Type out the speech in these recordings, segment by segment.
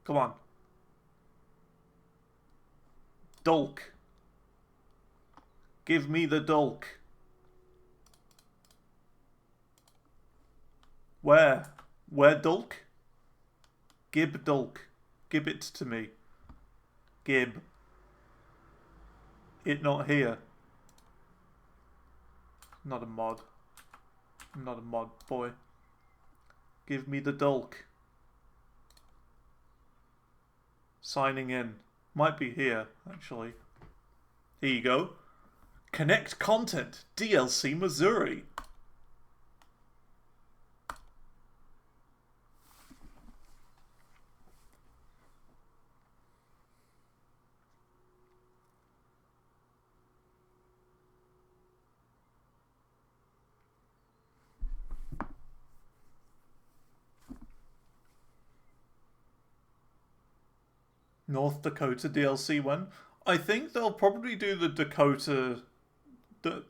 Come on. Dulk. Give me the Dulk. Where? Where Dulk? Gib Dulk. Give it to me. Gib. It not here. Not a mod. I'm not a mod boy. Give me the Dulk. Signing in. Might be here, actually. Here you go. Connect content. DLC Missouri. North Dakota DLC when? I think they'll probably do the Dakota,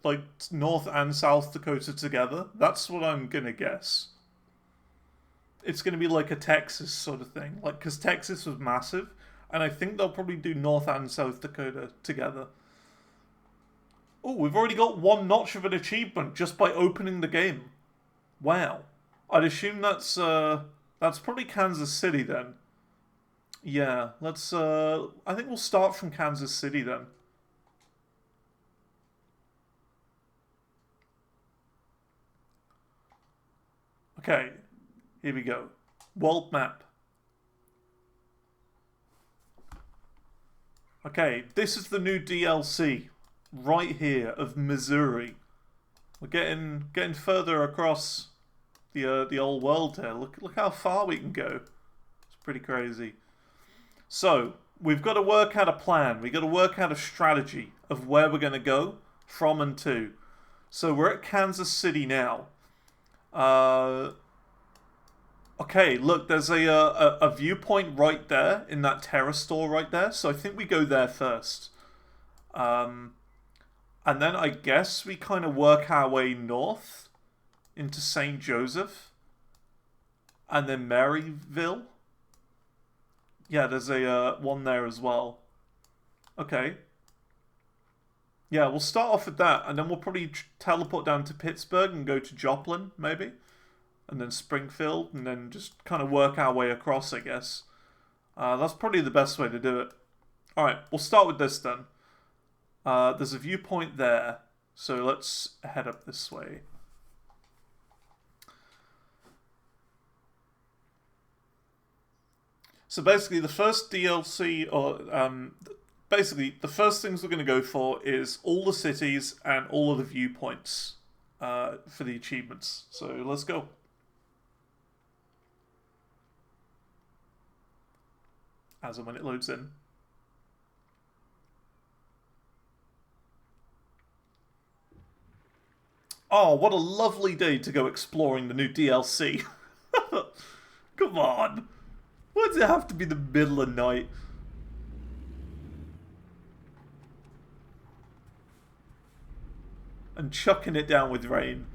like North and South Dakota together. That's what I'm gonna guess. It's gonna be like a Texas sort of thing, like because Texas was massive, and I think they'll probably do North and South Dakota together. Oh, we've already got one notch of an achievement just by opening the game. Wow. I'd assume that's probably Kansas City then. Yeah, let's I think we'll start from Kansas City then. Okay, here we go. World map. Okay, this is the new DLC right here of Missouri. We're getting further across the old world here. Look how far we can go. It's pretty crazy. So, we've got to work out a plan. We've got to work out a strategy of where we're going to go from and to. So, we're at Kansas City now. Okay, look, there's a viewpoint right there in that Terra store right there. So, I think we go there first. And then I guess we kind of work our way north into St. Joseph. And then Maryville. Yeah, there's a one there as well. Okay. Yeah, we'll start off with that, and then we'll probably teleport down to Pittsburgh and go to Joplin, maybe. And then Springfield, and then just kind of work our way across, I guess. That's probably the best way to do it. Alright, we'll start with this then. There's a viewpoint there, so let's head up this way. So basically, the first DLC, or basically, the first things we're going to go for is all the cities and all of the viewpoints for the achievements. So let's go. As and when it loads in. Oh, what a lovely day to go exploring the new DLC. Come on. Why does it have to be the middle of night? And chucking it down with rain.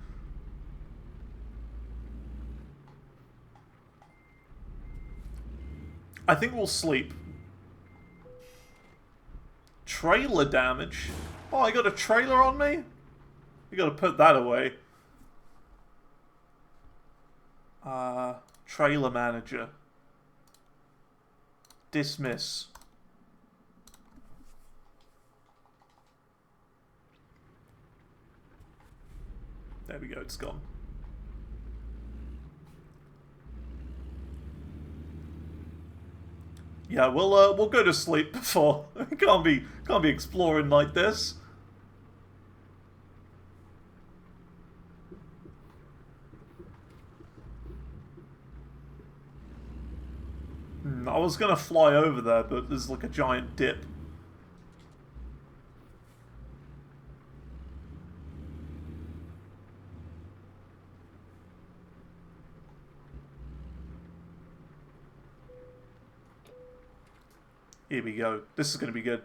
I think we'll sleep. Trailer damage? Oh, I got a trailer on me? You gotta put that away. Trailer manager. Dismiss. There we go, it's gone. Yeah, we'll go to sleep before. can't be exploring like this. I was gonna fly over there, but there's like a giant dip. Here we go. This is gonna be good.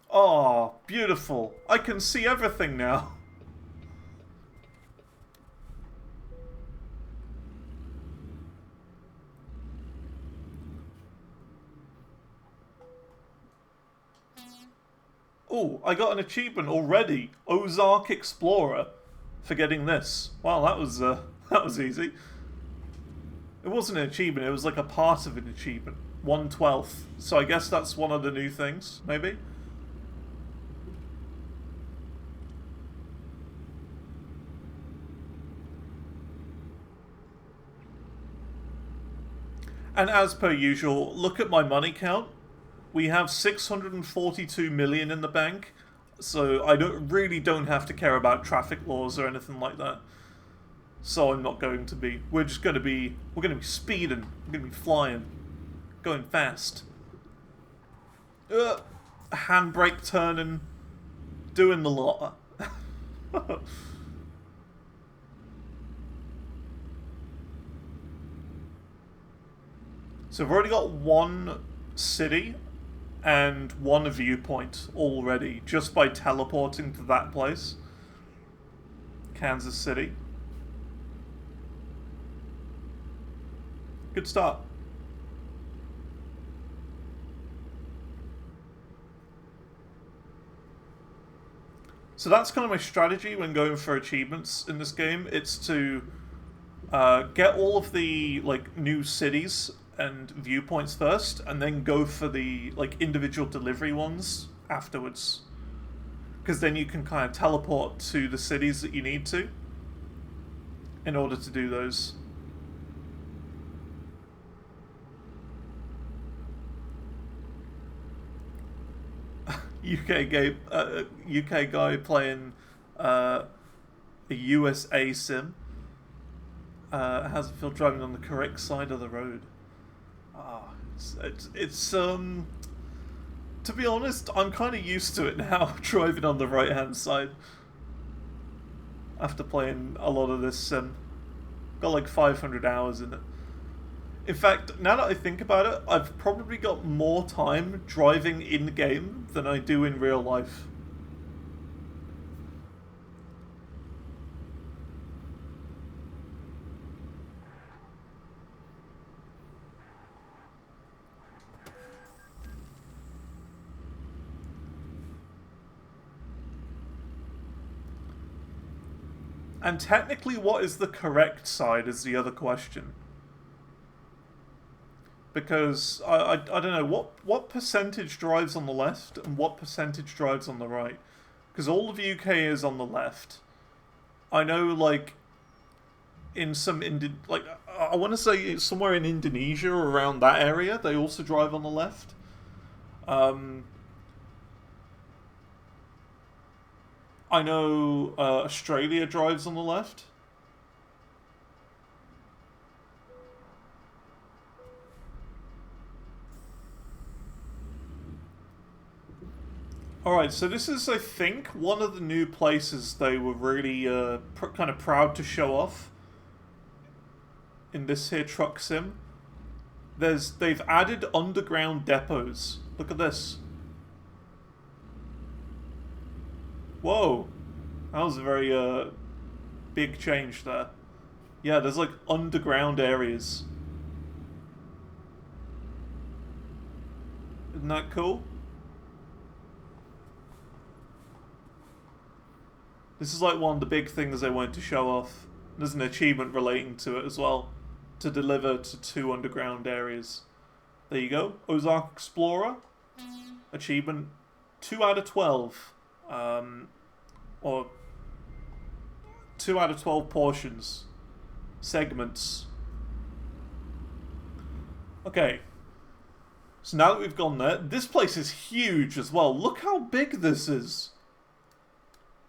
Oh, beautiful. I can see everything now. Oh, I got an achievement already. Ozark Explorer for getting this. Wow, that was that was easy. It wasn't an achievement, it was like a part of an achievement. 1/12. So I guess that's one of the new things, maybe? And as per usual, look at my money count. We have 642 million in the bank, so I don't have to care about traffic laws or anything like that. So I'm not going to be. We're going to be speeding. We're going to be flying, going fast. Handbrake turning, doing the lot. So we've already got one city and one viewpoint already just by teleporting to that place. Kansas City. Good start. So that's kind of my strategy when going for achievements in this game. It's to get all of the new cities and viewpoints first, and then go for the individual delivery ones afterwards. Because then you can kind of teleport to the cities that you need to in order to do those. UK guy playing a USA sim. How's it feel driving on the correct side of the road? It's to be honest, I'm kind of used to it now, driving on the right hand side. After playing a lot of this sim. Got like 500 hours in it. In fact, now that I think about it, I've probably got more time driving in-game than I do in real life. And technically, what is the correct side is the other question. Because I don't know, what percentage drives on the left and what percentage drives on the right? Because all of the UK is on the left. I know, in some I want to say somewhere in Indonesia or around that area, they also drive on the left. I know Australia drives on the left. Alright, so this is, I think, one of the new places they were really kind of proud to show off in this here truck sim. They've added underground depots. Look at this. Whoa. That was a very big change there. Yeah, there's underground areas. Isn't that cool? This is one of the big things they wanted to show off. There's an achievement relating to it as well. To deliver to 2 underground areas. There you go. Ozark Explorer. Achievement 2 out of 12. Or 2 out of 12 portions. Segments. Okay. So now that we've gone there, this place is huge as well. Look how big this is.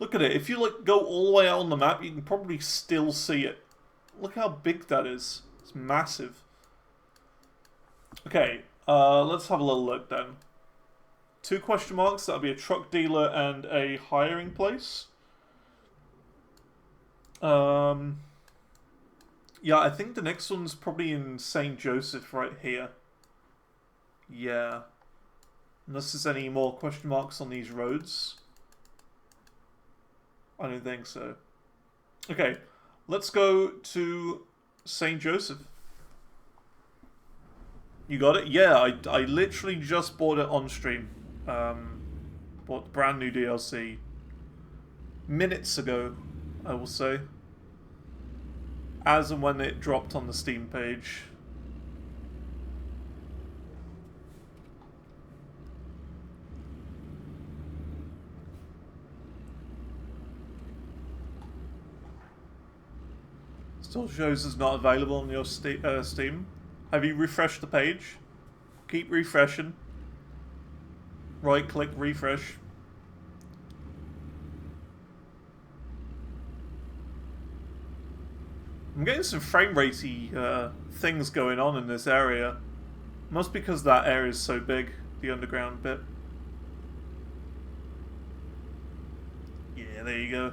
Look at it. If you go all the way out on the map, you can probably still see it. Look how big that is. It's massive. Okay, let's have a little look then. 2 question marks. That'll be a truck dealer and a hiring place. Yeah, I think the next one's probably in St. Joseph right here. Yeah. Unless there's any more question marks on these roads. I don't think so. Okay, let's go to St. Joseph. You got it? Yeah, I literally just bought it on stream. bought the brand new DLC minutes ago, I will say. As and when it dropped on the Steam page. Still shows it's not available on your Steam. Have you refreshed the page? Keep refreshing. Right click, refresh. I'm getting some frame ratey things going on in this area. Must be because that area is so big, the underground bit. Yeah, there you go.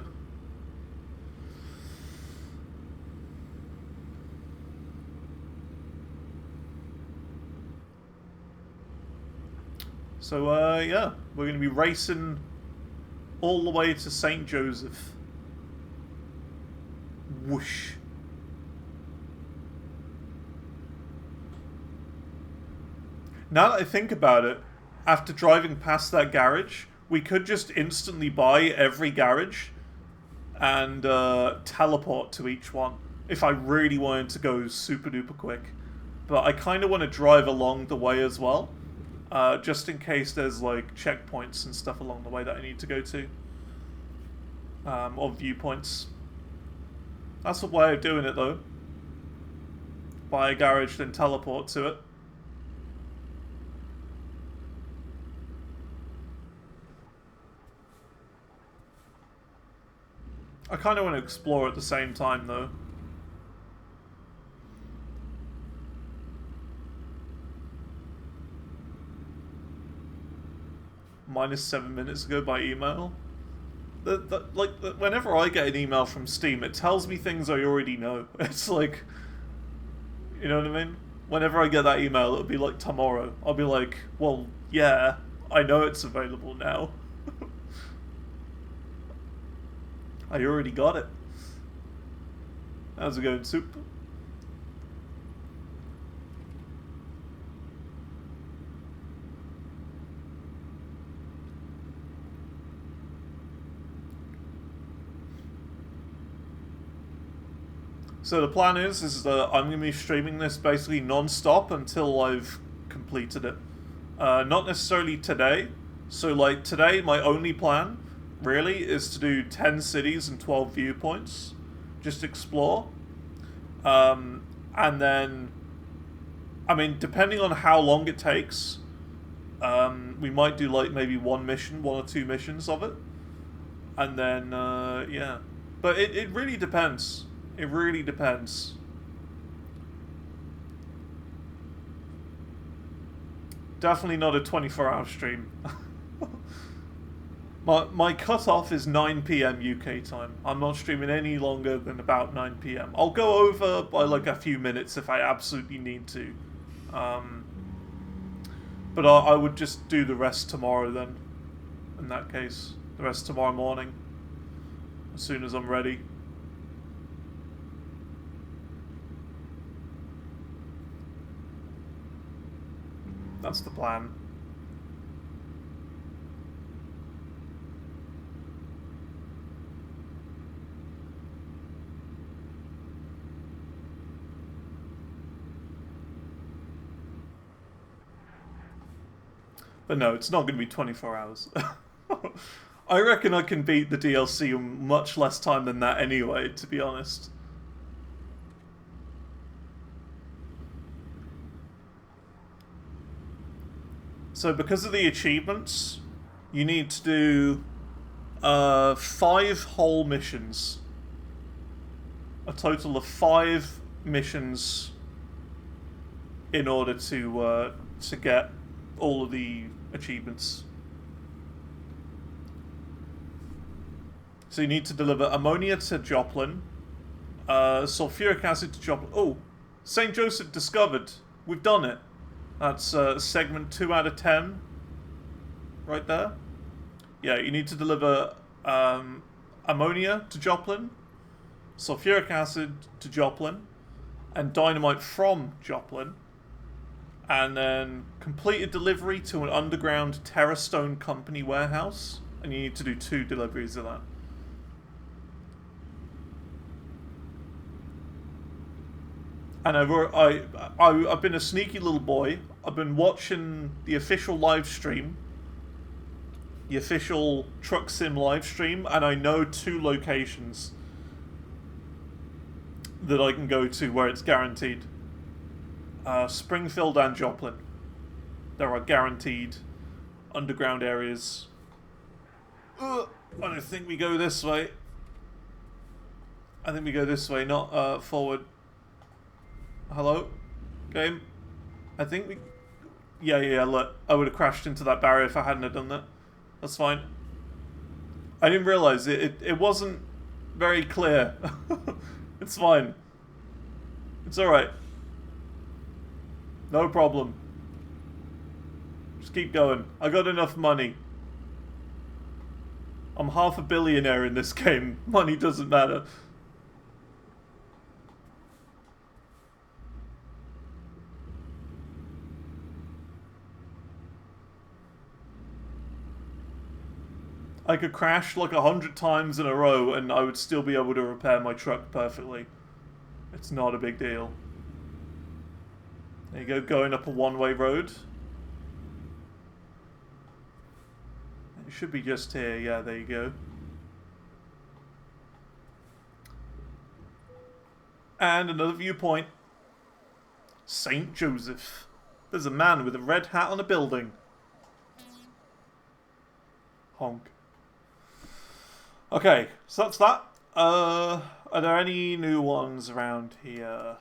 So, yeah, we're going to be racing all the way to St. Joseph. Whoosh. Now that I think about it, after driving past that garage, we could just instantly buy every garage and teleport to each one if I really wanted to go super duper quick. But I kind of want to drive along the way as well. Just in case there's like checkpoints and stuff along the way that I need to go to. Or viewpoints. That's the way of doing it though. Buy a garage, then teleport to it. I kind of want to explore at the same time though. Minus 7 minutes ago by email. Whenever I get an email from Steam, it tells me things I already know. It's like, you know what I mean? Whenever I get that email, it'll be like tomorrow. I'll be like, well, yeah, I know it's available now. I already got it. How's it going, Soup? So the plan is that I'm going to be streaming this basically non-stop until I've completed it. Not necessarily today. So like today, my only plan really is to do 10 cities and 12 viewpoints. Just explore. And then, I mean, depending on how long it takes, we might do like maybe one or two missions of it. And then, yeah. But it really depends. It really depends. Definitely not a 24-hour stream. My cutoff is 9 PM UK time. I'm not streaming any longer than about 9 PM. I'll go over by like a few minutes if I absolutely need to. But I would just do the rest tomorrow then. In that case. The rest tomorrow morning. As soon as I'm ready. That's the plan. But no, it's not going to be 24 hours. I reckon I can beat the DLC in much less time than that anyway, to be honest. So because of the achievements, you need to do 5 whole missions. A total of 5 missions in order to get all of the achievements. So you need to deliver ammonia to Joplin, sulfuric acid to Joplin. Oh, St. Joseph discovered. We've done it. That's segment 2 out of 10. Right there. Yeah, you need to deliver ammonia to Joplin, sulfuric acid to Joplin, and dynamite from Joplin. And then completed delivery to an underground Terrastone Company warehouse. And you need to do 2 deliveries of that. And I've been a sneaky little boy. I've been watching the official live stream, the official Truck Sim live stream, and I know 2 locations that I can go to where it's guaranteed. Springfield and Joplin. There are guaranteed underground areas. I don't think we go this way. I think we go this way, not forward. Hello? Game? I think we... Yeah, look. I would have crashed into that barrier if I hadn't have done that. That's fine. I didn't realise it wasn't very clear. It's fine. It's alright. No problem. Just keep going. I got enough money. I'm half a billionaire in this game. Money doesn't matter. I could crash like 100 times in a row and I would still be able to repair my truck perfectly. It's not a big deal. There you go, going up a one-way road. It should be just here, yeah, there you go. And another viewpoint. St. Joseph. There's a man with a red hat on a building. Honk. Okay, so that's that. Are there any new ones around here?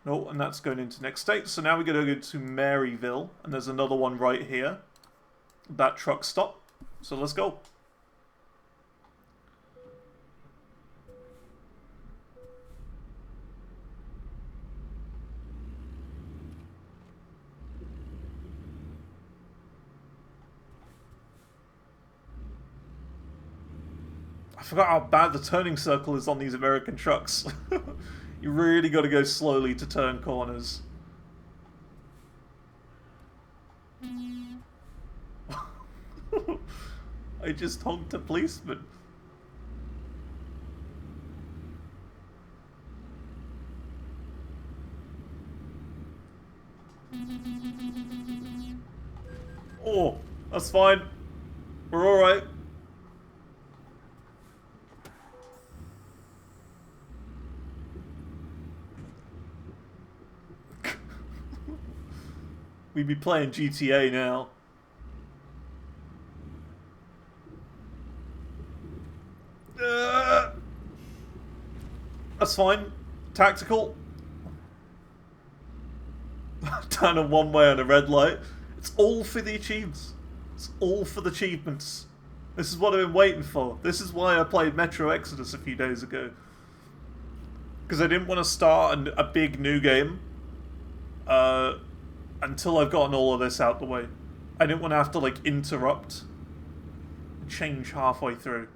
No, and that's going into next state. So now we're going to go to Maryville, and there's another one right here. That truck stop. So let's go. I forgot how bad the turning circle is on these American trucks. You really got to go slowly to turn corners. I just honked a policeman. Oh, that's fine. We're alright. We'd be playing GTA now. That's fine. Tactical. Down a one way on a red light. It's all for the achievements. It's all for the achievements. This is what I've been waiting for. This is why I played Metro Exodus a few days ago. Because I didn't want to start a big new game until I've gotten all of this out the way. I didn't want to have to, like, interrupt and change halfway through.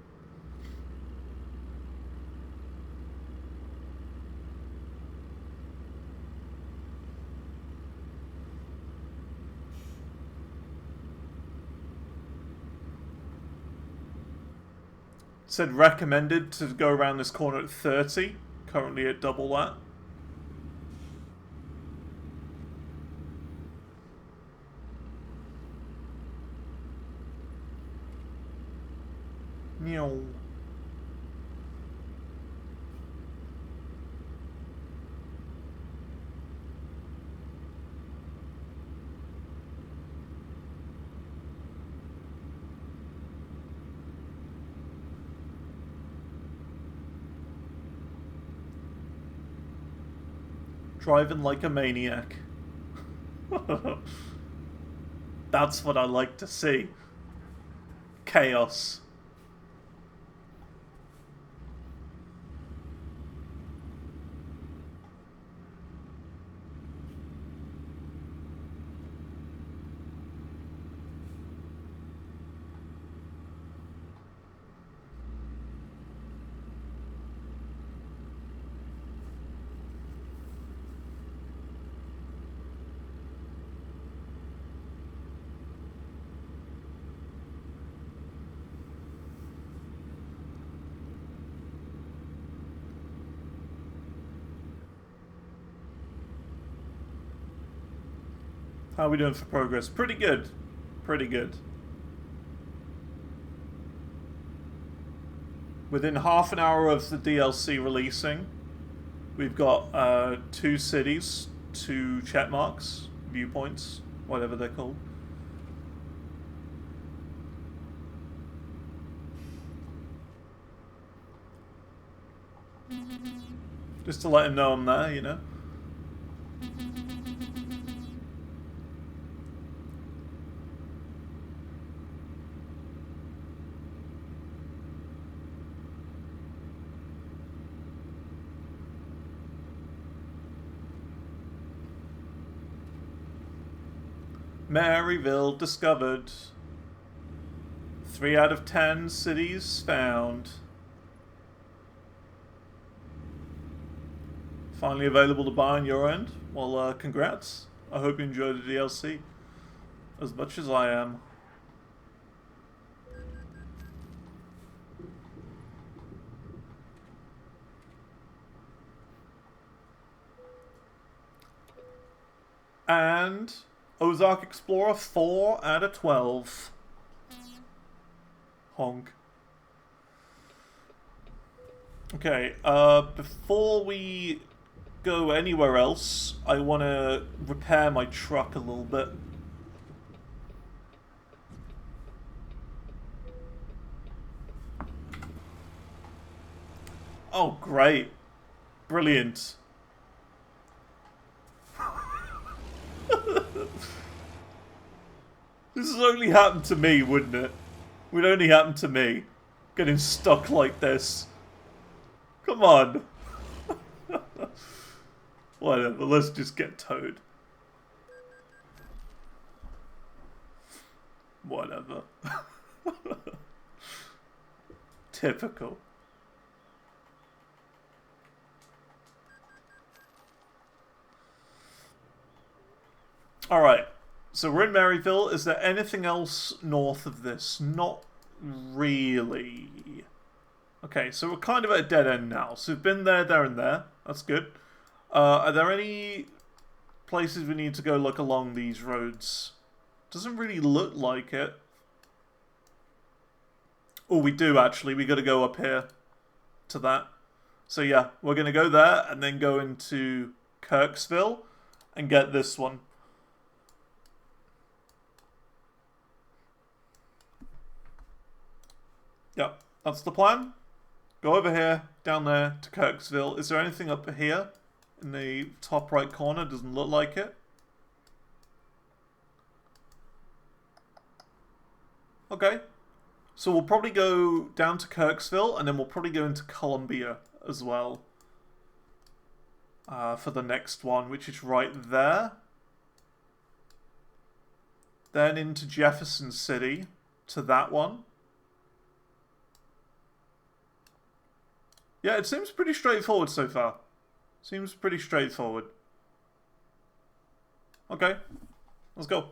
It said recommended to go around this corner at 30. Currently at double that. Meow. Driving like a maniac. That's what I like to see. Chaos. How are we doing for progress? Pretty good. Pretty good. Within half an hour of the DLC releasing, we've got 2 cities, 2 check marks, viewpoints, whatever they're called. Just to let him know I'm there, you know? Maryville discovered. 3 out of 10 cities found. Finally available to buy on your end. Well, congrats. I hope you enjoyed the DLC as much as I am. And Ozark Explorer 4 out of 12. Honk. Okay, before we go anywhere else, I want to repair my truck a little bit. Oh, great. Brilliant. This has only happened to me, wouldn't it? Would only happen to me. Getting stuck like this. Come on. Whatever, let's just get towed. Whatever. Typical. Alright, so we're in Maryville. Is there anything else north of this? Not really. Okay, so we're kind of at a dead end now. So we've been there, there, and there. That's good. Are there any places we need to go look along these roads? Doesn't really look like it. Oh, we do actually. We got to go up here to that. So yeah, we're going to go there and then go into Kirksville and get this one. Yep, that's the plan. Go over here, down there to Kirksville. Is there anything up here in the top right corner? Doesn't look like it. Okay. So we'll probably go down to Kirksville and then we'll probably go into Columbia as well. For the next one, which is right there. Then into Jefferson City to that one. Yeah, it seems pretty straightforward so far. Seems pretty straightforward. Okay, let's go.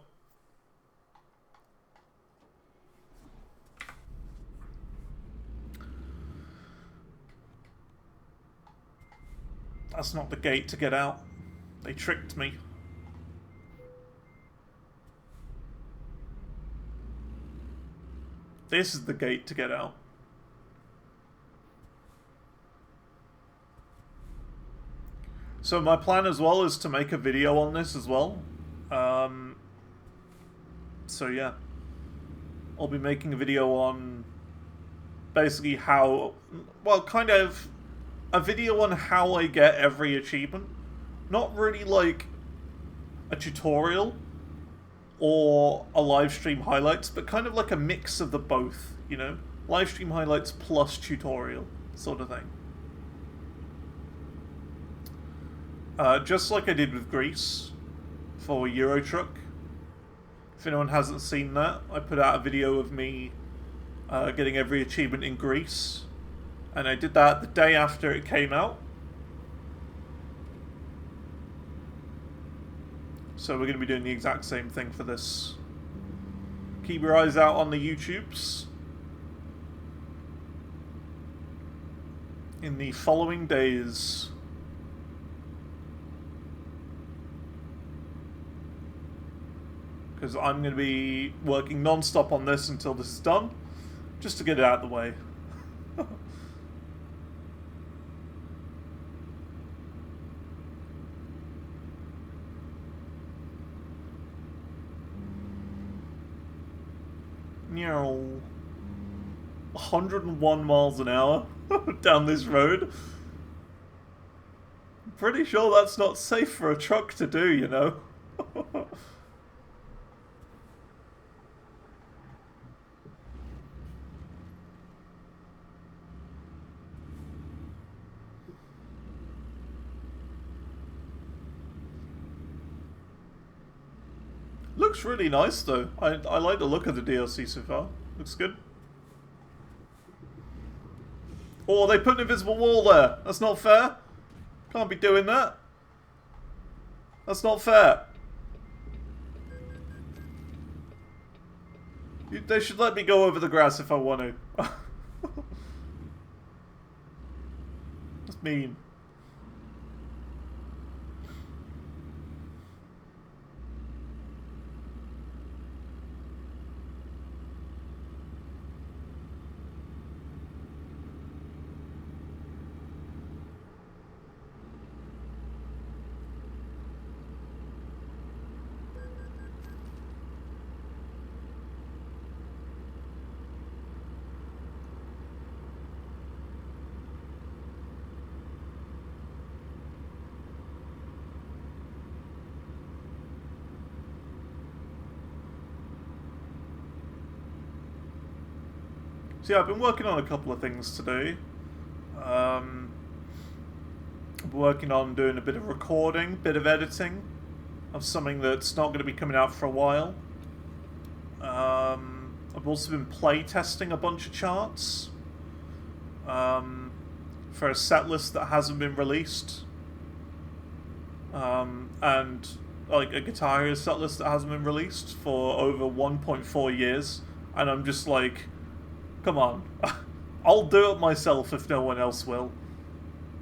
That's not the gate to get out. They tricked me. This is the gate to get out. So my plan as well is to make a video on this as well. So yeah. I'll be making a video on basically how... Well, kind of a video on how I get every achievement. Not really like a tutorial or a live stream highlights, but kind of like a mix of the both, you know? Live stream highlights plus tutorial sort of thing. Just like I did with Greece for Euro Truck. If anyone hasn't seen that, I put out a video of me getting every achievement in Greece. And I did that the day after it came out. So we're going to be doing the exact same thing for this. Keep your eyes out on the YouTubes in the following days. because I'm going to be working non-stop on this until this is done, just to get it out of the way. Meow. 101 miles an hour down this road. I'm pretty sure that's not safe for a truck to do, you know. Looks really nice though. I like the look of the DLC so far. Looks good. Oh, they put an invisible wall there. That's not fair. Can't be doing that. That's not fair. They should let me go over the grass if I want to. That's mean. So yeah, I've been working on a couple of things today. I'm working on doing a bit of recording, bit of editing of something that's not going to be coming out for a while. I've also been play testing a bunch of charts for a set list that hasn't been released, and like a Guitar Hero set list that hasn't been released for over 1.4 years, and I'm just like, come on. I'll do it myself if no one else will.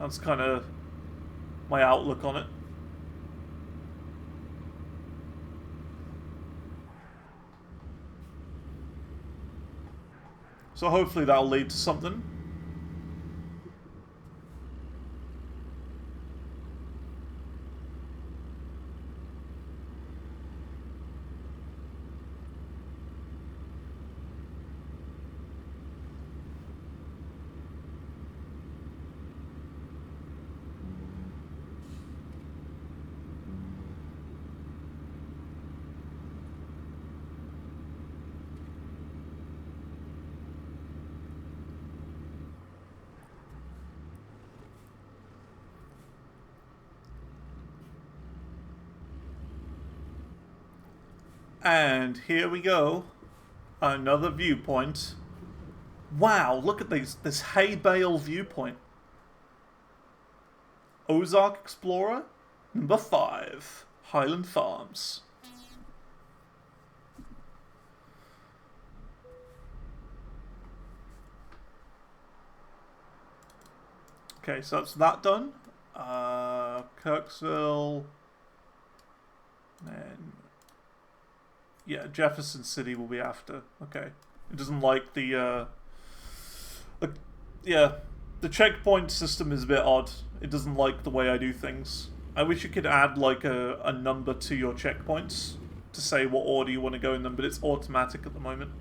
That's kind of my outlook on it. So hopefully that'll lead to something. And here we go. Another viewpoint. Wow, look at this hay bale viewpoint. Ozark Explorer, number 5, Highland Farms. Okay, so that's that done. Kirksville. And yeah, Jefferson City will be after. Okay. It doesn't like the checkpoint system is a bit odd. It doesn't like the way I do things. I wish you could add like a number to your checkpoints to say what order you want to go in them, but it's automatic at the moment.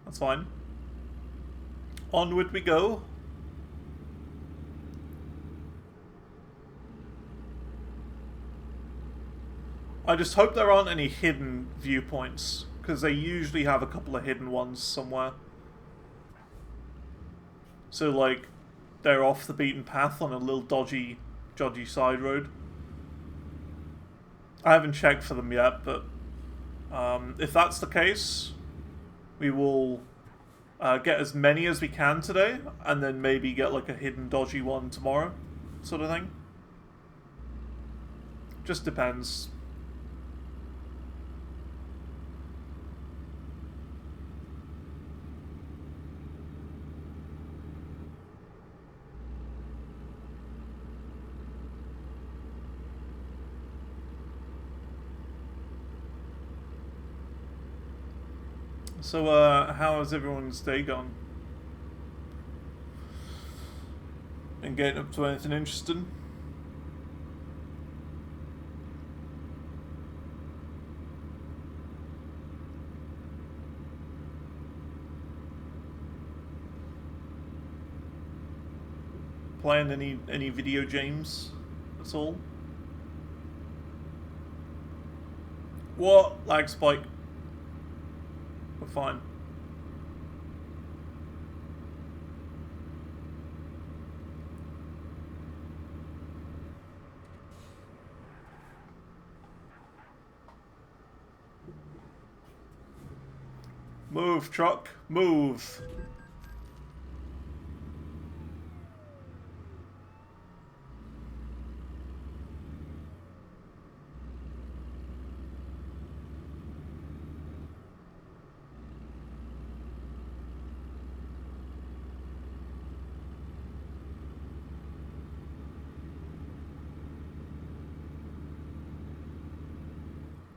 That's fine. Onward we go. I just hope there aren't any hidden viewpoints, because they usually have a couple of hidden ones somewhere. So, like, they're off the beaten path on a little dodgy side road. I haven't checked for them yet, but if that's the case, we will get as many as we can today, and then maybe get like a hidden dodgy one tomorrow, sort of thing. Just depends. So, how has everyone's day gone? Been getting up to anything interesting? Playing any video games at all? What? Lag spike. We're fine. Move, truck. Move.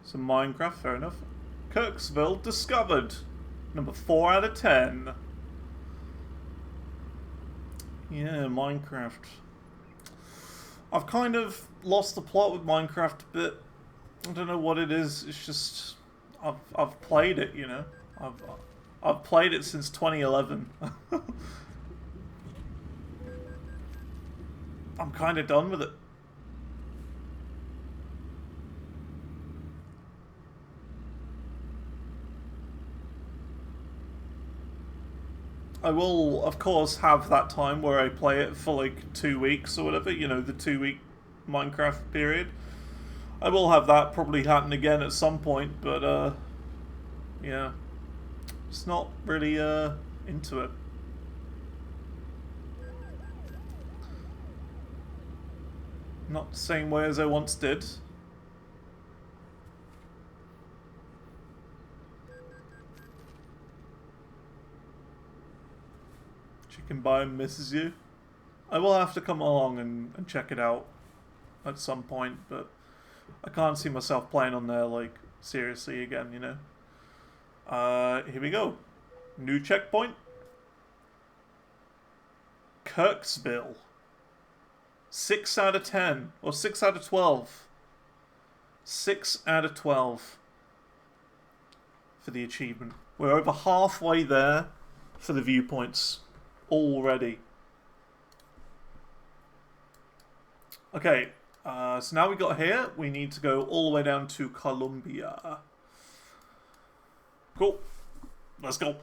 Some Minecraft, fair enough. Kirksville discovered. Number 4 out of 10. Yeah, Minecraft. I've kind of lost the plot with Minecraft a bit. I don't know what it is. It's just I've played it, you know. I've played it since 2011. I'm kind of done with it. I will, of course, have that time where I play it for like 2 weeks or whatever, you know, the 2 week Minecraft period. I will have that probably happen again at some point, but, yeah. It's not really, into it. Not the same way as I once did. Chicken Biome misses you. I will have to come along and check it out at some point, but I can't see myself playing on there, like, seriously again, you know? Here we go. New checkpoint. Kirksville. 6 out of 10. Or 6 out of 12. 6 out of 12 for the achievement. We're over halfway there for the viewpoints already. Okay, so now we got here, we need to go all the way down to Columbia. Cool. Let's go.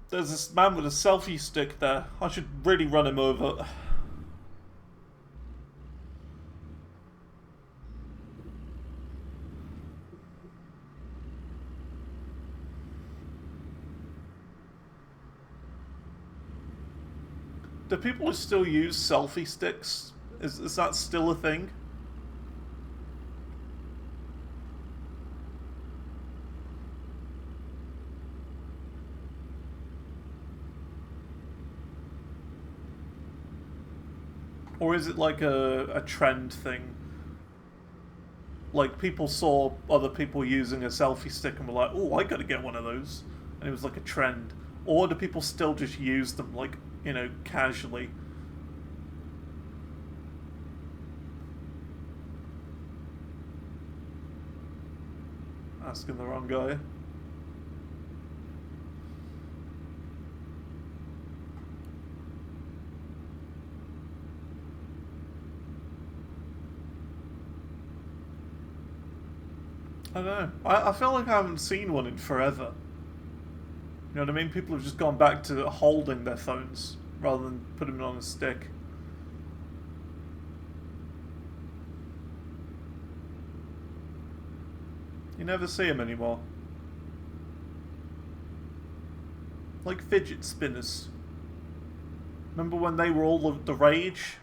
There's this man with a selfie stick there. I should really run him over. Do people still use selfie sticks? Is that still a thing? Or is it like a trend thing? Like people saw other people using a selfie stick and were like, oh, I gotta get one of those. And it was like a trend. Or do people still just use them, like, you know, casually? Asking the wrong guy. I don't know. I feel like I haven't seen one in forever. You know what I mean? People have just gone back to holding their phones rather than putting them on a stick. You never see them anymore. Like fidget spinners. Remember when they were all the rage?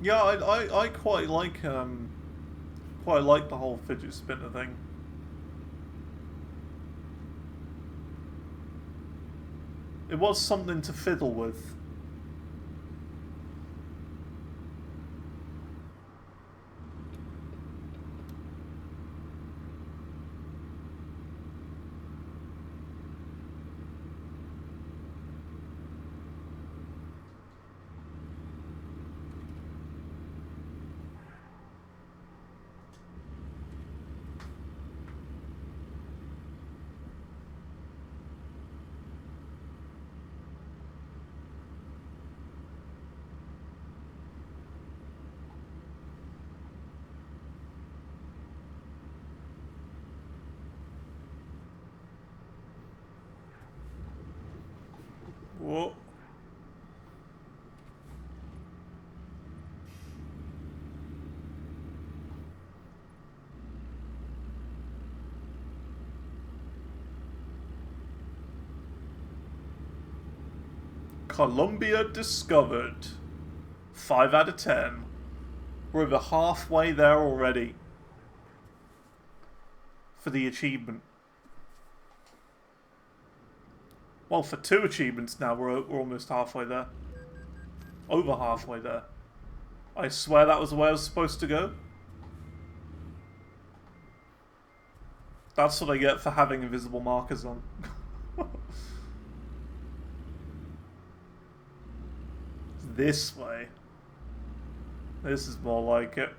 Yeah, I quite like the whole fidget spinner thing. It was something to fiddle with. Whoa. Columbia discovered. 5 out of 10. We're over halfway there already. For the achievement. Well, for 2 achievements now, we're almost halfway there. Over halfway there. I swear that was the way I was supposed to go. That's what I get for having invisible markers on. This way. This is more like it.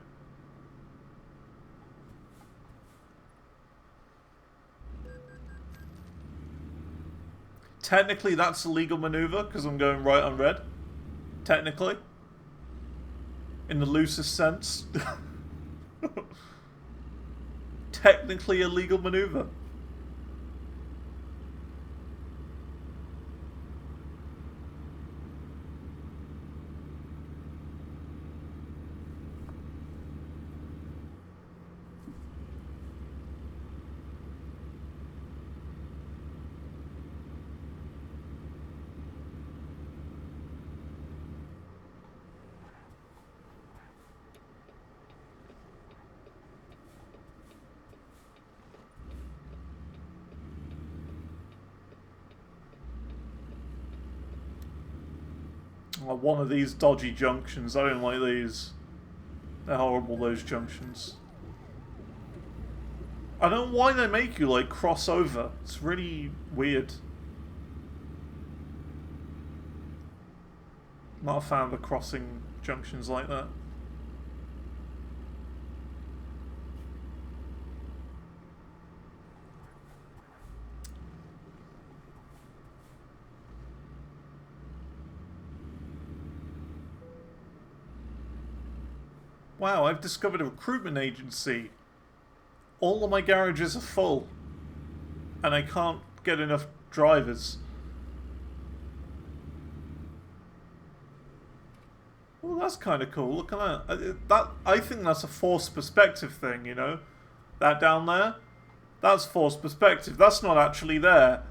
Technically, that's a legal maneuver because I'm going right on red. Technically. In the loosest sense. Technically a legal maneuver. One of these dodgy junctions. I don't like these. They're horrible, those junctions. I don't know why they make you, like, cross over. It's really weird. Not a fan of the crossing junctions like that. Wow, I've discovered a recruitment agency. All of my garages are full. And I can't get enough drivers. Well, that's kind of cool. Look at that. I think that's a forced perspective thing, you know? That down there? That's forced perspective. That's not actually there.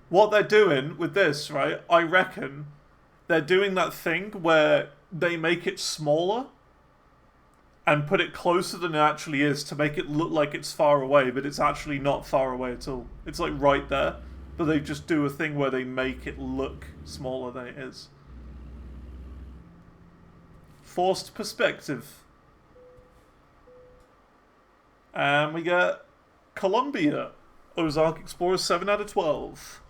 What they're doing with this, right, I reckon they're doing that thing where they make it smaller and put it closer than it actually is to make it look like it's far away, but it's actually not far away at all. It's like right there, but they just do a thing where they make it look smaller than it is. Forced perspective. And we get Columbia. Ozark Explorer 7 out of 12.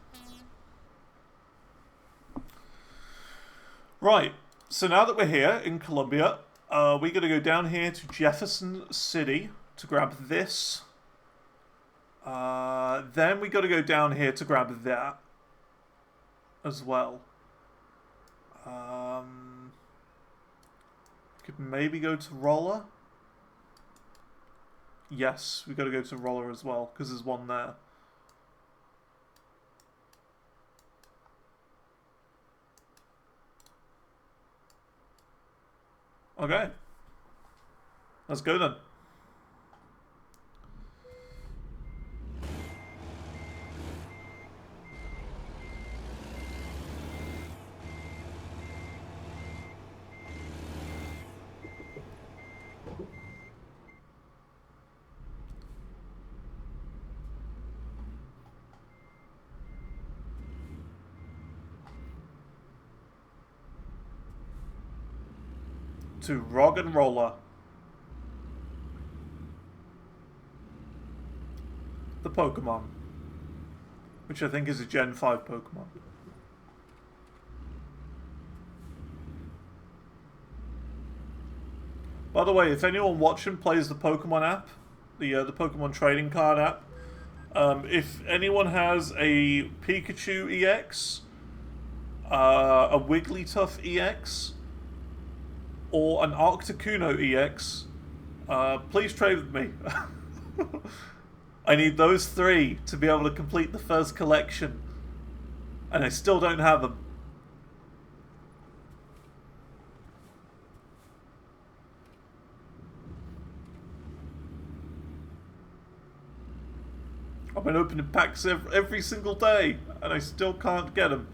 Right, so now that we're here in Columbia, we're going to go down here to Jefferson City to grab this. Then we got to go down here to grab that as well. Could maybe go to Roller. Yes, we got to go to Roller as well because there's one there. Okay. Let's go then. to Roggenrola, the Pokemon, which I think is a Gen 5 Pokemon. By the way, if anyone watching plays the Pokemon app, the Pokemon trading card app, if anyone has a Pikachu EX, a Wigglytuff EX, or an Articuno EX, please trade with me. I need those 3 to be able to complete the first collection, and I still don't have them. I've been opening packs every single day, and I still can't get them.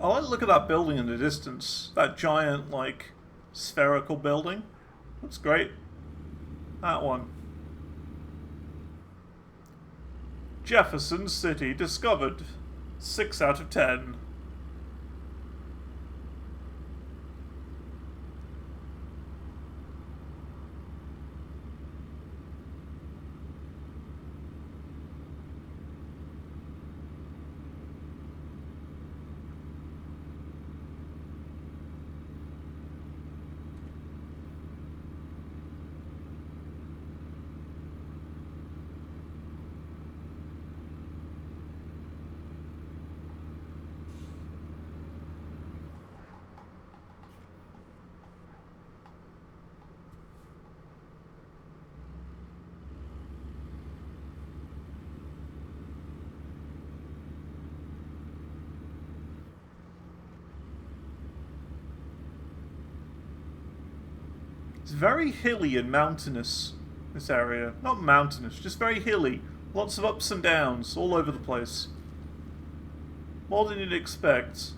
I like to look at that building in the distance. That giant, like, spherical building. Looks great. That one. Jefferson City discovered. 6 out of 10. It's very hilly and mountainous, this area. Not mountainous, just very hilly. Lots of ups and downs all over the place. More than you'd expect.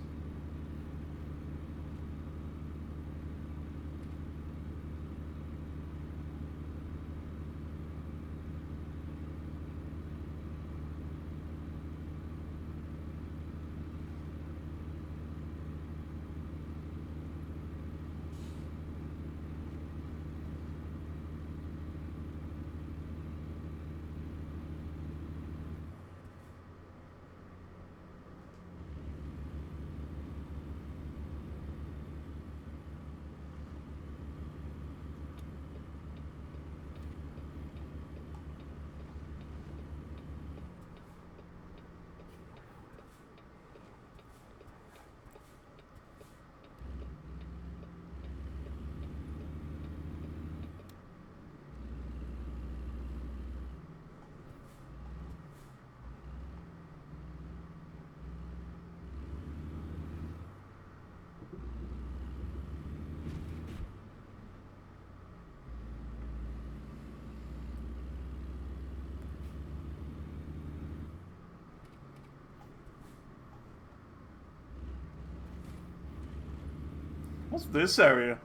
What's this area?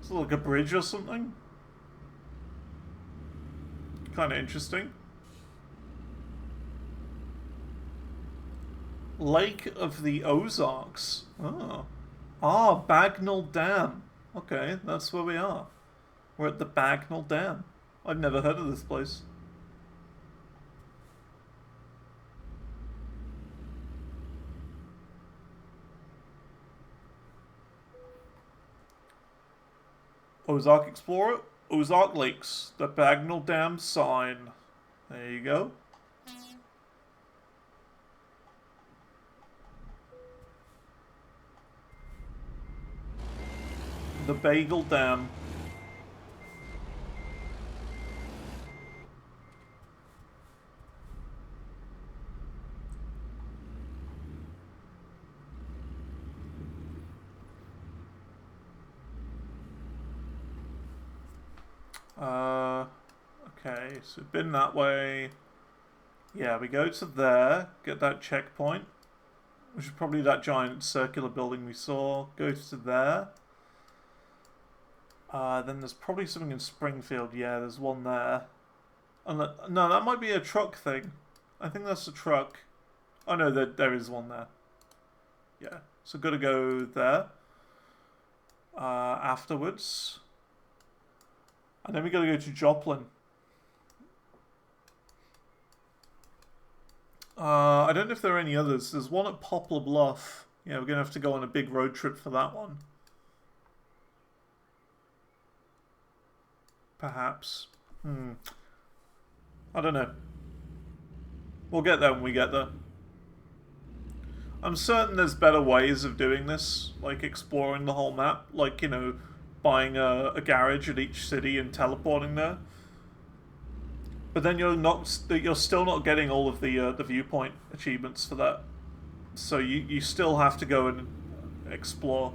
Is it like a bridge or something? Kind of interesting. Lake of the Ozarks. Oh. Ah, Bagnall Dam. Okay, that's where we are. We're at the Bagnall Dam. I've never heard of this place. Ozark Explorer, Ozark Lakes, the Bagnall Dam sign. There you go. The Bagel Dam. Okay, so we've been that way. Yeah, we go to there, get that checkpoint, which is probably that giant circular building we saw. Go to there. Then there's probably something in Springfield. Yeah, there's one there. No, that might be a truck thing. I think that's a truck. Oh no, there is one there. Yeah, so gotta go there. Afterwards. And then we gotta go to Joplin. I don't know if there are any others. There's one at Poplar Bluff. Yeah, we're gonna have to go on a big road trip for that one. Perhaps. I don't know. We'll get there when we get there. I'm certain there's better ways of doing this, like exploring the whole map, like, you know, buying a garage at each city and teleporting there. But then you're still not getting all of the viewpoint achievements for that. So you still have to go and explore.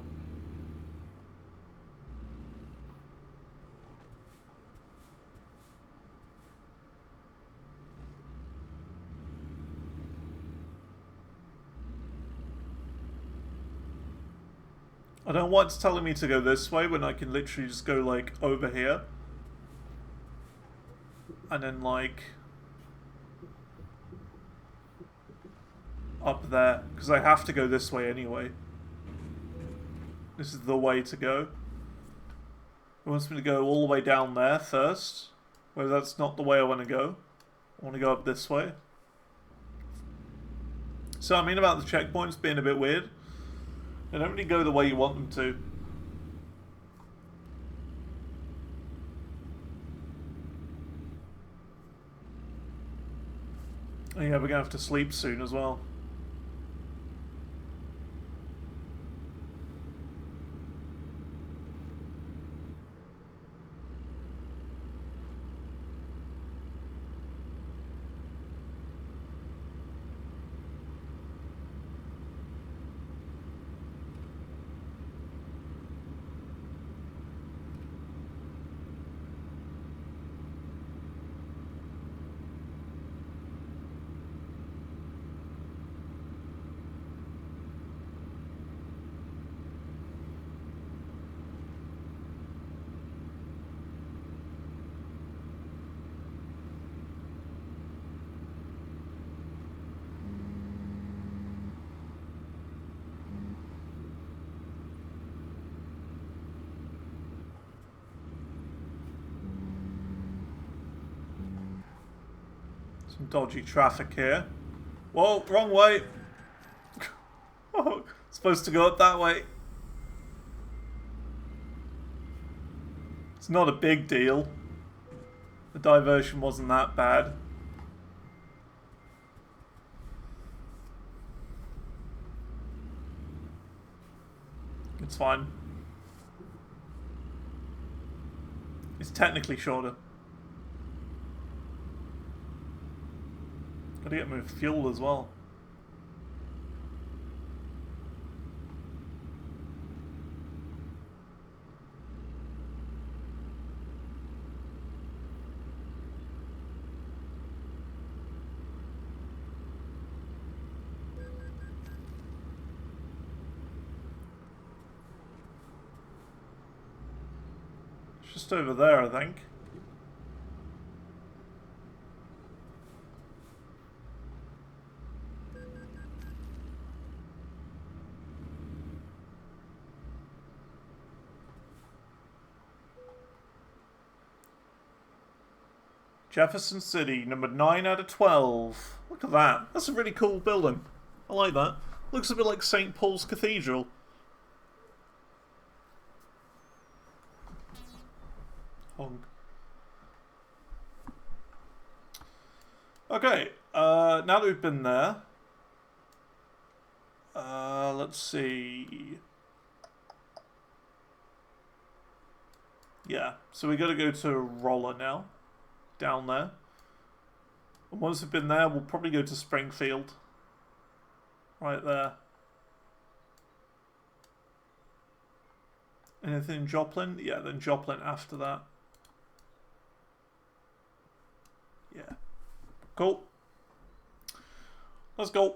I don't want it's telling me to go this way when I can literally just go, like, over here. And then, like, up there. Because I have to go this way anyway. This is the way to go. It wants me to go all the way down there first. Where that's not the way I want to go. I want to go up this way. So, I mean about the checkpoints being a bit weird. They don't really go the way you want them to. Oh yeah, we're going to have to sleep soon as well. Some dodgy traffic here. Whoa, wrong way. Oh, supposed to go up that way. It's not a big deal. The diversion wasn't that bad. It's fine. It's technically shorter. Gotta get more fuel as well. It's just over there, I think. Jefferson City, number 9 out of 12. Look at that. That's a really cool building. I like that. Looks a bit like St. Paul's Cathedral. Honk. Okay, now that we've been there, let's see. Yeah, so we got to go to Roller now, down there. And once we've been there, we'll probably go to Springfield. Right there. Anything in Joplin? Yeah, then Joplin after that. Yeah. Cool. Let's go.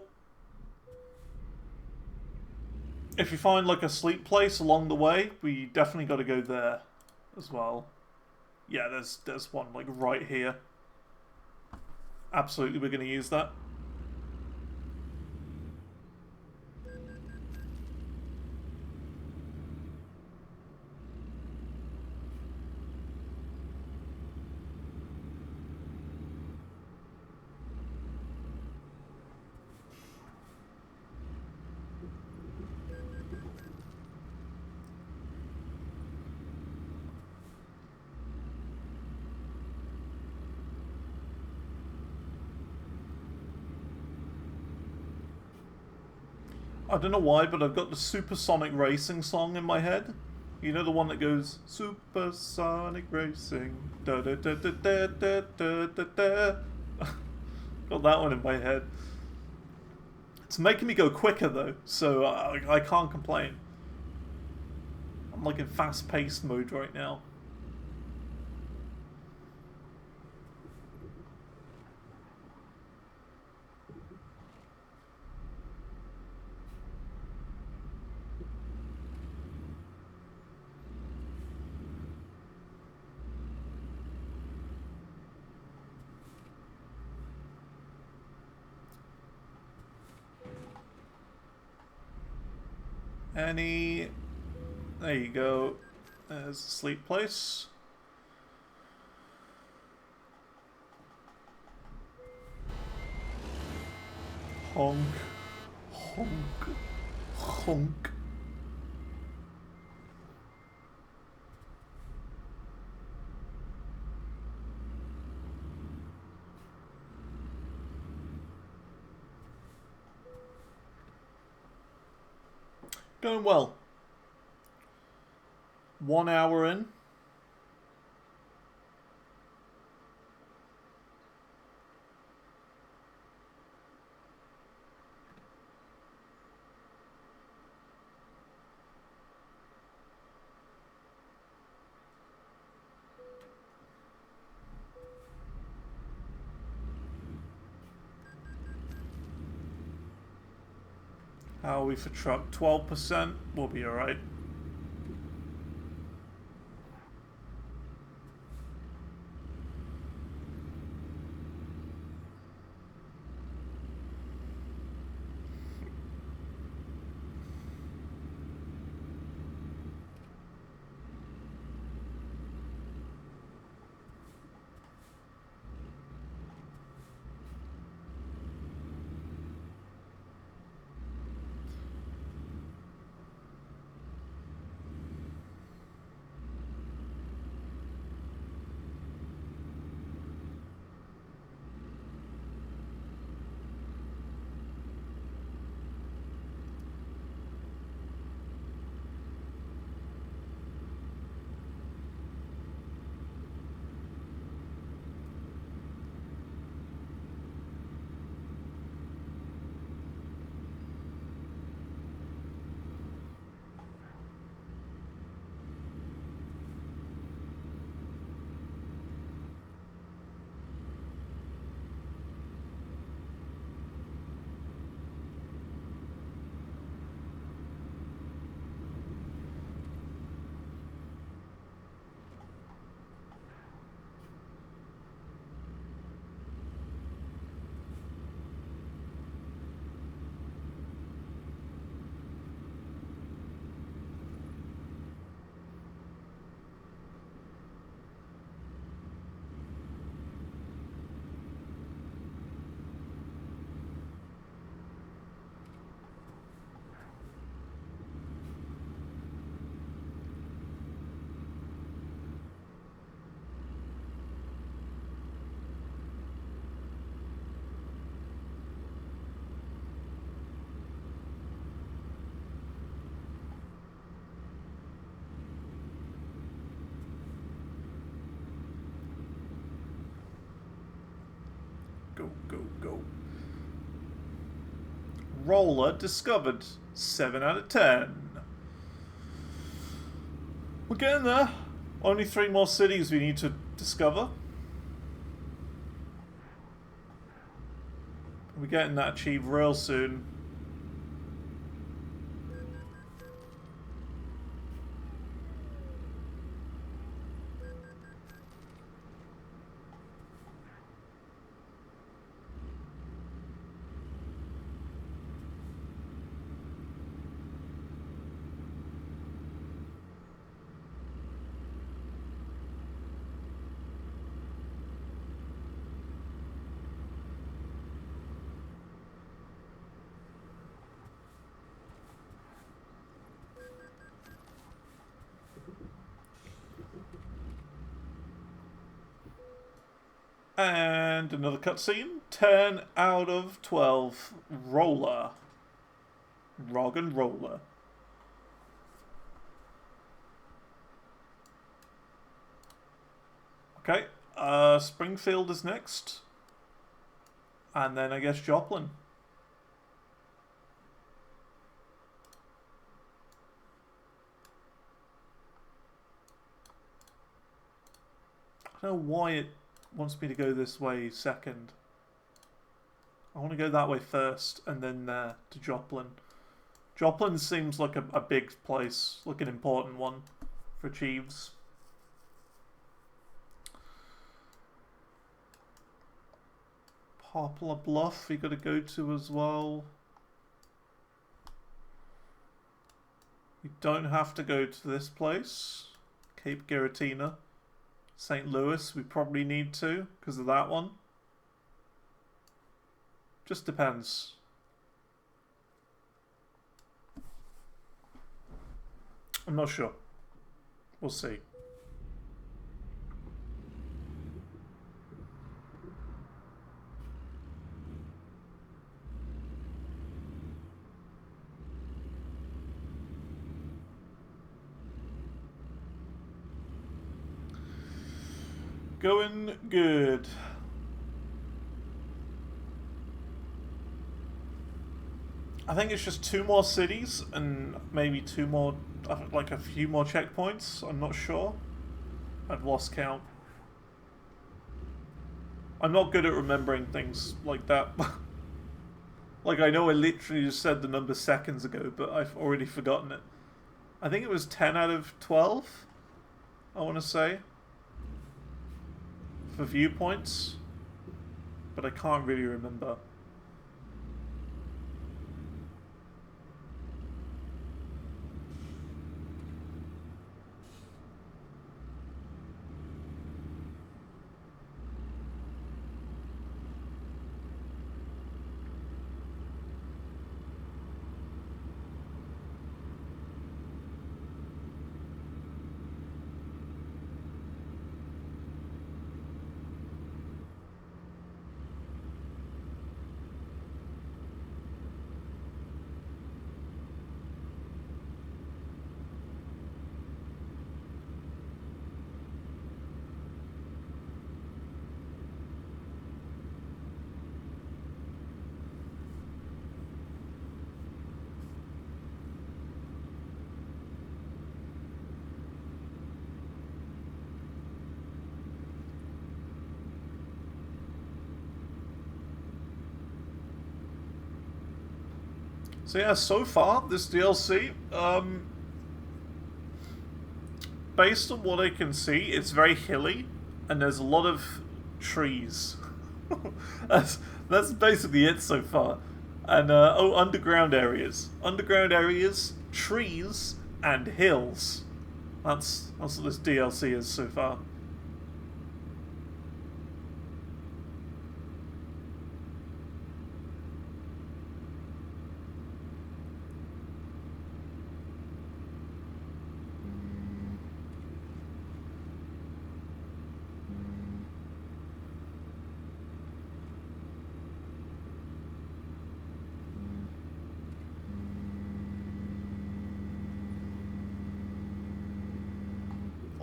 If you find like a sleep place along the way, we definitely got to go there as well. Yeah, there's one like right here. Absolutely, we're going to use that. I don't know why, but I've got the Supersonic Racing song in my head. You know the one that goes Supersonic Racing. Da da da da da da da da da. Got that one in my head. It's making me go quicker though, so I can't complain. I'm like in fast-paced mode right now. There you go. There's a sleep place. Honk. Honk. Honk. Going well. 1 hour in. How are we for truck? 12%? We'll be alright. go. Roller discovered. 7 out of 10. We're getting there. Only 3 more cities we need to discover. We're getting that achieved real soon. And another cutscene. 10 out of 12. Roller. Rog and Roller. Okay. Springfield is next. And then I guess Joplin. I don't know why it wants me to go this way second. I want to go that way first and then there to Joplin. Joplin seems like a big place, like an important one for Jeeves. Poplar Bluff we got to go to as well. We don't have to go to this place. Cape Giratina. St. Louis, we probably need to because of that one. Just depends. I'm not sure. We'll see. Going good. I think it's just 2 more cities and maybe 2 more, like a few more checkpoints. I'm not sure. I've lost count. I'm not good at remembering things like that. Like, I know I literally just said the number seconds ago, but I've already forgotten it. I think it was 10 out of 12, I want to say. For viewpoints, but I can't really remember. So yeah, so far, this DLC, based on what I can see, it's very hilly, and there's a lot of trees. that's basically it so far. And, oh, underground areas. Underground areas, trees, and hills. That's what this DLC is so far.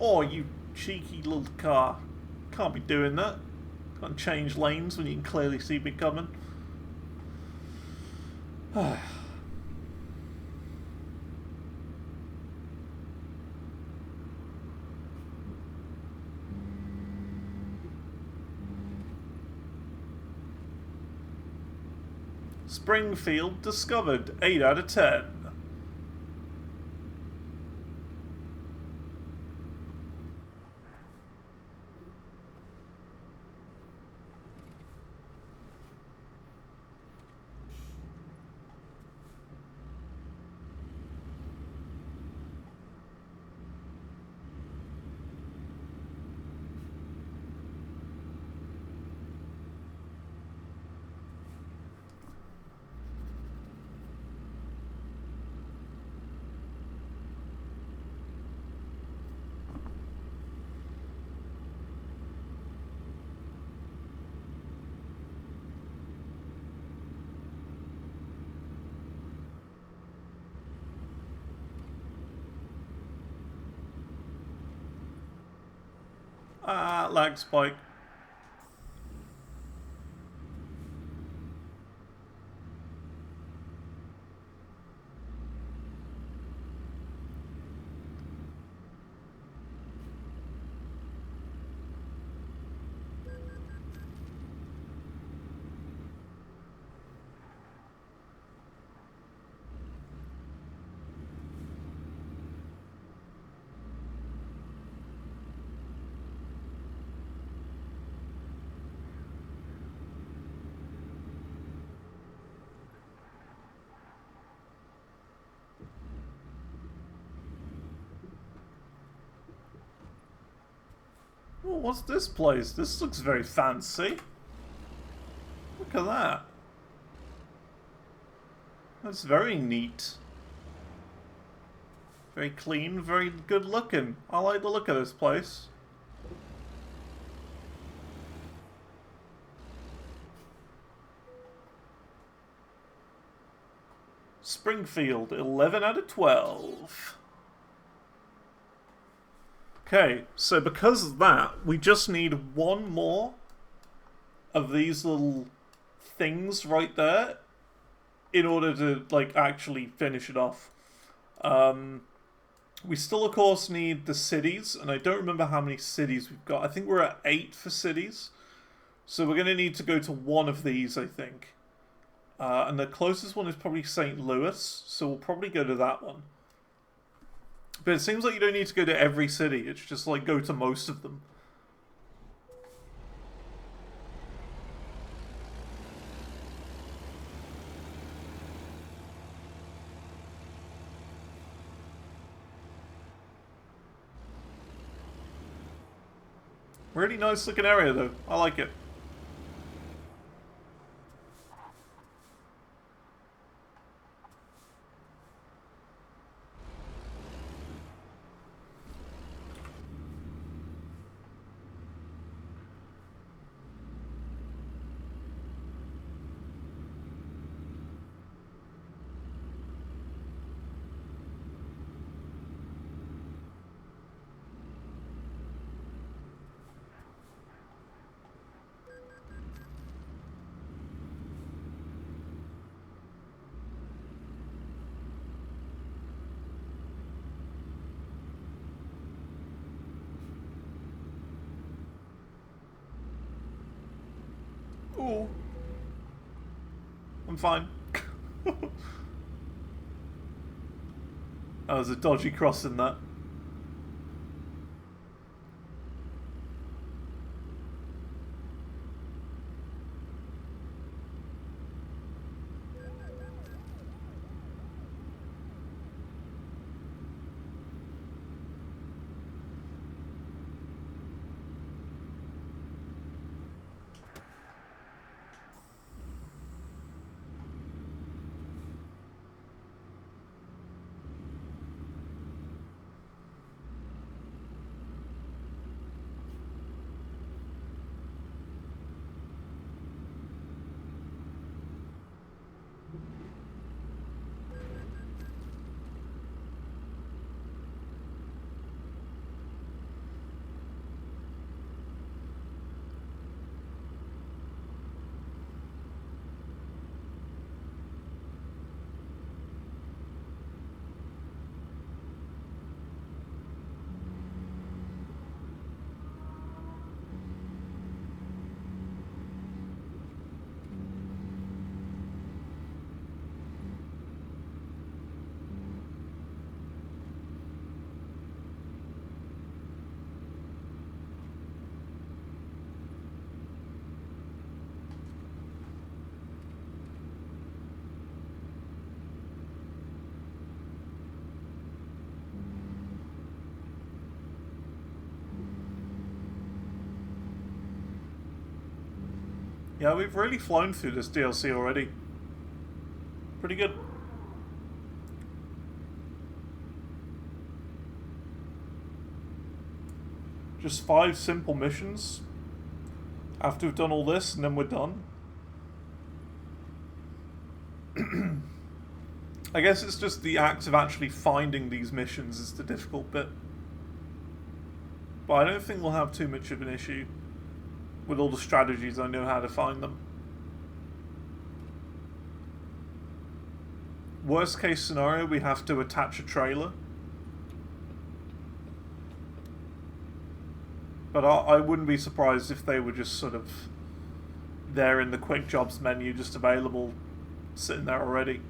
Oh, you cheeky little car. Can't be doing that. Can't change lanes when you can clearly see me coming. Springfield discovered. 8 out of 10. Lag spike. Oh, what's this place? This looks very fancy. Look at that. That's very neat. Very clean, very good looking. I like the look of this place. Springfield, 11 out of 12. Okay, so because of that, we just need one more of these little things right there in order to, like, actually finish it off. We still, of course, need the cities, and I don't remember how many cities we've got. I think we're at 8 for cities. So we're going to need to go to one of these, I think. And the closest one is probably St. Louis, so we'll probably go to that one. But it seems like you don't need to go to every city, it's just like go to most of them. Really nice looking area though, I like it. Ooh. I'm fine. That was a dodgy crossing, that. Yeah, we've really flown through this DLC already. Pretty good. Just 5 simple missions. After we've done all this, and then we're done. I guess it's just the act of actually finding these missions is the difficult bit. But I don't think we'll have too much of an issue with all the strategies I know how to find them. Worst case scenario, we have to attach a trailer. But I wouldn't be surprised if they were just sort of there in the quick jobs menu, just available, sitting there already.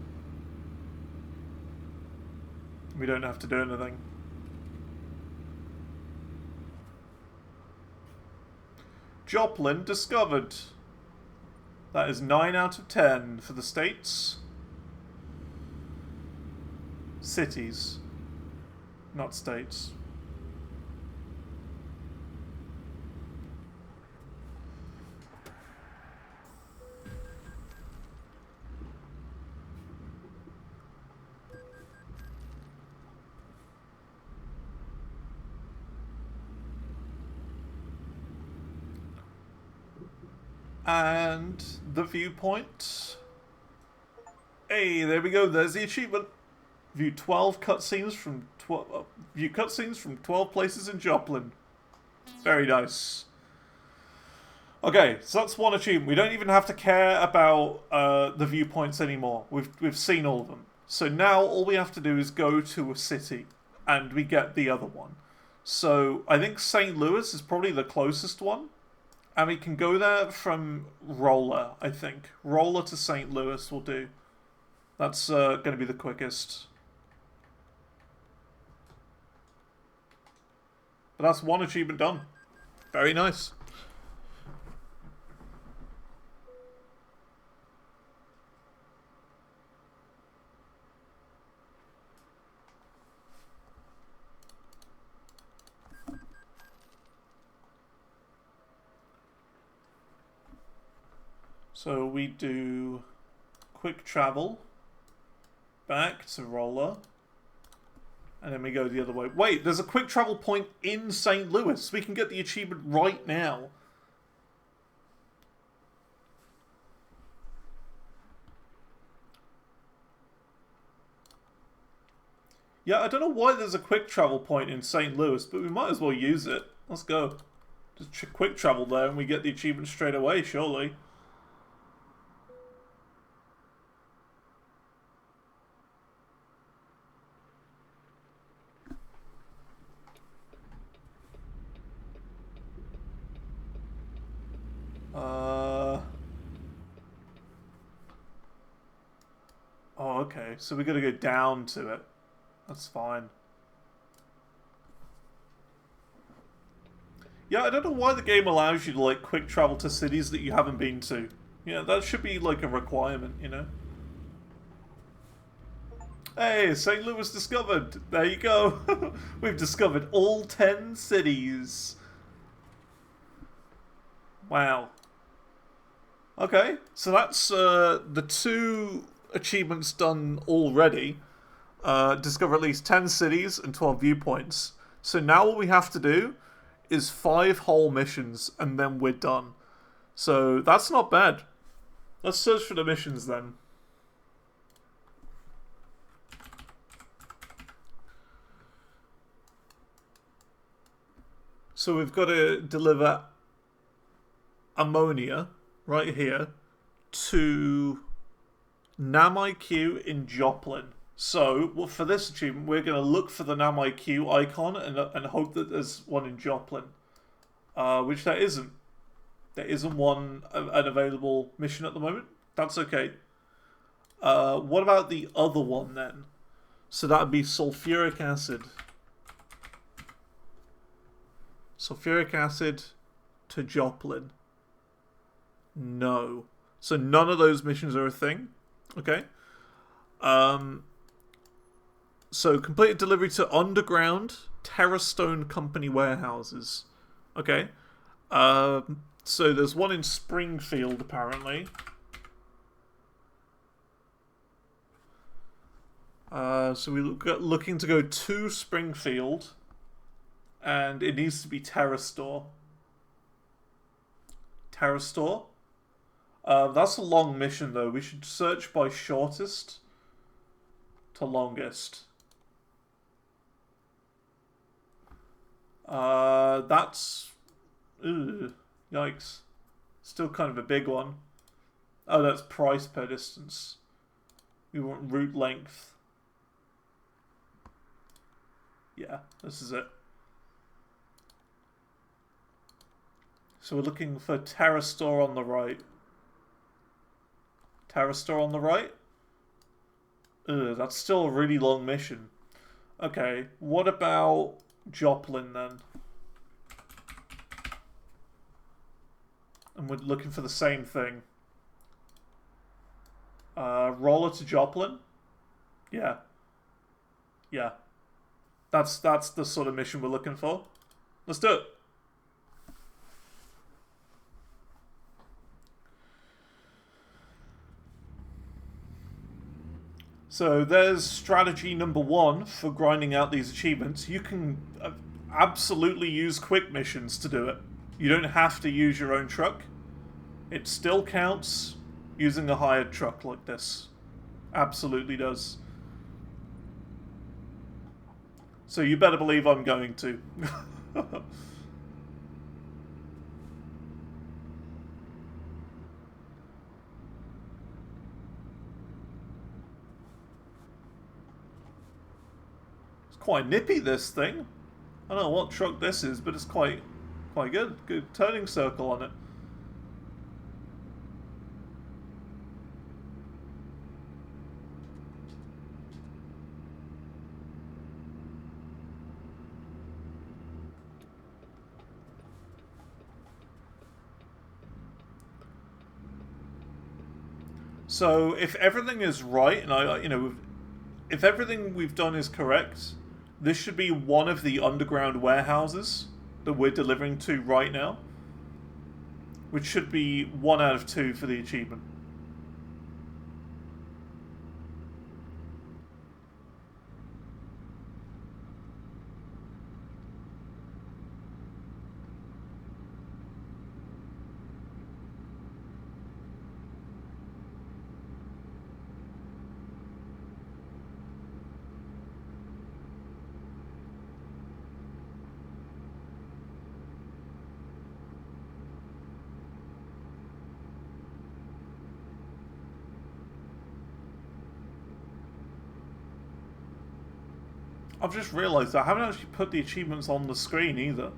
We don't have to do anything. Joplin discovered. That is 9 out of 10 for the states. Cities. Not states. And the viewpoint. Hey, there we go. There's the achievement. View 12 cutscenes from 12 places in Joplin. Very nice. Okay, so that's one achievement. We don't even have to care about the viewpoints anymore. We've seen all of them. So now all we have to do is go to a city, and we get the other one. So I think St. Louis is probably the closest one. And we can go there from Rolla, I think. Rolla to St. Louis will do. That's going to be the quickest. But that's one achievement done. Very nice. So we do quick travel back to Rolla, and then we go the other way. Wait, there's a quick travel point in St. Louis. We can get the achievement right now. Yeah, I don't know why there's a quick travel point in St. Louis, but we might as well use it. Let's go. Just quick travel there and we get the achievement straight away, surely. Oh, okay. So we gotta go down to it. That's fine. Yeah, I don't know why the game allows you to, like, quick travel to cities that you haven't been to. Yeah, that should be, like, a requirement, you know? Hey, St. Louis discovered! There you go! We've discovered all 10 cities! Wow. Okay, so that's the 2 achievements done already. Discover at least 10 cities and 12 viewpoints. So now what we have to do is 5 whole missions and then we're done. So that's not bad. Let's search for the missions then. So we've got to deliver ammonia right here to NamIQ in Joplin. So, well, for this achievement, we're going to look for the NamIQ icon and hope that there's one in Joplin. Which there isn't. There isn't one, an available mission at the moment. That's okay. What about the other one then? So that would be sulfuric acid. Sulfuric acid to Joplin. No. So none of those missions are a thing. Okay. So completed delivery to underground Terrastone Company warehouses. Okay. So there's one in Springfield, apparently. So we're looking to go to Springfield. And it needs to be Terrastore. Terrastore? That's a long mission, though. We should search by shortest to longest. That's... Ugh, yikes. Still kind of a big one. Oh, that's price per distance. We want route length. Yeah, this is it. So we're looking for Terrastore on the right. Terrastore on the right? Ugh, that's still a really long mission. Okay, what about Joplin then? And we're looking for the same thing. Roller to Joplin? Yeah. Yeah. That's the sort of mission we're looking for. Let's do it. So there's strategy number 1 for grinding out these achievements. You can absolutely use quick missions to do it. You don't have to use your own truck. It still counts using a hired truck like this. Absolutely does. So you better believe I'm going to. It's quite nippy, this thing. I don't know what truck this is, but it's quite good. Good turning circle on it. So if everything is right, and if everything we've done is correct, this should be one of the underground warehouses that we're delivering to right now, which should be 1 out of 2 for the achievement. I've just realised I haven't actually put the achievements on the screen either.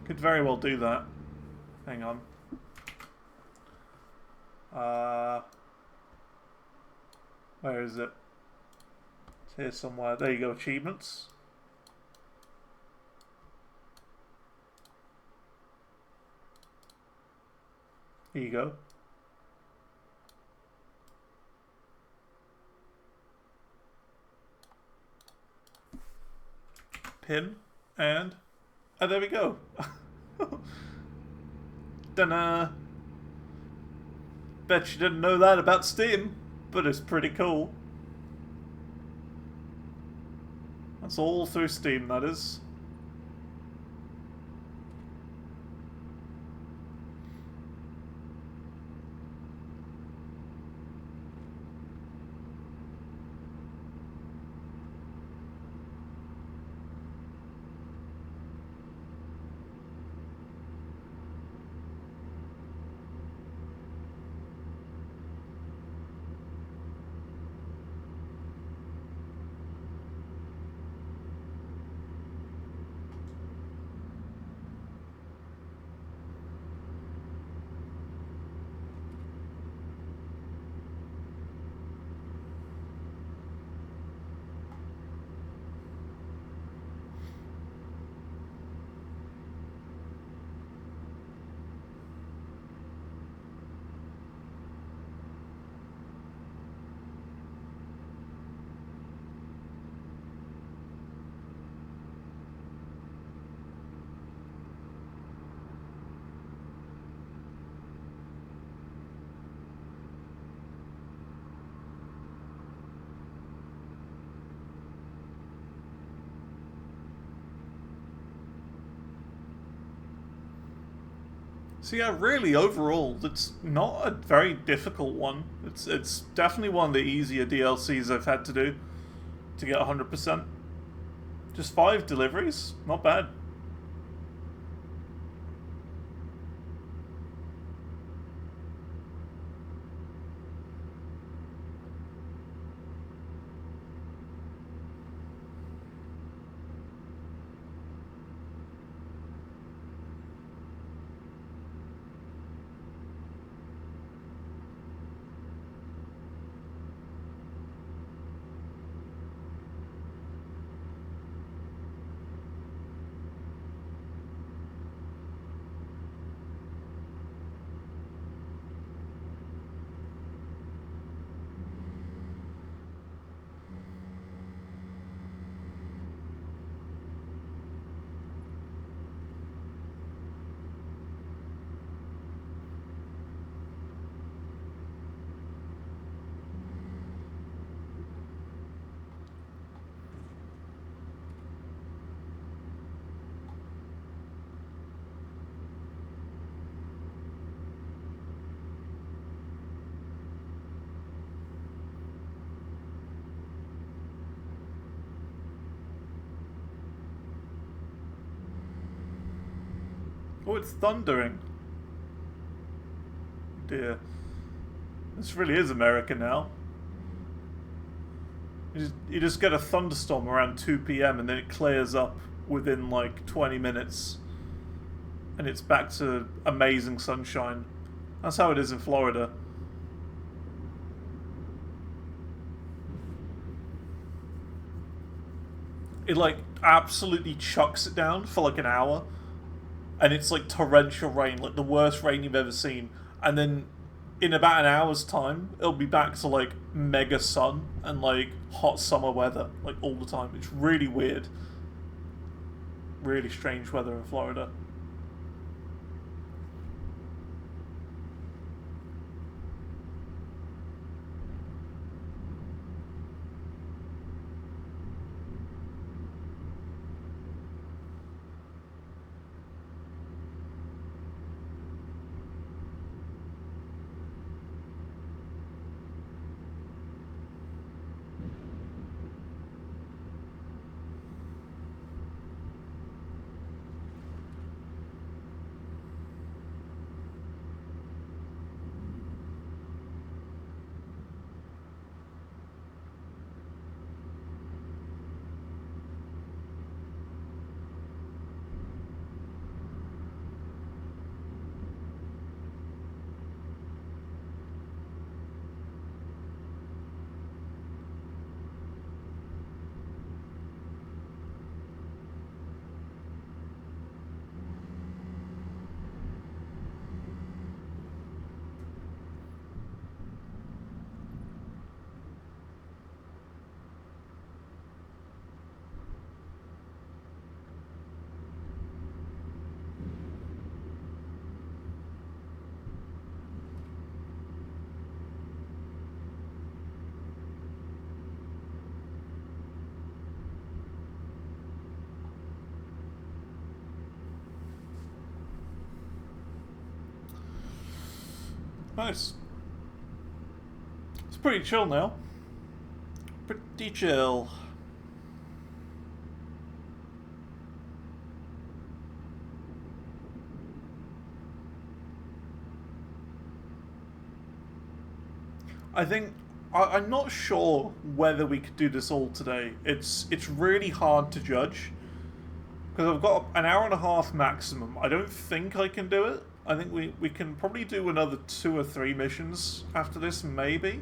Could very well do that. Hang on. Where is it? It's here somewhere. There you go, achievements. Here you go. Pin, and there we go. Dunno. Bet you didn't know that about Steam, but it's pretty cool. That's all through Steam, that is. So yeah, really, overall, it's not a very difficult one. It's definitely one of the easier DLCs I've had to do to get 100%. Just 5 deliveries, not bad. Oh, it's thundering. Dear. This really is America now. You just get a thunderstorm around 2 p.m. and then it clears up within like 20 minutes. And it's back to amazing sunshine. That's how it is in Florida. It like absolutely chucks it down for like an hour. And it's like torrential rain, like the worst rain you've ever seen. And then in about an hour's time, it'll be back to like mega sun and like hot summer weather, like all the time. It's really weird. Really strange weather in Florida. Nice. It's pretty chill now. Pretty chill. I think I'm not sure whether we could do this all today. It's really hard to judge because I've got an hour and a half maximum. I don't think I can do it. I think we can probably do another 2 or 3 missions after this, maybe.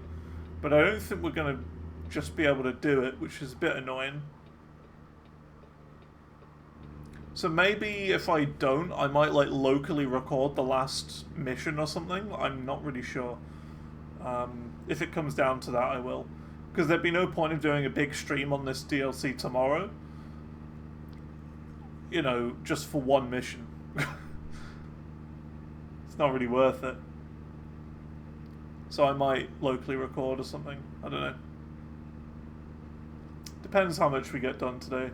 But I don't think we're going to just be able to do it, which is a bit annoying. So maybe if I don't, I might like locally record the last mission or something. I'm not really sure. If it comes down to that, I will. Because there'd be no point of doing a big stream on this DLC tomorrow. You know, just for one mission. It's not really worth it. So I might locally record or something. I don't know. Depends how much we get done today.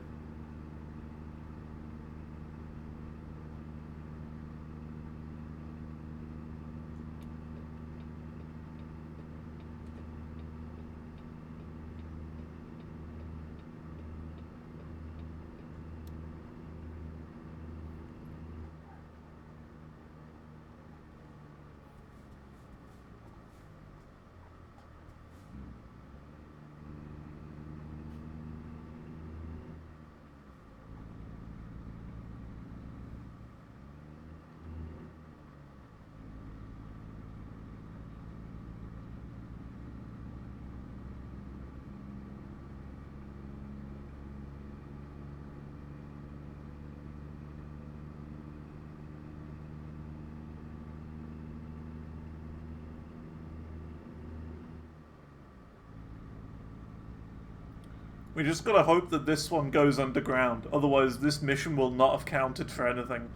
We just gotta hope that this one goes underground. Otherwise, this mission will not have counted for anything.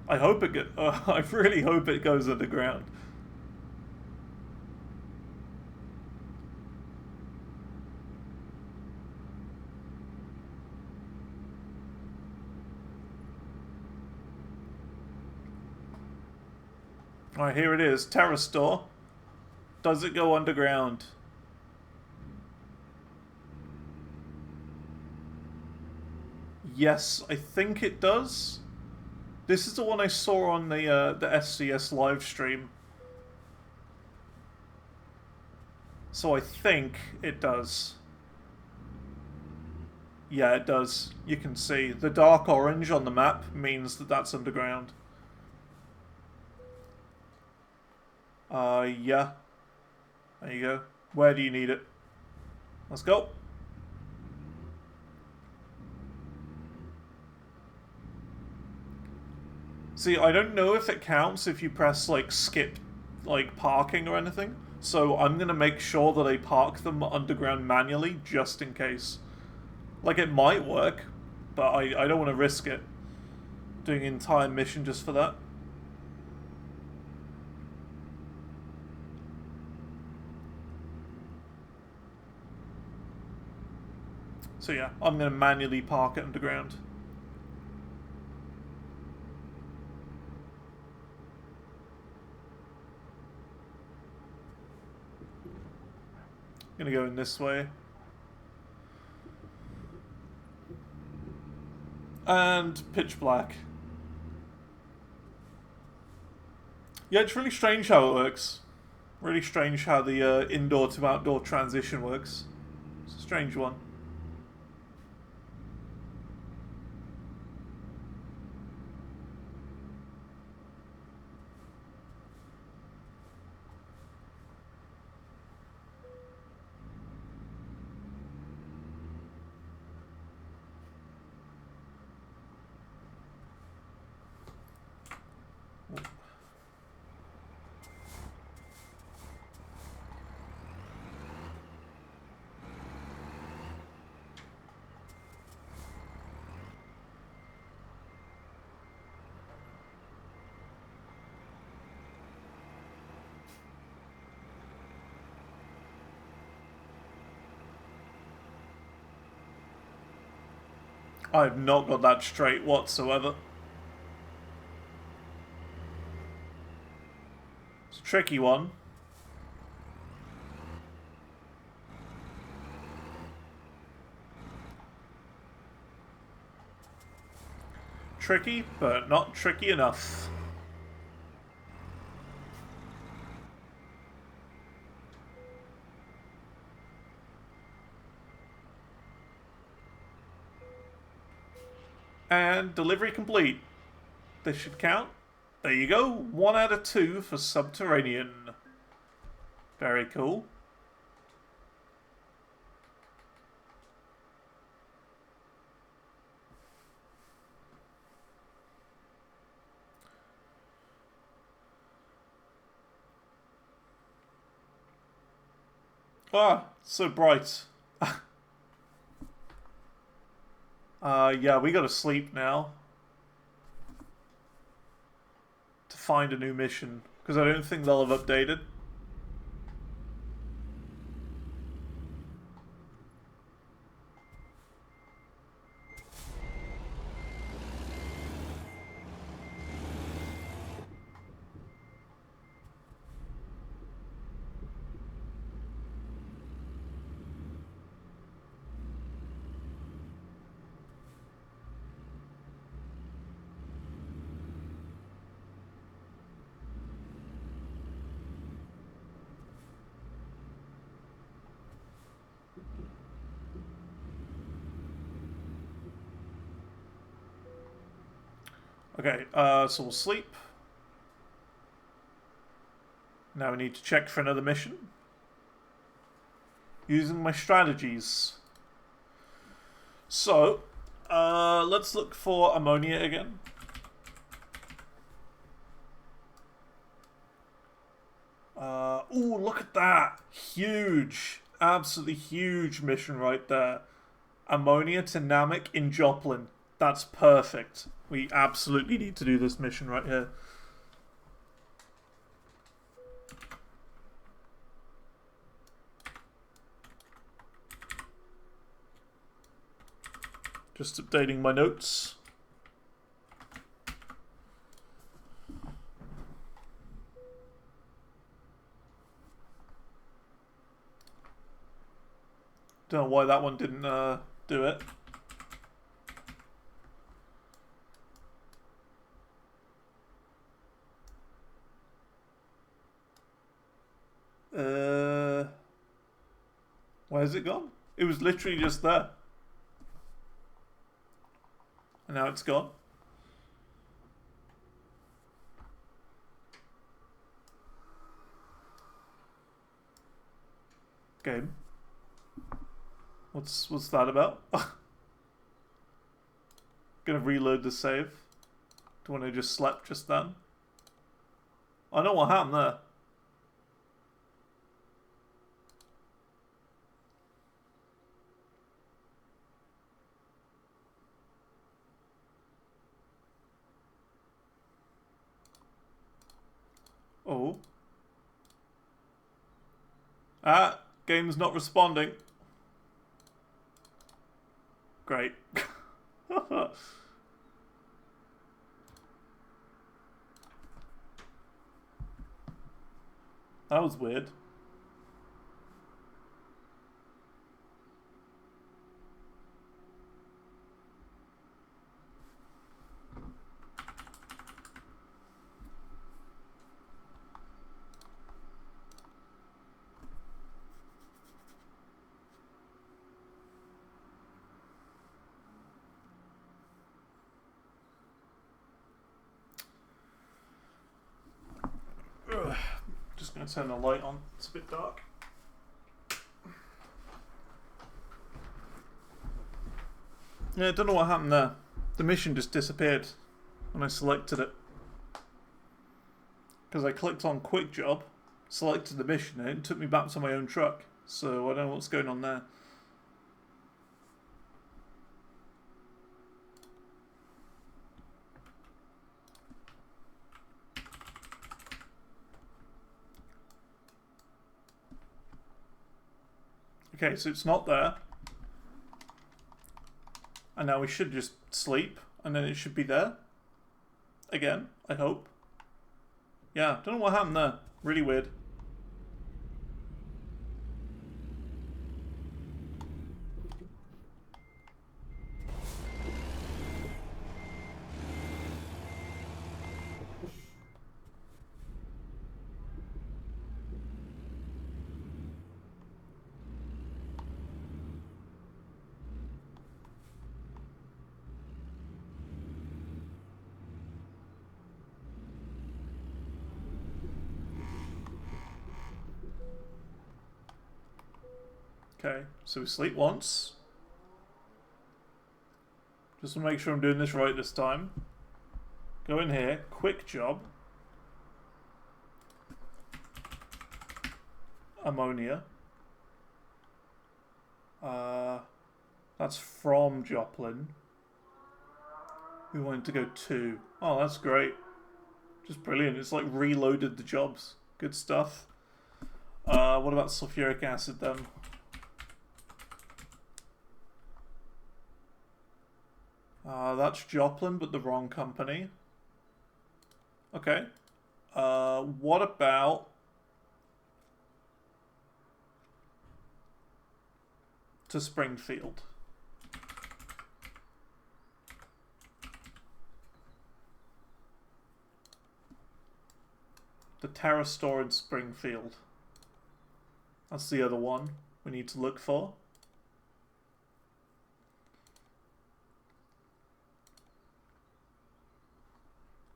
I hope it get. I really hope it goes underground. Alright, here it is. Terror Store. Does it go underground? Yes, I think it does. This is the one I saw on the SCS live stream. So I think it does. Yeah, it does. You can see. The dark orange on the map means that that's underground. Yeah. There you go. Where do you need it? Let's go. See, I don't know if it counts if you press, like, skip, like, parking or anything. So I'm gonna make sure that I park them underground manually, just in case. Like, it might work, but I don't want to risk it. Doing an entire mission just for that. So yeah, I'm gonna manually park it underground. Gonna go in this way. And pitch black. Yeah, it's really strange how it works. Really strange how the indoor to outdoor transition works. It's a strange one. I've not got that straight whatsoever. It's a tricky one. Tricky, but not tricky enough. And delivery complete. This should count. There you go. 1 out of 2 for Subterranean. Very cool. Ah, so bright. Yeah, we gotta sleep now. To find a new mission. Because I don't think they'll have updated. Okay, so we'll sleep. Now we need to check for another mission. Using my strategies. So, let's look for ammonia again. Ooh, look at that! Huge! Absolutely huge mission right there. Ammonia to Namek in Joplin. That's perfect. We absolutely need to do this mission right here. Just updating my notes. Don't know why that one didn't do it. Where's it gone? It was literally just there. And now it's gone. Game. What's that about? Gonna reload the save. Do you want to just slept just then? I know what happened there. Oh. Ah, game's not responding. Great. That was weird. Just going to turn the light on. It's a bit dark. Yeah, I don't know what happened there. The mission just disappeared when I selected it. Because I clicked on Quick Job, selected the mission, and it took me back to my own truck. So I don't know what's going on there. Okay, so it's not there. And now we should just sleep, and then it should be there. Again, I hope. Yeah, don't know what happened there. Really weird. Okay, so we sleep once. Just to make sure I'm doing this right this time. Go in here, Quick Job. Ammonia. That's from Joplin. We wanted to go to. Oh, that's great. Just brilliant. It's like reloaded the jobs. Good stuff. What about sulfuric acid then? That's Joplin, but the wrong company. Okay. What about... to Springfield? The Terra store in Springfield. That's the other one we need to look for.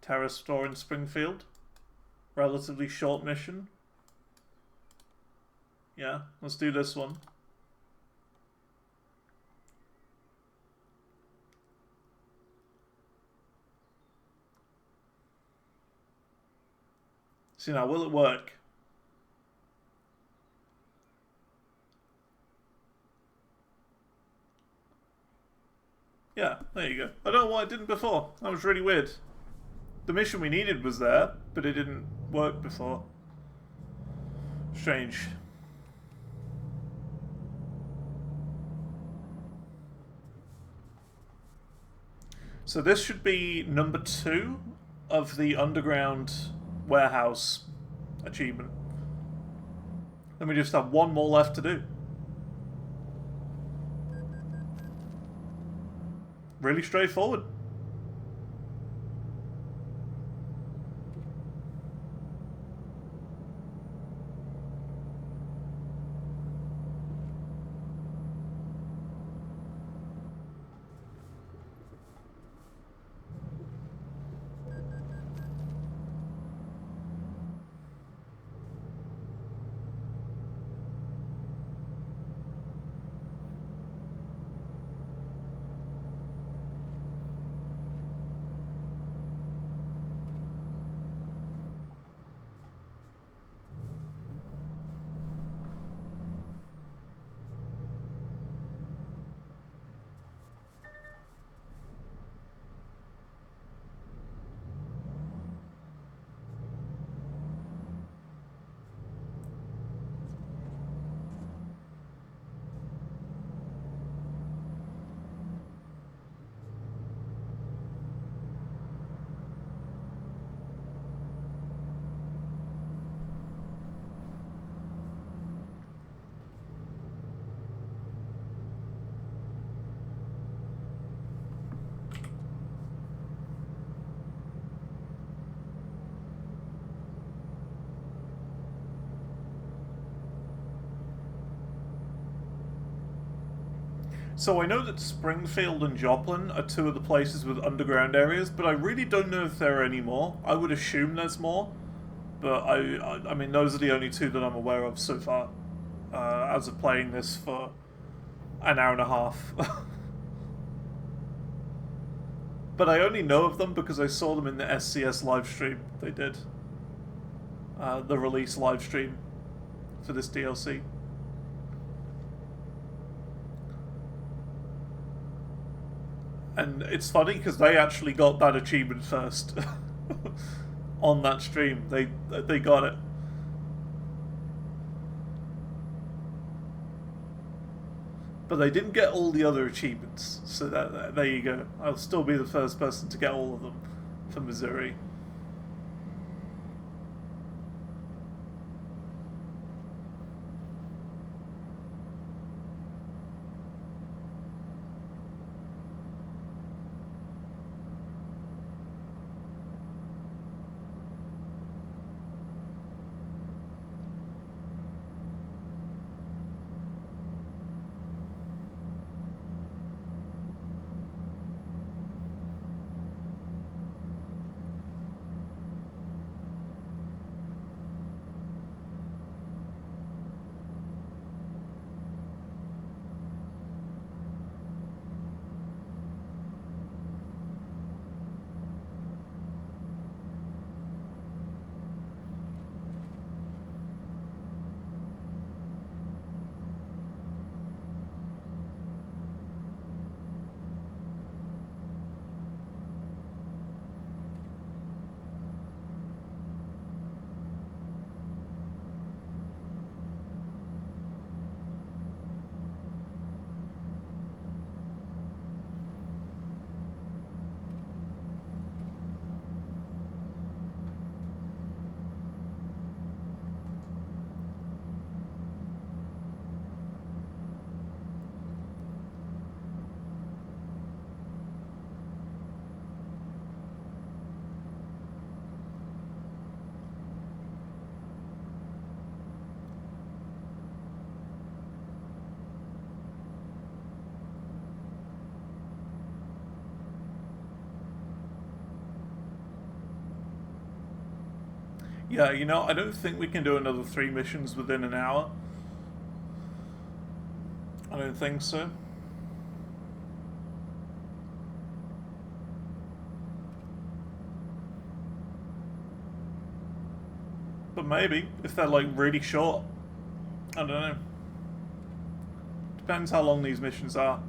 Terra store in Springfield. Relatively short mission. Yeah, let's do this one. See now, will it work? Yeah, there you go. I don't know why it didn't before. That was really weird. The mission we needed was there, but it didn't work before. Strange. So this should be number 2 of the underground warehouse achievement. Then we just have one more left to do. Really straightforward. So I know that Springfield and Joplin are 2 of the places with underground areas, but I really don't know if there are any more. I would assume there's more, but I mean, those are the only 2 that I'm aware of so far, as of playing this for an hour and a half. But I only know of them because I saw them in the SCS livestream they did. The release livestream for this DLC. And it's funny because they actually got that achievement first on that stream. They got it. But they didn't get all the other achievements, so there you go. I'll still be the first person to get all of them for Missouri. Yeah, you know, I don't think we can do another 3 missions within an hour. I don't think so. But maybe, if they're like really short. I don't know. Depends how long these missions are.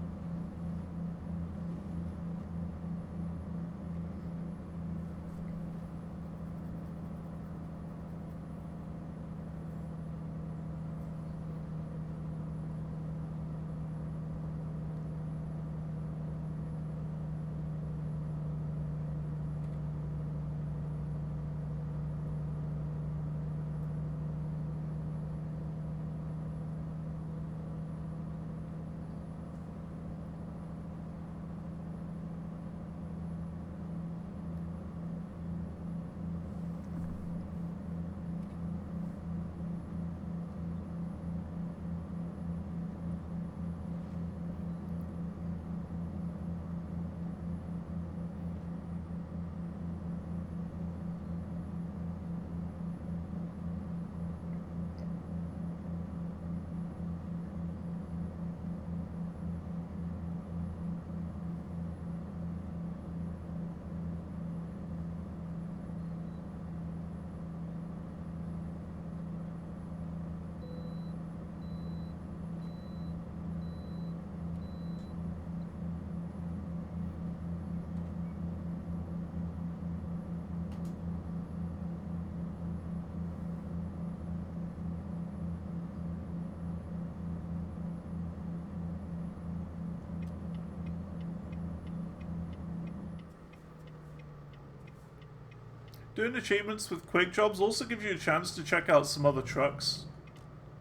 doing achievements with quick jobs also gives you a chance to check out some other trucks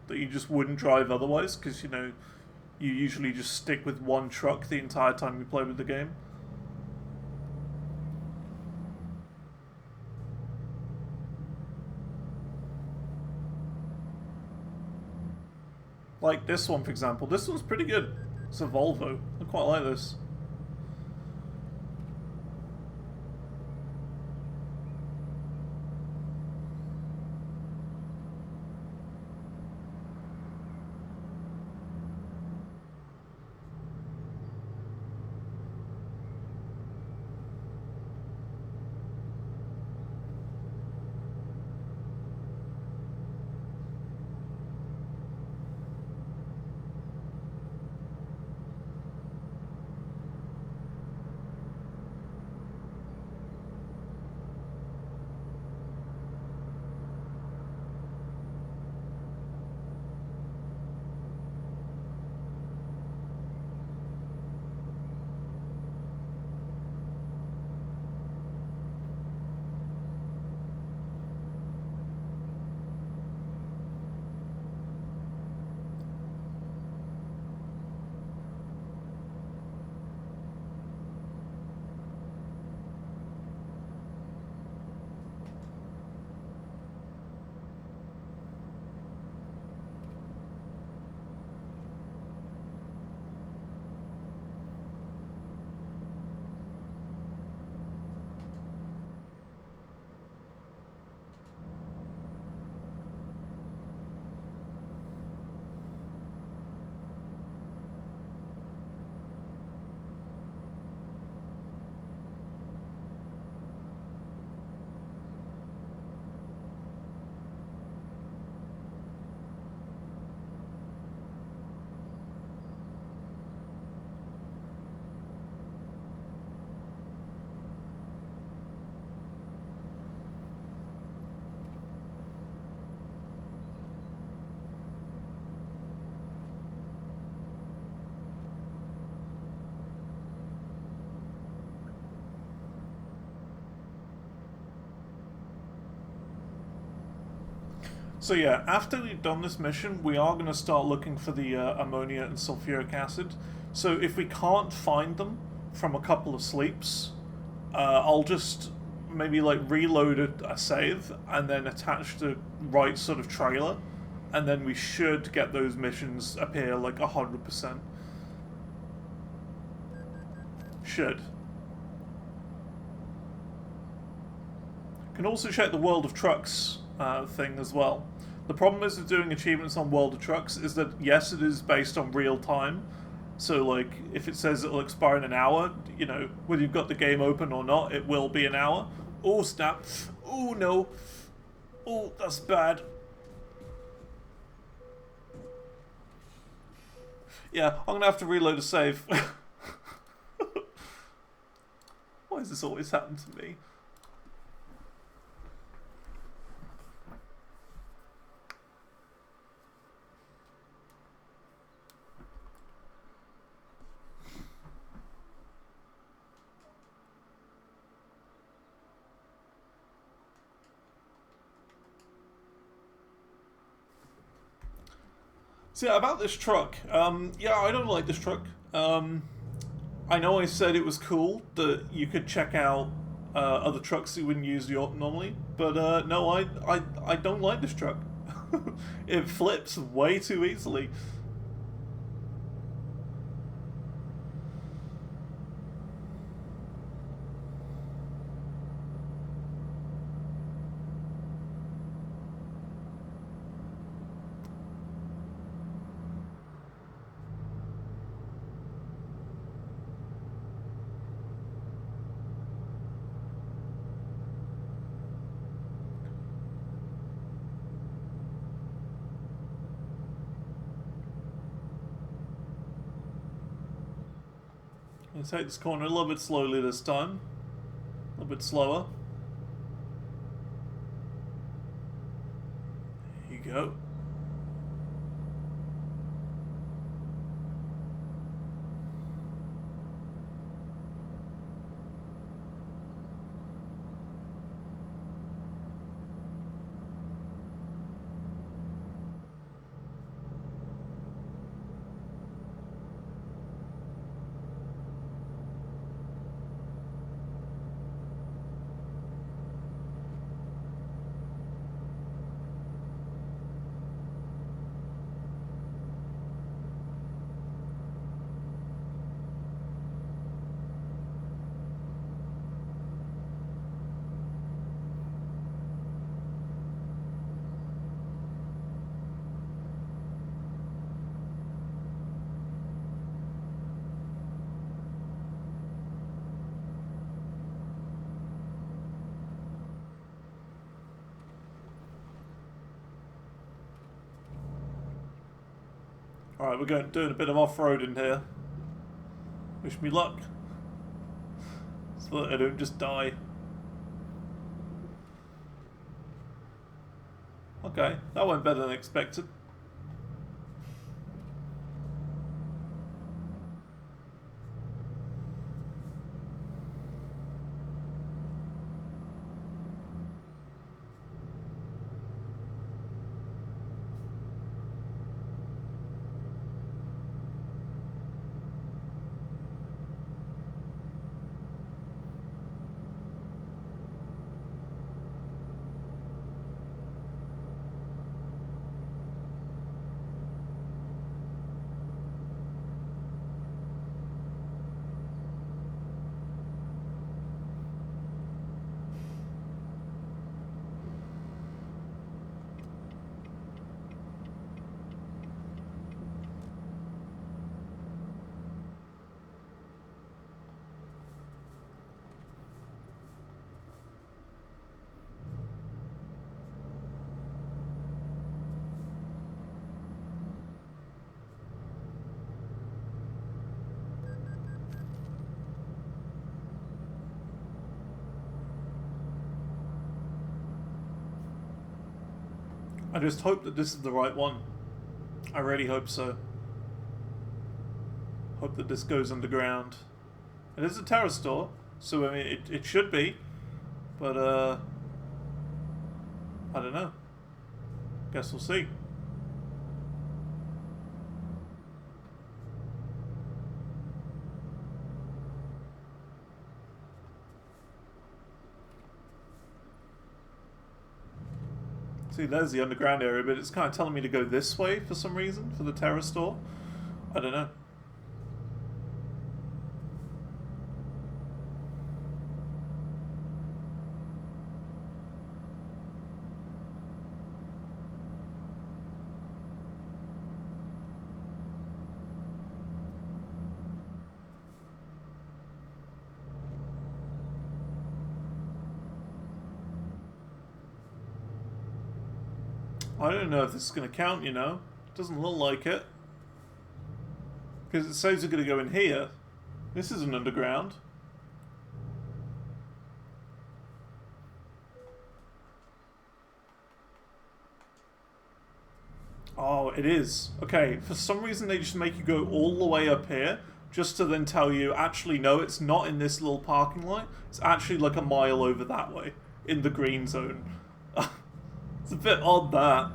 that you just wouldn't drive otherwise, because, you know, you usually just stick with one truck the entire time you play with the game. Like this one, for example. This one's pretty good. It's a Volvo. I quite like this. So yeah, after we've done this mission, we are going to start looking for the ammonia and sulfuric acid. So if we can't find them from a couple of sleeps, I'll just maybe like reload a save and then attach the right sort of trailer, and then we should get those missions appear like 100%. Should. Can also check the World of Trucks thing as well. The problem is with doing achievements on World of Trucks is that yes, it is based on real time. So like, if it says it'll expire in an hour, you know, whether you've got the game open or not, it will be an hour. Oh snap! Oh no! Oh, that's bad. Yeah, I'm gonna have to reload a save. Why does this always happen to me? So yeah, about this truck. Yeah, I don't like this truck. I know I said it was cool that you could check out other trucks you wouldn't use normally, but no, I don't like this truck. It flips way too easily. Let's take this corner a little bit slowly this time. A little bit slower. There you go. Alright, we're doing a bit of off-roading here. Wish me luck. So that I don't just die. Okay, that went better than expected. I just hope that this is the right one. I really hope so. Hope that this goes underground. It is a Terra store, so I mean it should be. But I don't know. Guess we'll see. See, there's the underground area, but it's kind of telling me to go this way for some reason, for the Terra store. I don't know. I don't know if this is going to count, you know. It doesn't look like it. Because it says we're going to go in here. This isn't underground. Oh, it is. Okay, for some reason they just make you go all the way up here, just to then tell you, actually, no, it's not in this little parking lot. It's actually like a mile over that way, in the green zone. It's a bit odd, that.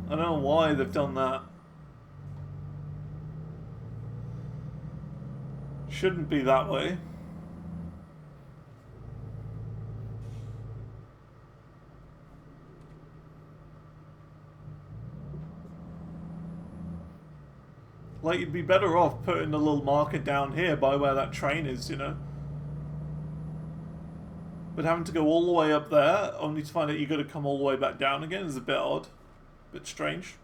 I don't know why they've done that. Shouldn't be that way. Like, you'd be better off putting a little marker down here by where that train is, you know? But having to go all the way up there, only to find out you got to come all the way back down again, is a bit odd. A bit strange.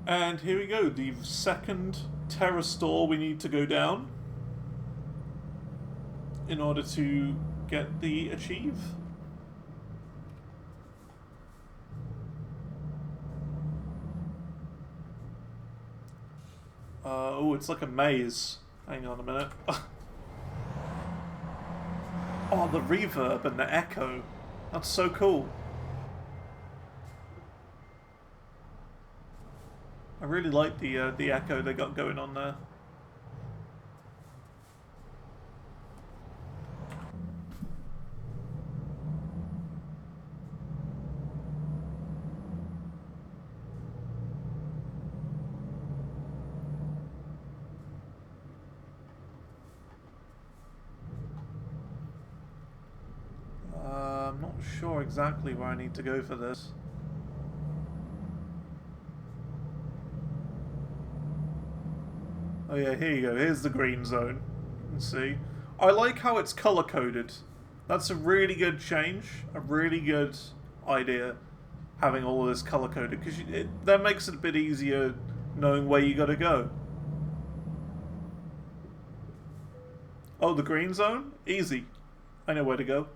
And here we go, the second Terra store we need to go down in order to get the achieve. Oh, it's like a maze. Hang on a minute. Oh, the reverb and the echo. That's so cool. I really like the echo they got going on there. I'm not sure exactly where I need to go for this. Oh yeah, here you go. Here's the green zone. Let's see. I like how it's color-coded. That's a really good change. A really good idea, having all of this color-coded. Because that makes it a bit easier knowing where you gotta go. Oh, the green zone? Easy. I know where to go.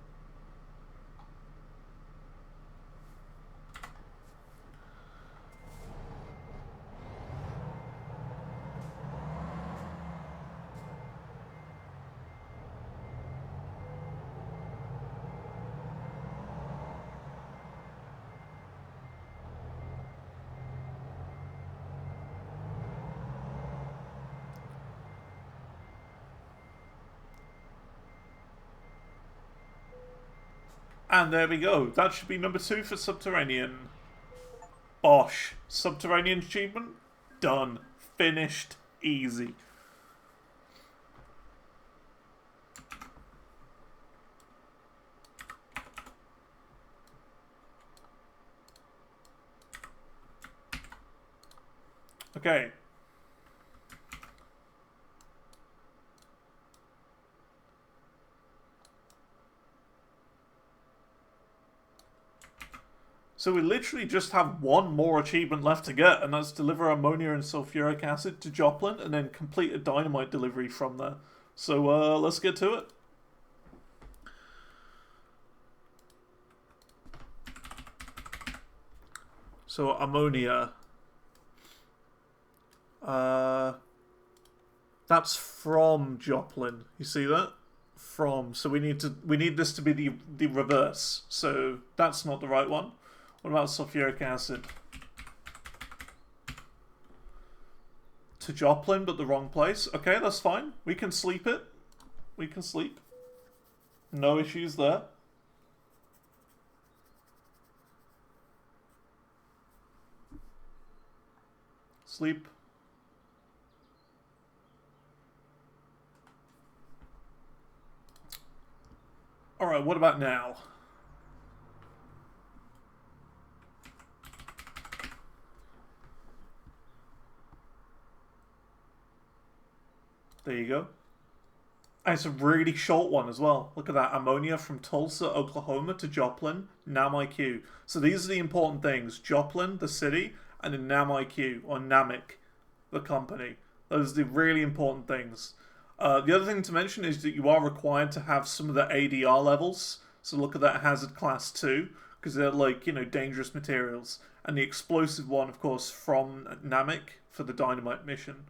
And there we go. That should be number 2 for Subterranean. Bosh. Subterranean achievement? Done. Finished. Easy. Okay. So we literally just have one more achievement left to get, and that's deliver ammonia and sulfuric acid to Joplin, and then complete a dynamite delivery from there. So let's get to it. So ammonia. That's from Joplin. You see that? From. So we need this to be the reverse. So that's not the right one. What about sulfuric acid? To Joplin, but the wrong place. Okay, that's fine. We can sleep it. We can sleep. No issues there. Sleep. Alright, what about now? There you go. And it's a really short one as well. Look at that. Ammonia from Tulsa, Oklahoma to Joplin, NAMIQ. So these are the important things. Joplin, the city, and then NAMIQ, or NAMIC, the company. Those are the really important things. The other thing to mention is that you are required to have some of the ADR levels. So look at that hazard class 2, because they're like, you know, dangerous materials. And the explosive one, of course, from NAMIC for the dynamite mission.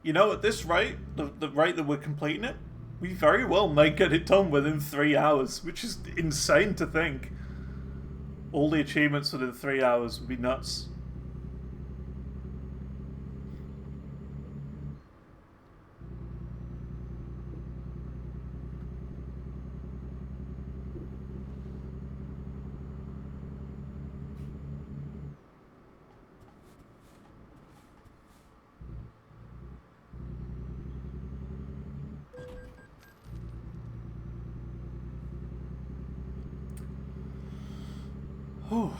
You know, at this rate, the rate that we're completing it, we very well may get it done within 3 hours, which is insane to think. All the achievements within 3 hours would be nuts. Whew.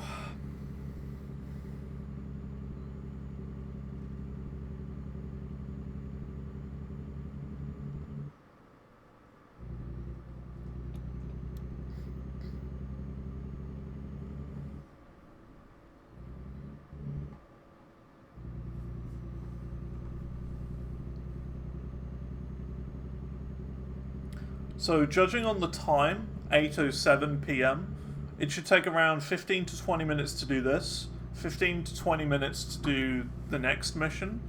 So, judging on the time, 8:07 p.m., it should take around 15 to 20 minutes to do this, 15 to 20 minutes to do the next mission,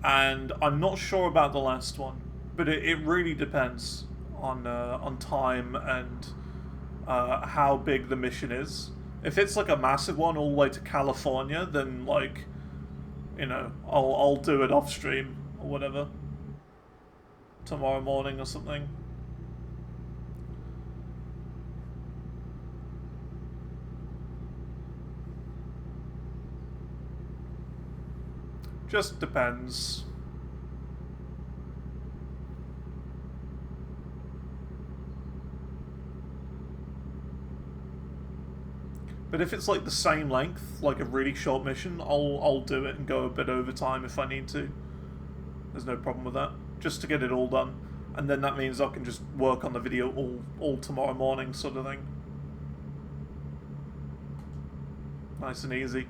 and I'm not sure about the last one, but it really depends on time and how big the mission is. If it's like a massive one all the way to California, then like, I'll do it off stream or whatever tomorrow morning or something. Just depends. But if it's like the same length, like a really short mission, I'll do it and go a bit over time if I need to. There's no problem with that. Just to get it all done. And then that means I can just work on the video all tomorrow morning, sort of thing. Nice and easy.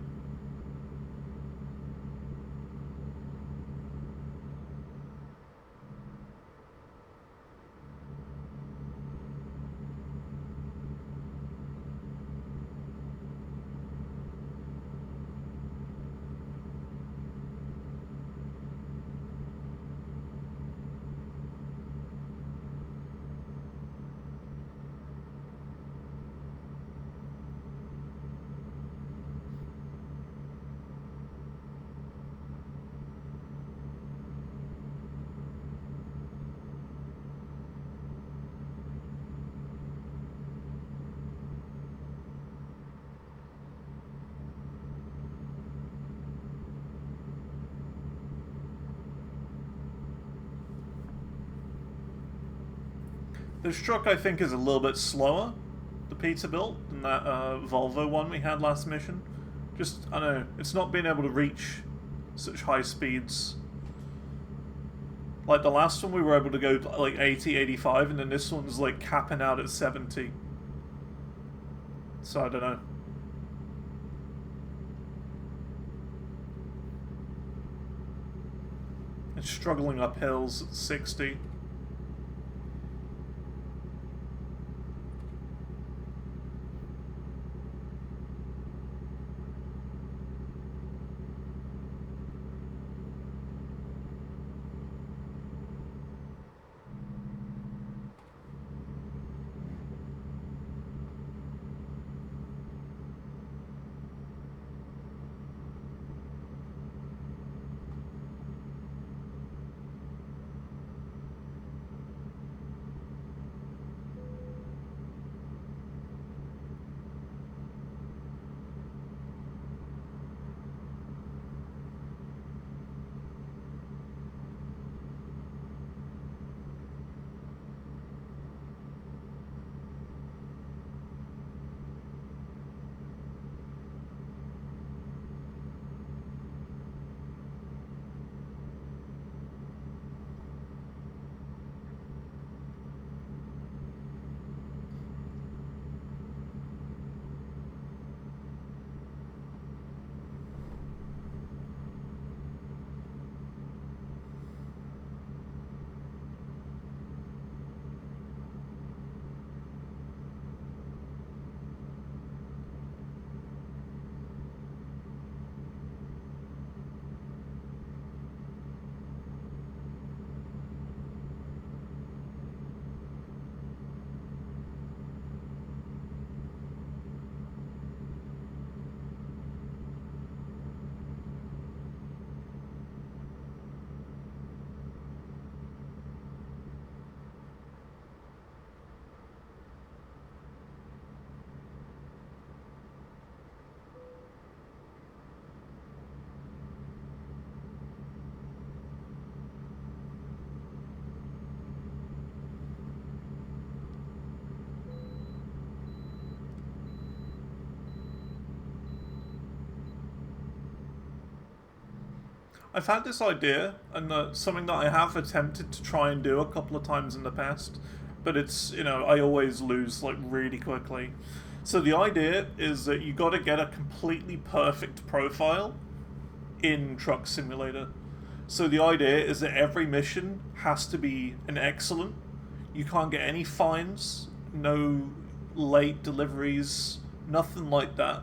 This truck, I think, is a little bit slower, the Peterbilt, than that Volvo one we had last mission. Just, I don't know, it's not being able to reach such high speeds. Like the last one we were able to go like 80, 85, and then this one's like capping out at 70. So I don't know. It's struggling up hills at 60. I've had this idea, and something that I have attempted to try and do a couple of times in the past, but it's, I always lose, like, really quickly. So the idea is that you gotta get a completely perfect profile in Truck Simulator. So the idea is that every mission has to be an excellent. You can't get any fines, no late deliveries, nothing like that.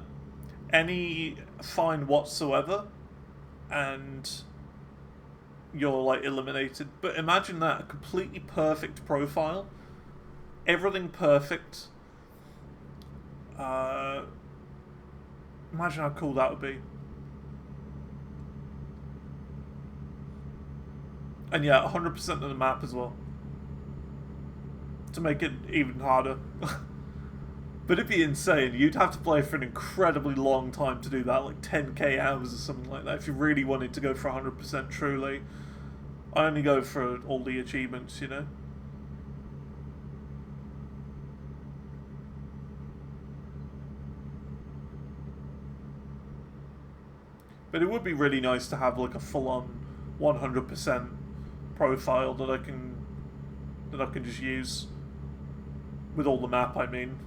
Any fine whatsoever, and you're like eliminated. But imagine that, a completely perfect profile, everything perfect, Uh, Imagine how cool that would be. And yeah, 100% of the map as well. To make it even harder. But it'd be insane. You'd have to play for an incredibly long time to do that, like 10k hours or something like that, if you really wanted to go for 100% truly. I only go for all the achievements, you know? But it would be really nice to have like a full-on 100% profile that I can just use with all the map, I mean.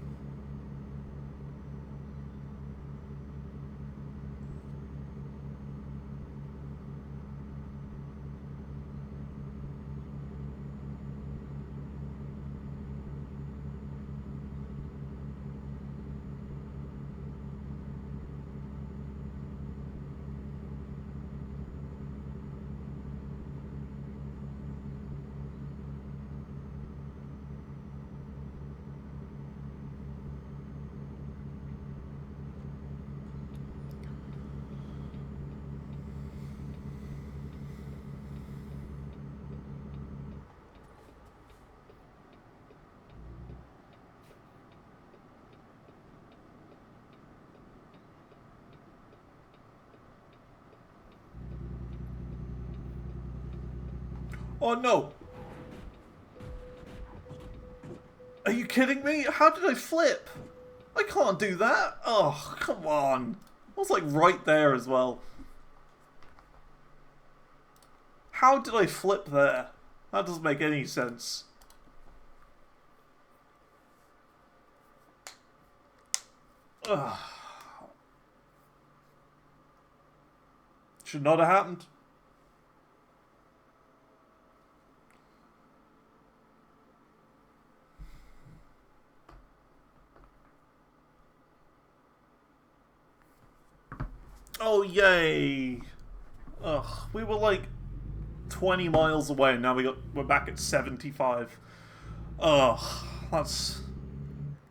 Oh no! Are you kidding me? How did I flip? I can't do that! Oh, come on! I was like right there as well. How did I flip there? That doesn't make any sense. Ugh. Should not have happened. Oh, yay! Ugh, we were like 20 miles away and now we're back at 75. Ugh, that's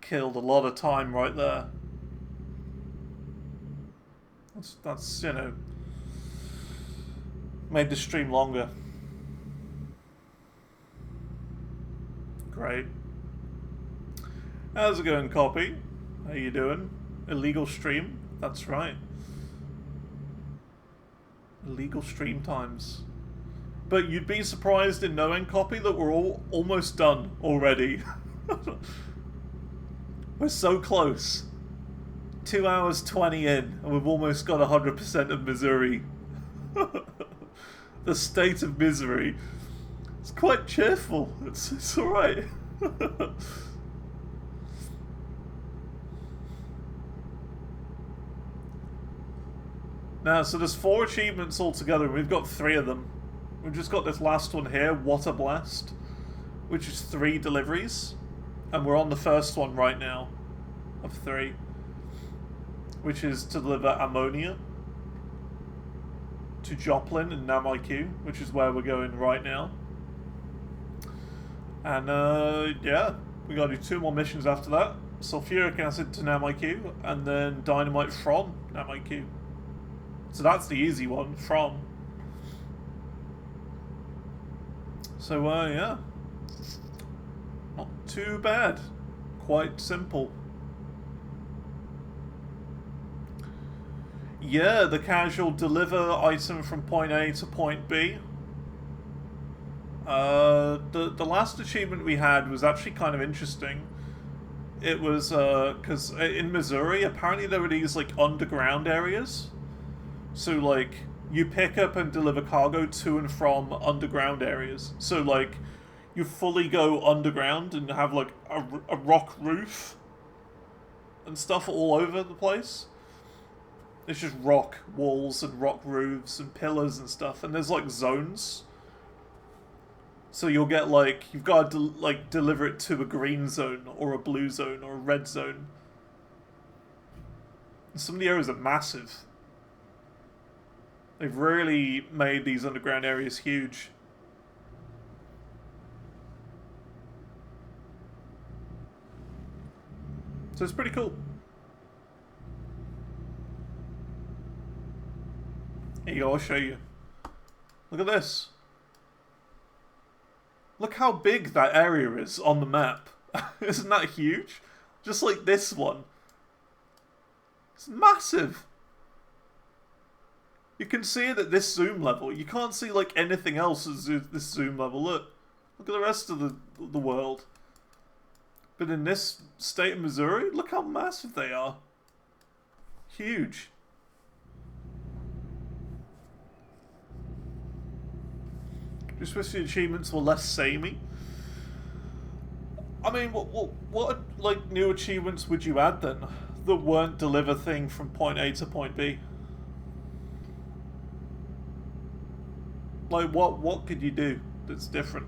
killed a lot of time right there. That's you know, made the stream longer. Great. How's it going, Copy? How you doing? Illegal stream? That's right. Illegal stream times. But you'd be surprised in knowing, Copy, that we're all almost done already. We're so close. 2 hours 20 in, and we've almost got 100% of Missouri. The state of misery. It's quite cheerful. It's alright. Now, so there's 4 achievements altogether, and we've got 3 of them. We've just got this last one here, Water Blast, which is 3 deliveries. And we're on the first one right now, of 3. Which is to deliver ammonia to Joplin and Namaiku, which is where we're going right now. And yeah, we gotta do 2 more missions after that. Sulfuric acid to Namaiku, and then dynamite from Namaiku. So that's the easy one, from. So yeah, not too bad, quite simple. Yeah, the casual deliver item from point A to point B. The last achievement we had was actually kind of interesting. It was, because in Missouri, apparently there were these, like, underground areas. So, like, you pick up and deliver cargo to and from underground areas. So, like, you fully go underground and have, like, a rock roof and stuff all over the place. It's just rock walls and rock roofs and pillars and stuff, and there's like zones. So you'll get like, you've got to like deliver it to a green zone or a blue zone or a red zone. And some of the areas are massive. They've really made these underground areas huge. So it's pretty cool. Here you go, I'll show you. Look at this. Look how big that area is on the map. Isn't that huge? Just like this one. It's massive. You can see it at this zoom level. You can't see like anything else at this zoom level. Look at the rest of the world. But in this state of Missouri, look how massive they are. Huge. Just wish the achievements were less samey. I mean, what like new achievements would you add then that weren't deliver thing from point A to point B? Like what could you do that's different?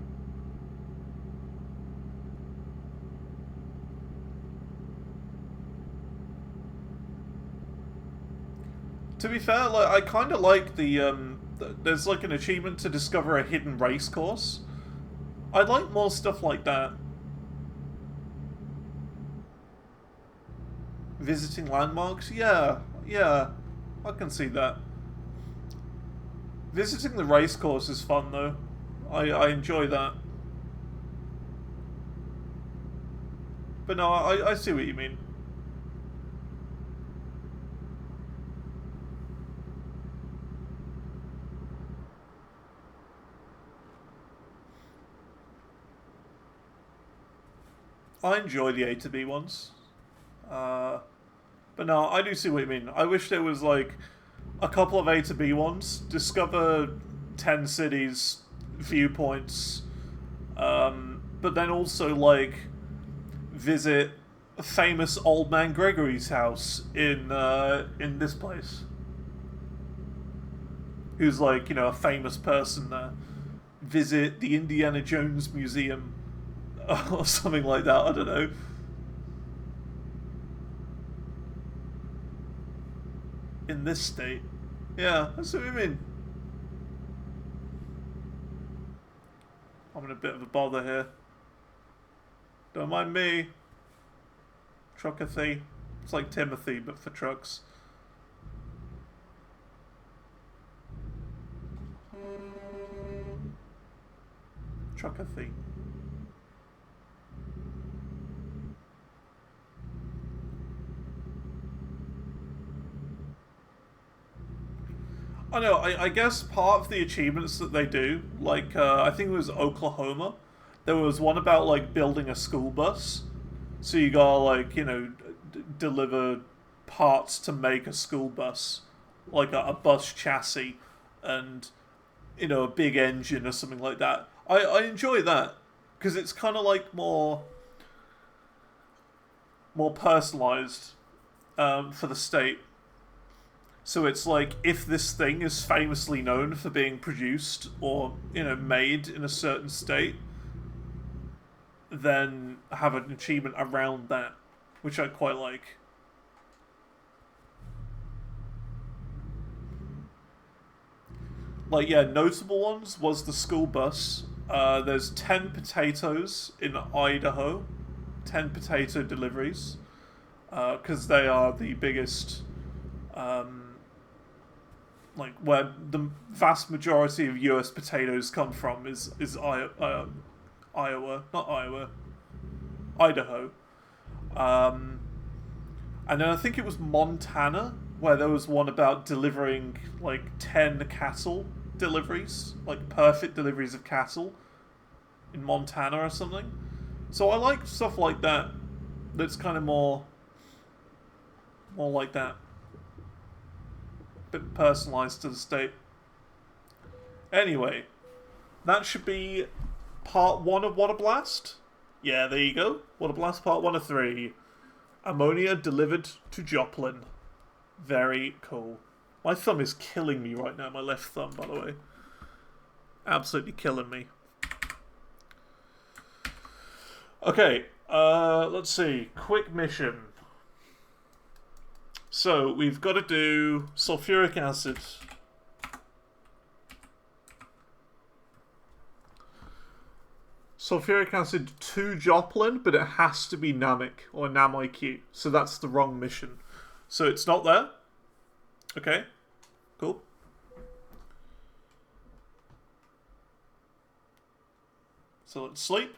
To be fair, like I kind of like there's like an achievement to discover a hidden race course. I'd like more stuff like that. Visiting landmarks? Yeah, I can see that. Visiting the race course is fun though. I enjoy that. But no, I see what you mean. I enjoy the A to B ones. But no, I do see what you mean. I wish there was like a couple of A to B ones. Discover 10 cities, viewpoints, but then also like visit famous Old Man Gregory's house in this place. Who's like, you know, a famous person there. Visit the Indiana Jones Museum or something like that, I don't know. In this state. Yeah, that's what I mean. I'm in a bit of a bother here. Don't mind me. Truckathy. It's like Timothy, but for trucks. Truckathy. I know, I guess part of the achievements that they do, like, I think it was Oklahoma, there was one about, like, building a school bus. So you gotta, like, you know, deliver parts to make a school bus. Like a bus chassis and, you know, a big engine or something like that. I enjoy that, because it's kind of, like, more personalized for the state. So it's like, if this thing is famously known for being produced or, you know, made in a certain state, then have an achievement around that, which I quite like. Like, yeah, notable ones was the school bus. There's 10 potatoes in Idaho. 10 potato deliveries. Because they are the biggest... like where the vast majority of US potatoes come from is Iowa, not Iowa, Idaho. And then I think it was Montana, where there was one about delivering like 10 cattle deliveries, like perfect deliveries of cattle in Montana or something. So I like stuff like that, that's kind of more like that. Bit personalised to the state. Anyway, that should be part 1 of Water Blast. Yeah, there you go. Water Blast part 1 of 3. Ammonia delivered to Joplin. Very cool. My thumb is killing me right now, my left thumb, by the way. Absolutely killing me. Okay, let's see. Quick mission. So, we've got to do sulfuric acid. Sulfuric acid to Joplin, but it has to be Namek, or NamIQ. So that's the wrong mission. So it's not there. Okay, cool. So let's sleep.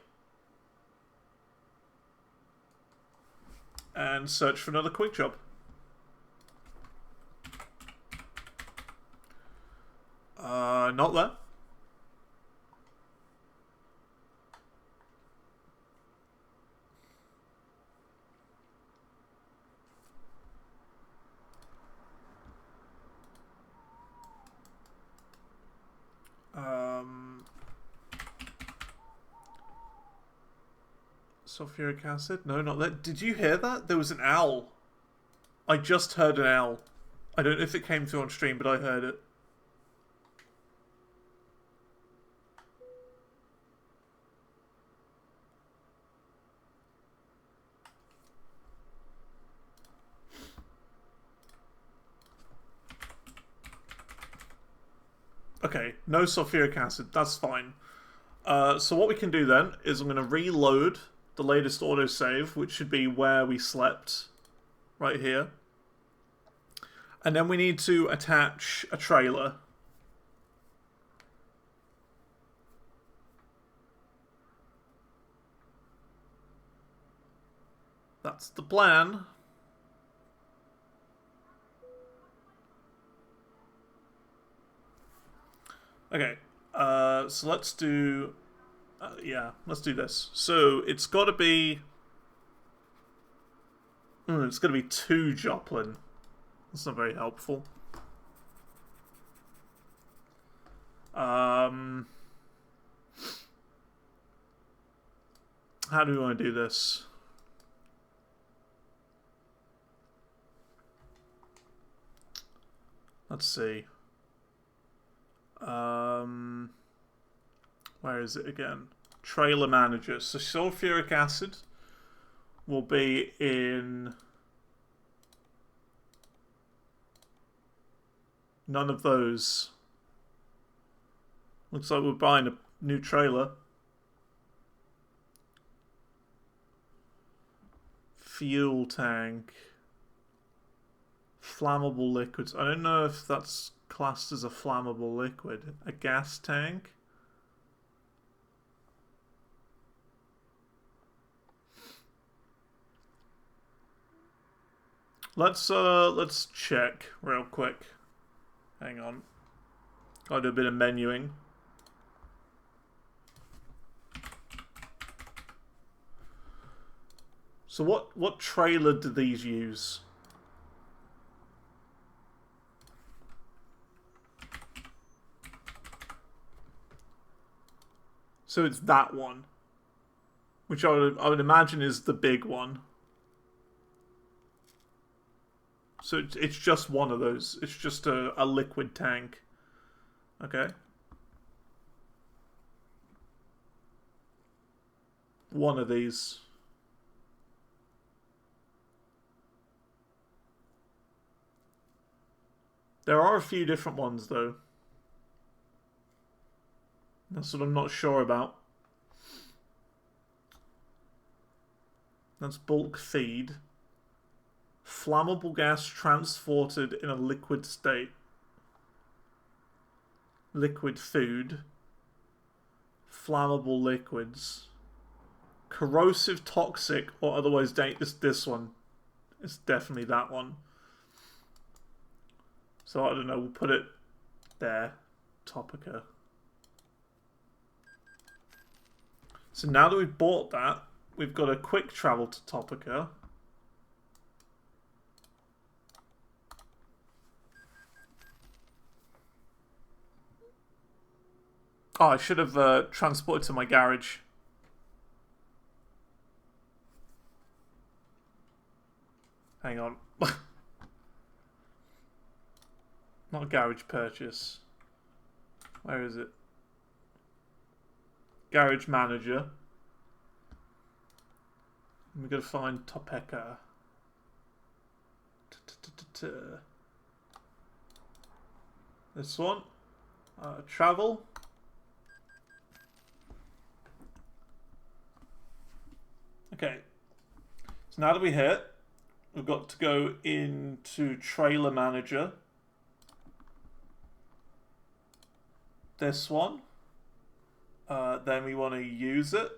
And search for another quick job. Not there. Sulfuric acid? No, not that. Did you hear that? There was an owl. I just heard an owl. I don't know if it came through on stream, but I heard it. Okay, no sulfuric acid. That's fine. So what we can do then is I'm going to reload the latest autosave, which should be where we slept, right here. And then we need to attach a trailer. That's the plan. Okay, so let's do... yeah, let's do this. So it's got to be... it's going to be 2 Joplin. That's not very helpful. How do we want to do this? Let's see. Where is it again? Trailer manager. So sulfuric acid will be in none of those. Looks like we're buying a new trailer. Fuel tank. Flammable liquids. I don't know if that's classed as a flammable liquid. A gas tank. Let's check real quick. Hang on. Gotta do a bit of menuing. So what trailer do these use? So it's that one, which I would imagine is the big one. So it's just one of those. It's just a liquid tank. Okay. One of these. There are a few different ones, though. That's what I'm not sure about. That's bulk feed. Flammable gas transported in a liquid state. Liquid food. Flammable liquids. Corrosive, toxic, or otherwise dangerous. This one. It's definitely that one. So I don't know, we'll put it there. Topica. So now that we've bought that, we've got a quick travel to Topica. Oh, I should have transported to my garage. Hang on. Not a garage purchase. Where is it? Garage manager. We've got to find Topeka. This one. Travel. Okay. So now that we're here, we've got to go into trailer manager. This one. Then we want to use it.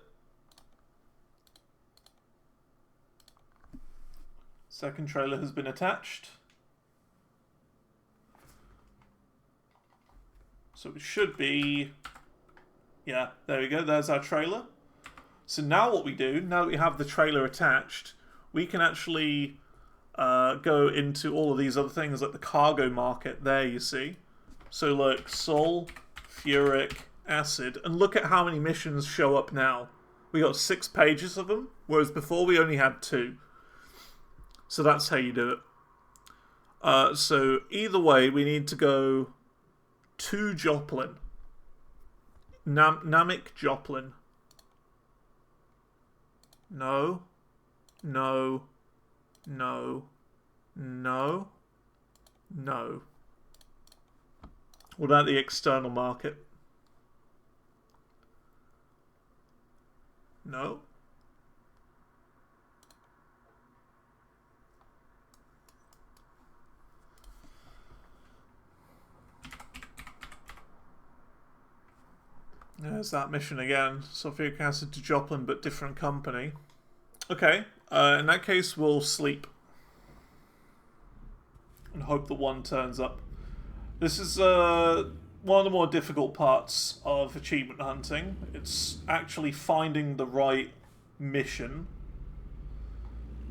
Second trailer has been attached. So it should be... Yeah, there we go. There's our trailer. So now what we do, now that we have the trailer attached, we can actually go into all of these other things, like the cargo market there, you see. So like sulfuric acid, and look at how many missions show up now. We got 6 pages of them, whereas before we only had 2. So that's how you do it. So either way, we need to go to Joplin. Namek Joplin. No. No. No. No. No. What about the external market? No. There's that mission again. Sulfuric acid to Joplin, but different company. Okay, in that case, we'll sleep. And hope that one turns up. This is one of the more difficult parts of achievement hunting. It's actually finding the right mission.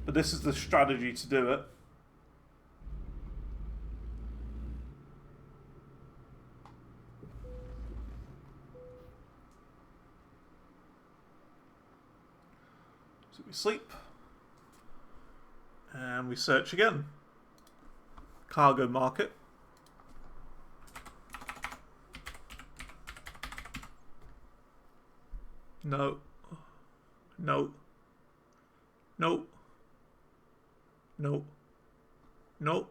But this is the strategy to do it. So we sleep. And we search again. Cargo market. No. No. No. No. No.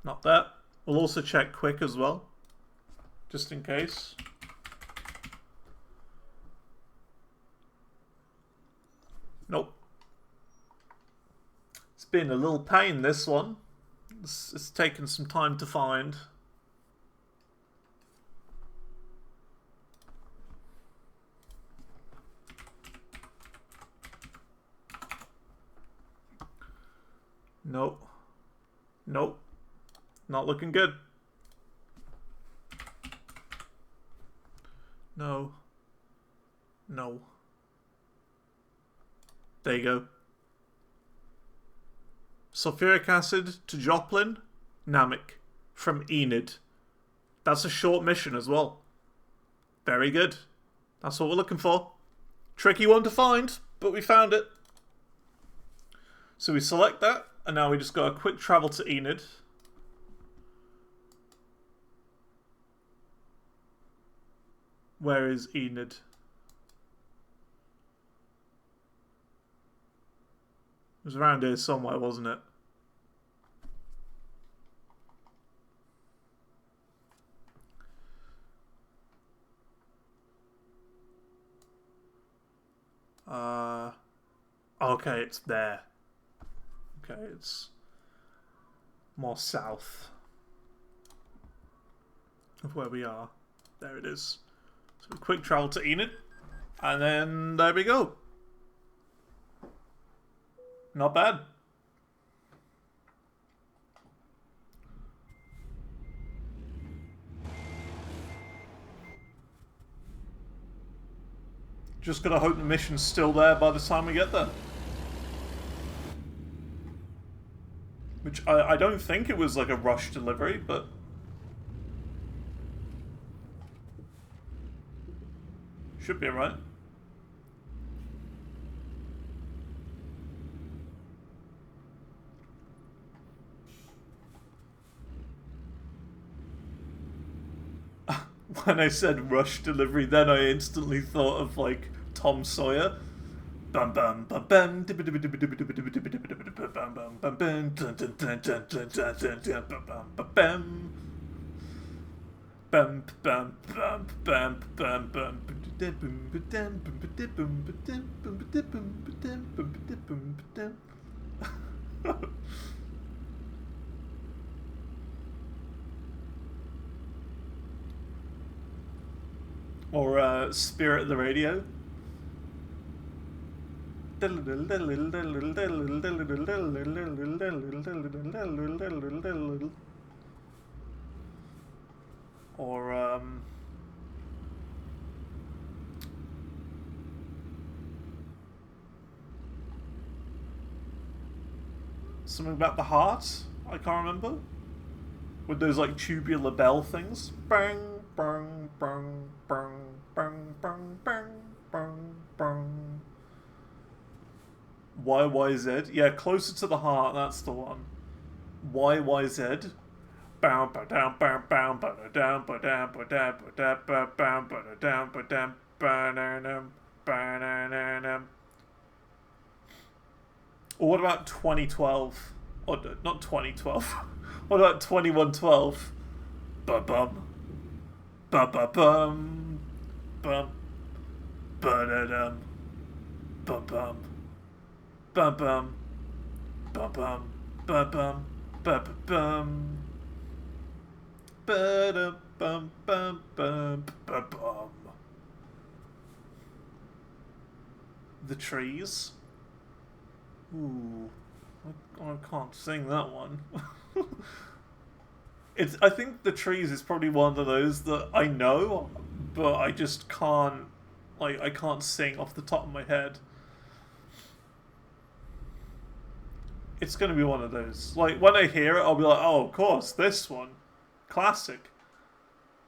Not that. We'll also check quick as well, just in case. Nope. It's been a little pain, this one. It's taken some time to find. Nope. Nope. Not looking good. No. No. There you go. Sulfuric acid to Joplin, Namek, from Enid. That's a short mission as well. Very good. That's what we're looking for. Tricky one to find, but we found it. So we select that, and now we just got a quick travel to Enid. Where is Enid? It was around here somewhere, wasn't it? Okay, it's there. Okay, it's more south of where we are. There it is. So a quick travel to Enid, and then there we go. Not bad. Just gotta hope the mission's still there by the time we get there. Which I don't think it was like a rush delivery, but... should be alright. When I said rush delivery, then I instantly thought of like Tom Sawyer. Bam bam bam bam bam bam. Or Spirit of the Radio. Or something about the heart. I can't remember. With those like tubular bell things. Bang, bang, bang, bang, bang, bang, bang, bang, bang. YYZ. Yeah, Closer to the Heart. That's the one. YYZ. Bow ba down bow bow ba down ba down ba down ba down ba down ba down ba down ba down ba down. Or what about 2012? Or not 2012. What about 2112? Ba bum. Ba ba bum. Bum. Ba da dum. Ba bum. Ba bum. Ba bum. Ba bum. Ba ba bum. Ba da bum bum bum ba bum. The Trees. Ooh, I can't sing that one. I think The Trees is probably one of those that I know, but I just can't. Like, I can't sing off the top of my head. It's gonna be one of those. Like, when I hear it, I'll be like, oh, of course, this one. Classic.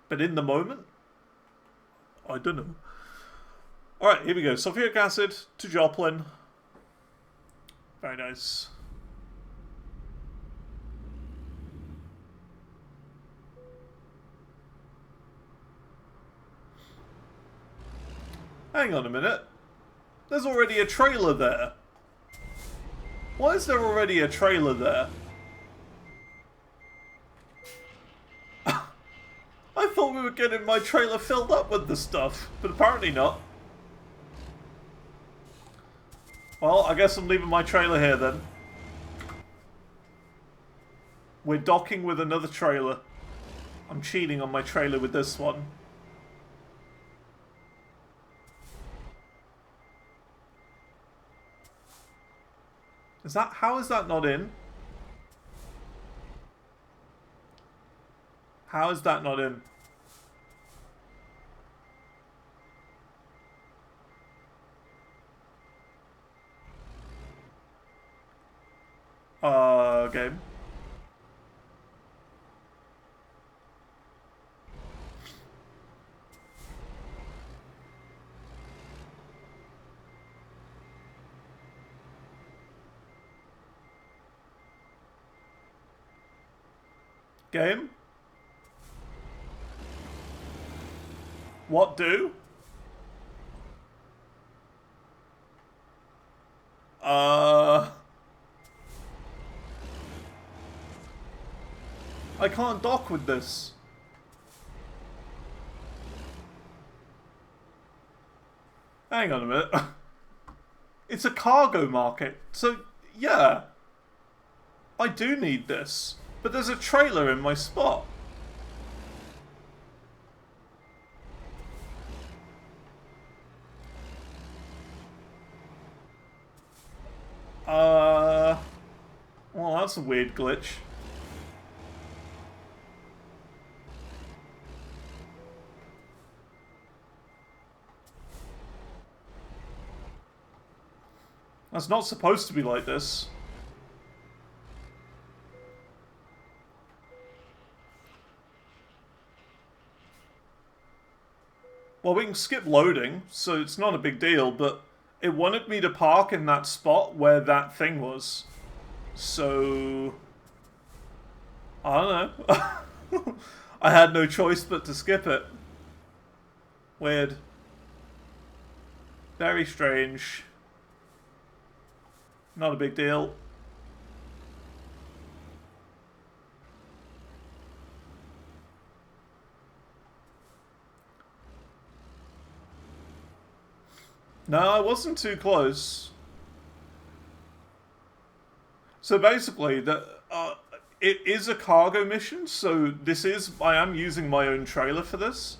But in the moment, I don't know. Alright, here we go. Sulfuric acid to Joplin. Very nice. Hang on a minute. There's already a trailer there. Why is there already a trailer there? I thought we were getting my trailer filled up with the stuff, but apparently not. Well, I guess I'm leaving my trailer here then. We're docking with another trailer. I'm cheating on my trailer with this one. How is that not in? How is that not in? Game. Game? What do? I can't dock with this. Hang on a minute. It's a cargo market, so yeah. I do need this. But there's a trailer in my spot. Well, that's a weird glitch. That's not supposed to be like this. Well, we can skip loading, so it's not a big deal, but it wanted me to park in that spot where that thing was. So... I don't know. I had no choice but to skip it. Weird. Very strange. Not a big deal. No, I wasn't too close. So basically, it is a cargo mission. So I am using my own trailer for this,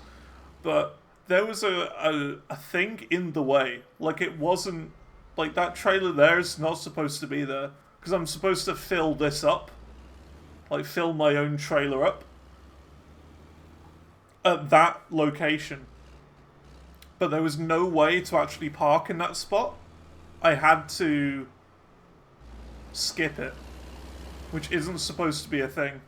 but there was a thing in the way. Like, it wasn't... Like, that trailer there is not supposed to be there. Because I'm supposed to fill this up. Like, fill my own trailer up. At that location. But there was no way to actually park in that spot. I had to skip it. Which isn't supposed to be a thing.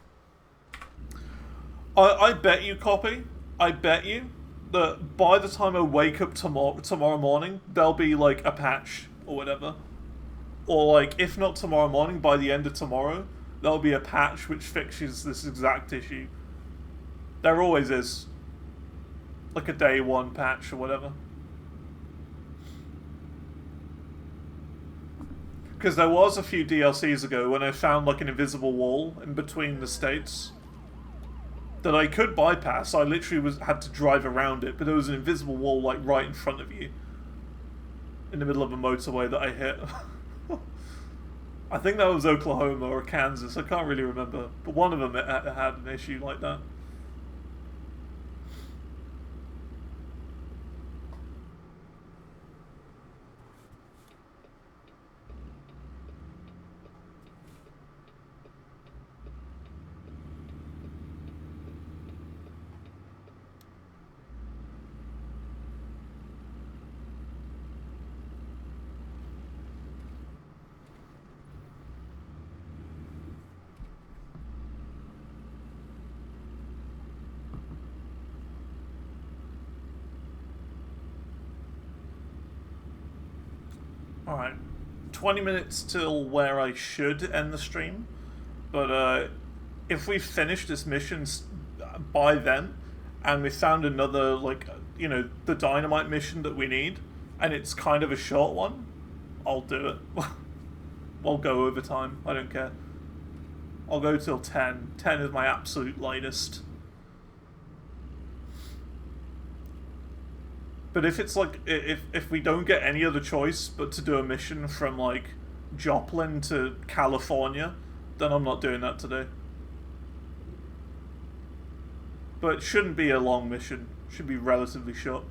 I bet you, Copy, I bet you that by the time I wake up tomorrow morning, there'll be, like, a patch or whatever. Or, like, if not tomorrow morning, by the end of tomorrow, there'll be a patch which fixes this exact issue. There always is. Like a day one patch or whatever. Because there was a few DLCs ago when I found, like, an invisible wall in between the states that I could bypass. I literally had to drive around it, but there was an invisible wall, like, right in front of you. In the middle of a motorway that I hit. I think that was Oklahoma or Kansas, I can't really remember. But one of them had an issue like that. Alright, 20 minutes till where I should end the stream, but if we finish this mission by then, and we found another, like, you know, the dynamite mission that we need, and it's kind of a short one, I'll do it. I'll go over time, I don't care. I'll go till 10. 10 is my absolute lightest. But if it's like, if we don't get any other choice but to do a mission from, like, Joplin to California, then I'm not doing that today. But it shouldn't be a long mission. It should be relatively short.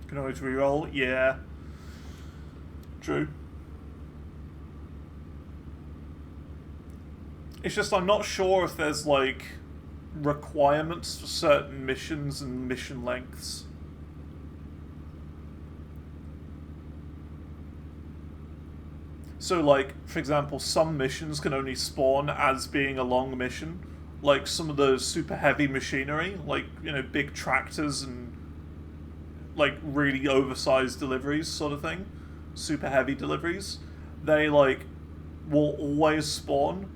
Can always reroll? Yeah. True. It's just I'm not sure if there's, like, requirements for certain missions and mission lengths. So, like, for example, some missions can only spawn as being a long mission. Like some of the super heavy machinery, like, you know, big tractors and, like, really oversized deliveries sort of thing. Super heavy deliveries, they, like, will always spawn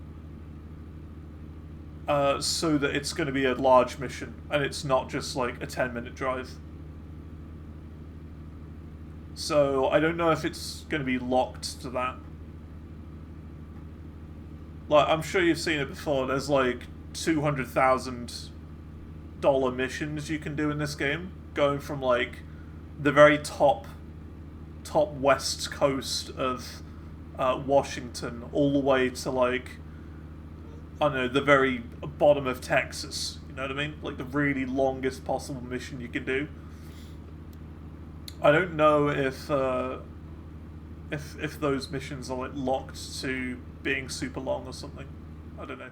so that it's going to be a large mission and it's not just like a 10-minute drive. So I don't know if it's going to be locked to that. Like, I'm sure you've seen it before, there's like $200,000 missions you can do in this game, going from, like, the very top west coast of Washington all the way to, like, I don't know, the very bottom of Texas. You know what I mean? Like the really longest possible mission you can do. I don't know if those missions are, like, locked to being super long or something. I don't know.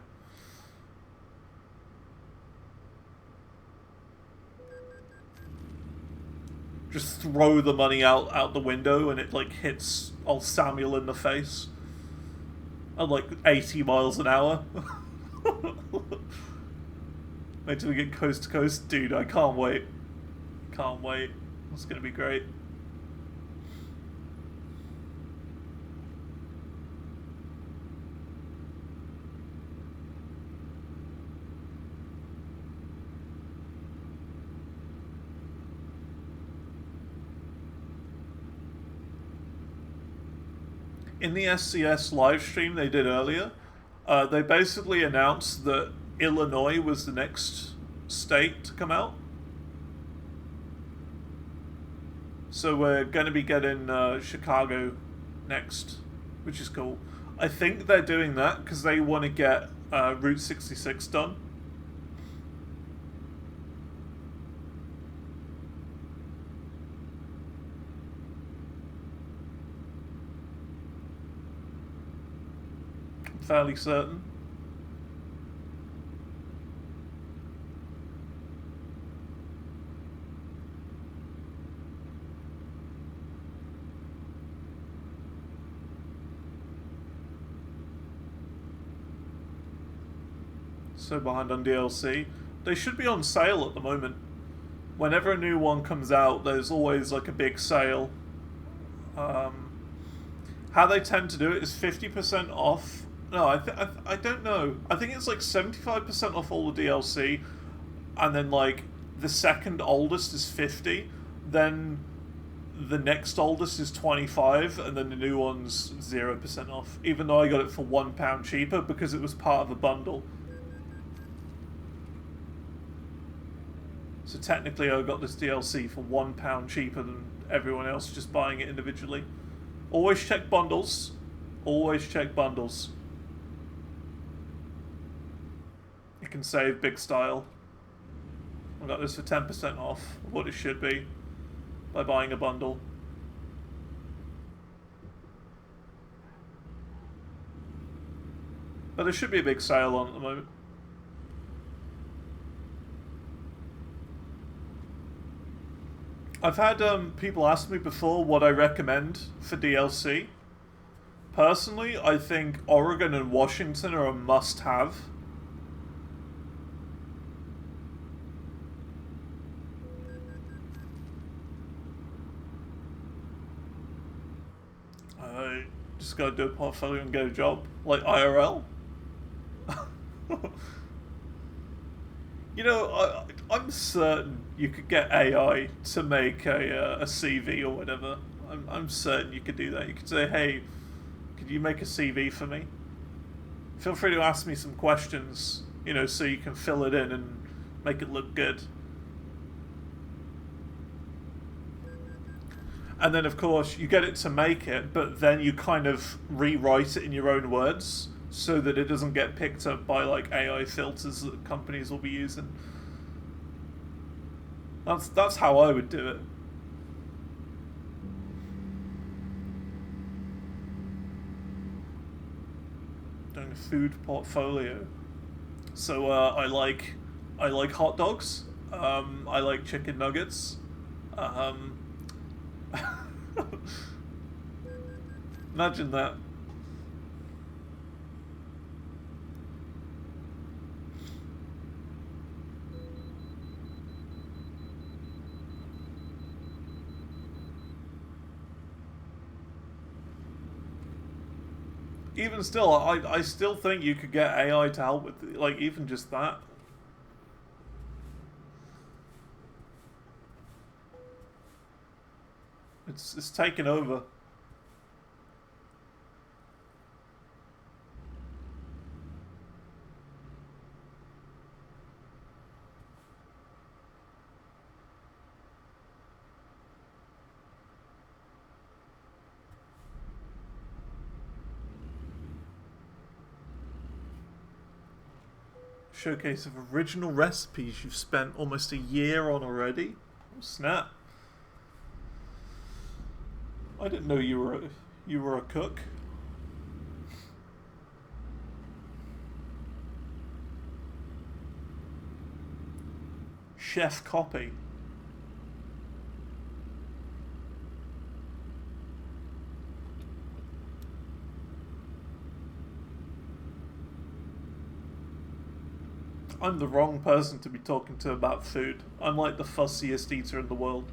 Just throw the money out the window and it, like, hits old Samuel in the face at, like, 80 miles an hour. Wait till we get coast to coast. Dude, I can't wait. Can't wait. It's gonna be great. In the SCS live stream they did earlier, they basically announced that Illinois was the next state to come out. So we're going to be getting Chicago next, which is cool. I think they're doing that because they want to get Route 66 done. I'm fairly certain. So behind on DLC. They should be on sale at the moment. Whenever a new one comes out, there's always like a big sale. Um, how they tend to do it is 50% off. No, I don't know. I think it's like 75% off all the DLC, and then like the second oldest is 50. Then the next oldest is 25, and then the new one's 0% off. Even though I got it for £1 cheaper because it was part of a bundle. So technically I got this DLC for £1 cheaper than everyone else just buying it individually. Always check bundles. Always check bundles. You can save big style. I got this for 10% off of what it should be by buying a bundle. But there should be a big sale on at the moment. I've had people ask me before what I recommend for DLC. Personally, I think Oregon and Washington are a must-have. I just gotta do a portfolio and get a job, like IRL. You know, I'm certain you could get AI to make a CV or whatever. I'm certain you could do that. You could say, hey, could you make a CV for me? Feel free to ask me some questions, you know, so you can fill it in and make it look good. And then, of course, you get it to make it, but then you kind of rewrite it in your own words so that it doesn't get picked up by like AI filters that companies will be using. That's how I would do it. Doing a food portfolio. So I like hot dogs. I like chicken nuggets. Um, Imagine that. Even still, I still think you could get AI to help with, like, even just that. It's taken over. Showcase of original recipes you've spent almost a year on already. Oh, snap! I didn't know you were a cook. Chef copy. I'm the wrong person to be talking to about food. I'm like the fussiest eater in the world.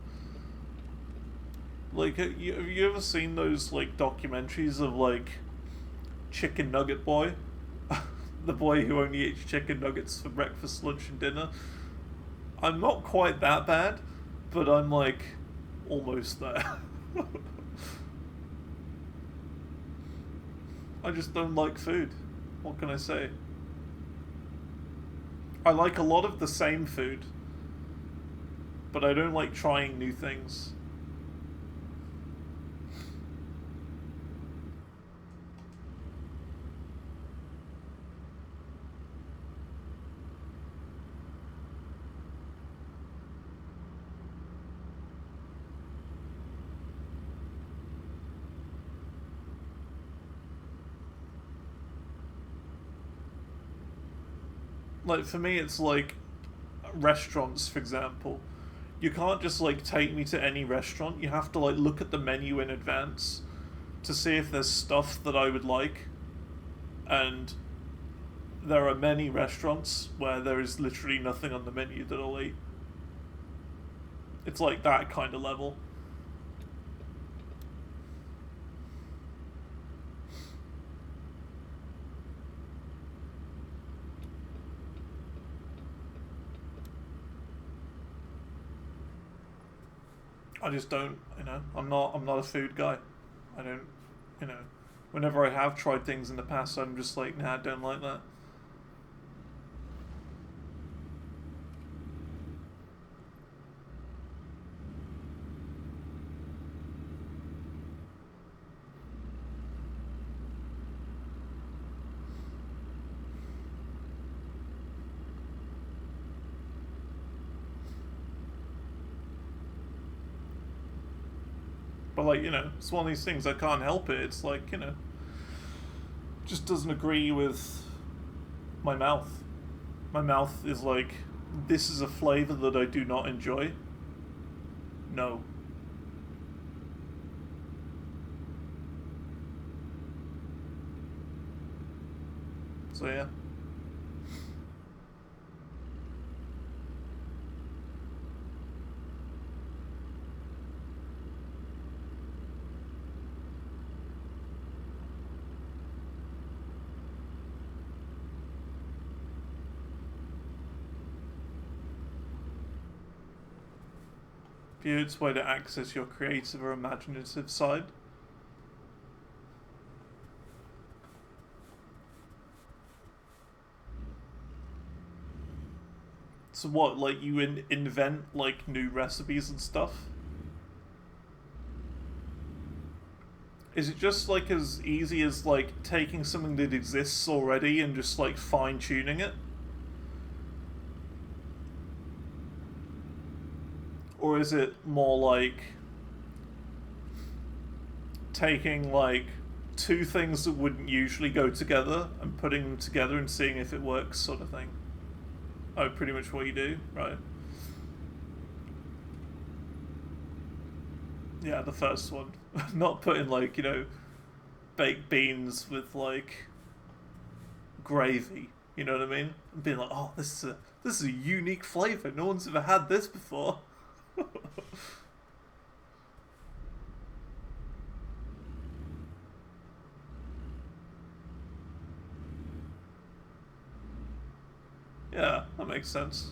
Like, have you ever seen those like documentaries of like Chicken Nugget Boy? The boy who only eats chicken nuggets for breakfast, lunch, and dinner. I'm not quite that bad, but I'm like almost there. I just don't like food. What can I say? I like a lot of the same food, but I don't like trying new things. Like, for me, it's like restaurants, for example. You can't just like take me to any restaurant. You have to like look at the menu in advance to see if there's stuff that I would like. And there are many restaurants where there is literally nothing on the menu that I'll eat. It's like that kind of level. I just don't, I'm not a food guy. I don't, you know, whenever I have tried things in the past, I'm just like, nah, I don't like that. But like, it's one of these things I can't help it. It's like, just doesn't agree with my mouth. My mouth is like, this is a flavor that I do not enjoy. No. So yeah. It's a way to access your creative or imaginative side. So what, like you invent like new recipes and stuff? Is it just like as easy as like taking something that exists already and just like fine tuning it? Or is it more like taking like two things that wouldn't usually go together and putting them together and seeing if it works, sort of thing? Oh, pretty much what you do, right? Yeah, the first one. Not putting like, baked beans with like gravy. You know what I mean? And being like, oh, this is a unique flavor. No one's ever had this before. Yeah, that makes sense.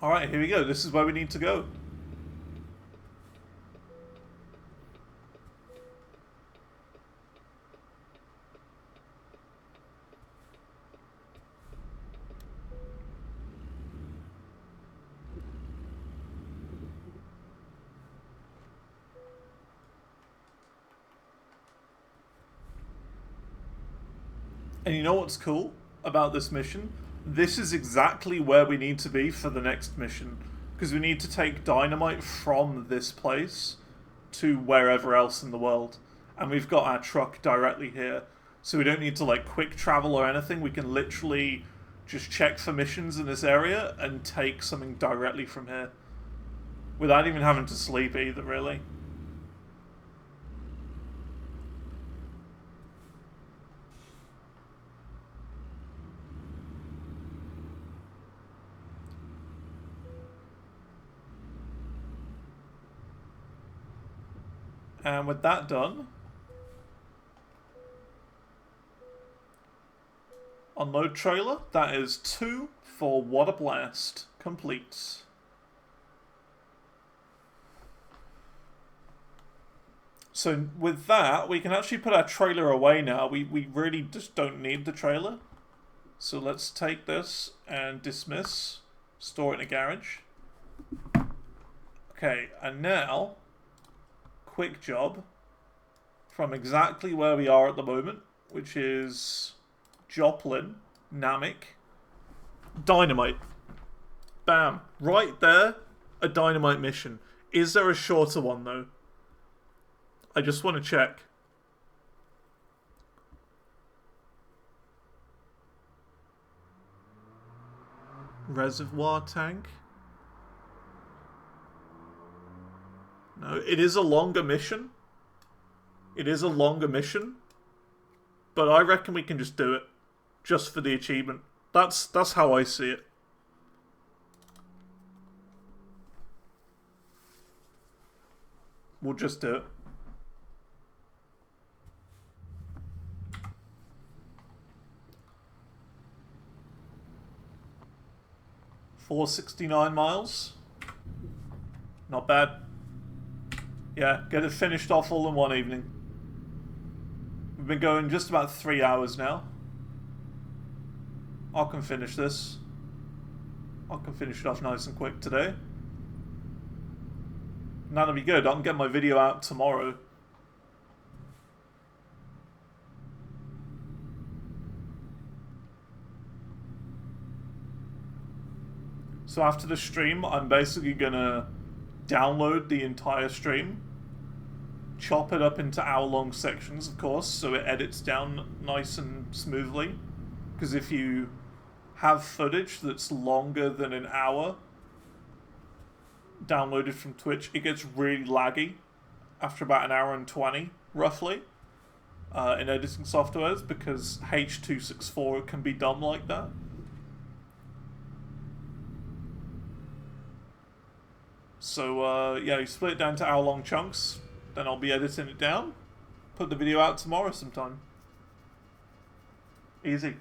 Alright, here we go. This is where we need to go. And you know what's cool about this mission? This is exactly where we need to be for the next mission. Because we need to take dynamite from this place to wherever else in the world. And we've got our truck directly here. So we don't need to like quick travel or anything. We can literally just check for missions in this area and take something directly from here. Without even having to sleep either, really. And with that done, unload trailer. That is 2 for What a Blast. Complete. So with that, we can actually put our trailer away now. We really just don't need the trailer. So let's take this and dismiss. Store it in a garage. Okay, and now, quick job. From exactly where we are at the moment, which is Joplin, Namek, Dynamite. Bam. Right there, a Dynamite mission. Is there a shorter one, though? I just want to check. Reservoir tank? No, it is a longer mission. It is a longer mission. But I reckon we can just do it. Just for the achievement. That's how I see it. We'll just do it. $469 miles. Not bad. Yeah, get it finished off all in one evening. We've been going just about 3 hours now. I can finish this. I can finish it off nice and quick today. And that'll be good. I can get my video out tomorrow. So after the stream, I'm basically gonna download the entire stream, chop it up into hour-long sections, of course, so it edits down nice and smoothly. Because if you have footage that's longer than an hour downloaded from Twitch, it gets really laggy after about an hour and 20, roughly, in editing softwares, because H.264 can be dumb like that. So, yeah, you split it down to hour-long chunks, then I'll be editing it down, put the video out tomorrow sometime. Easy.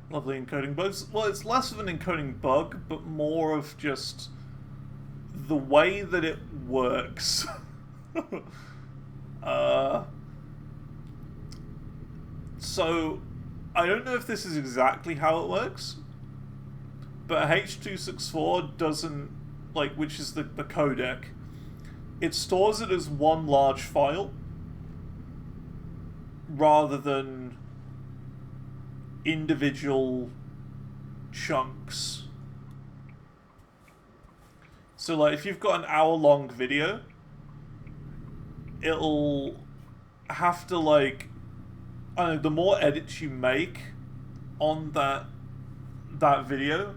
Lovely encoding bugs. Well, it's less of an encoding bug, but more of just the way that it works. So, I don't know if this is exactly how it works, but H.264 doesn't, like, which is the codec, it stores it as one large file, rather than individual chunks. So, like, if you've got an hour-long video, it'll have to, like, I don't know, the more edits you make on that video,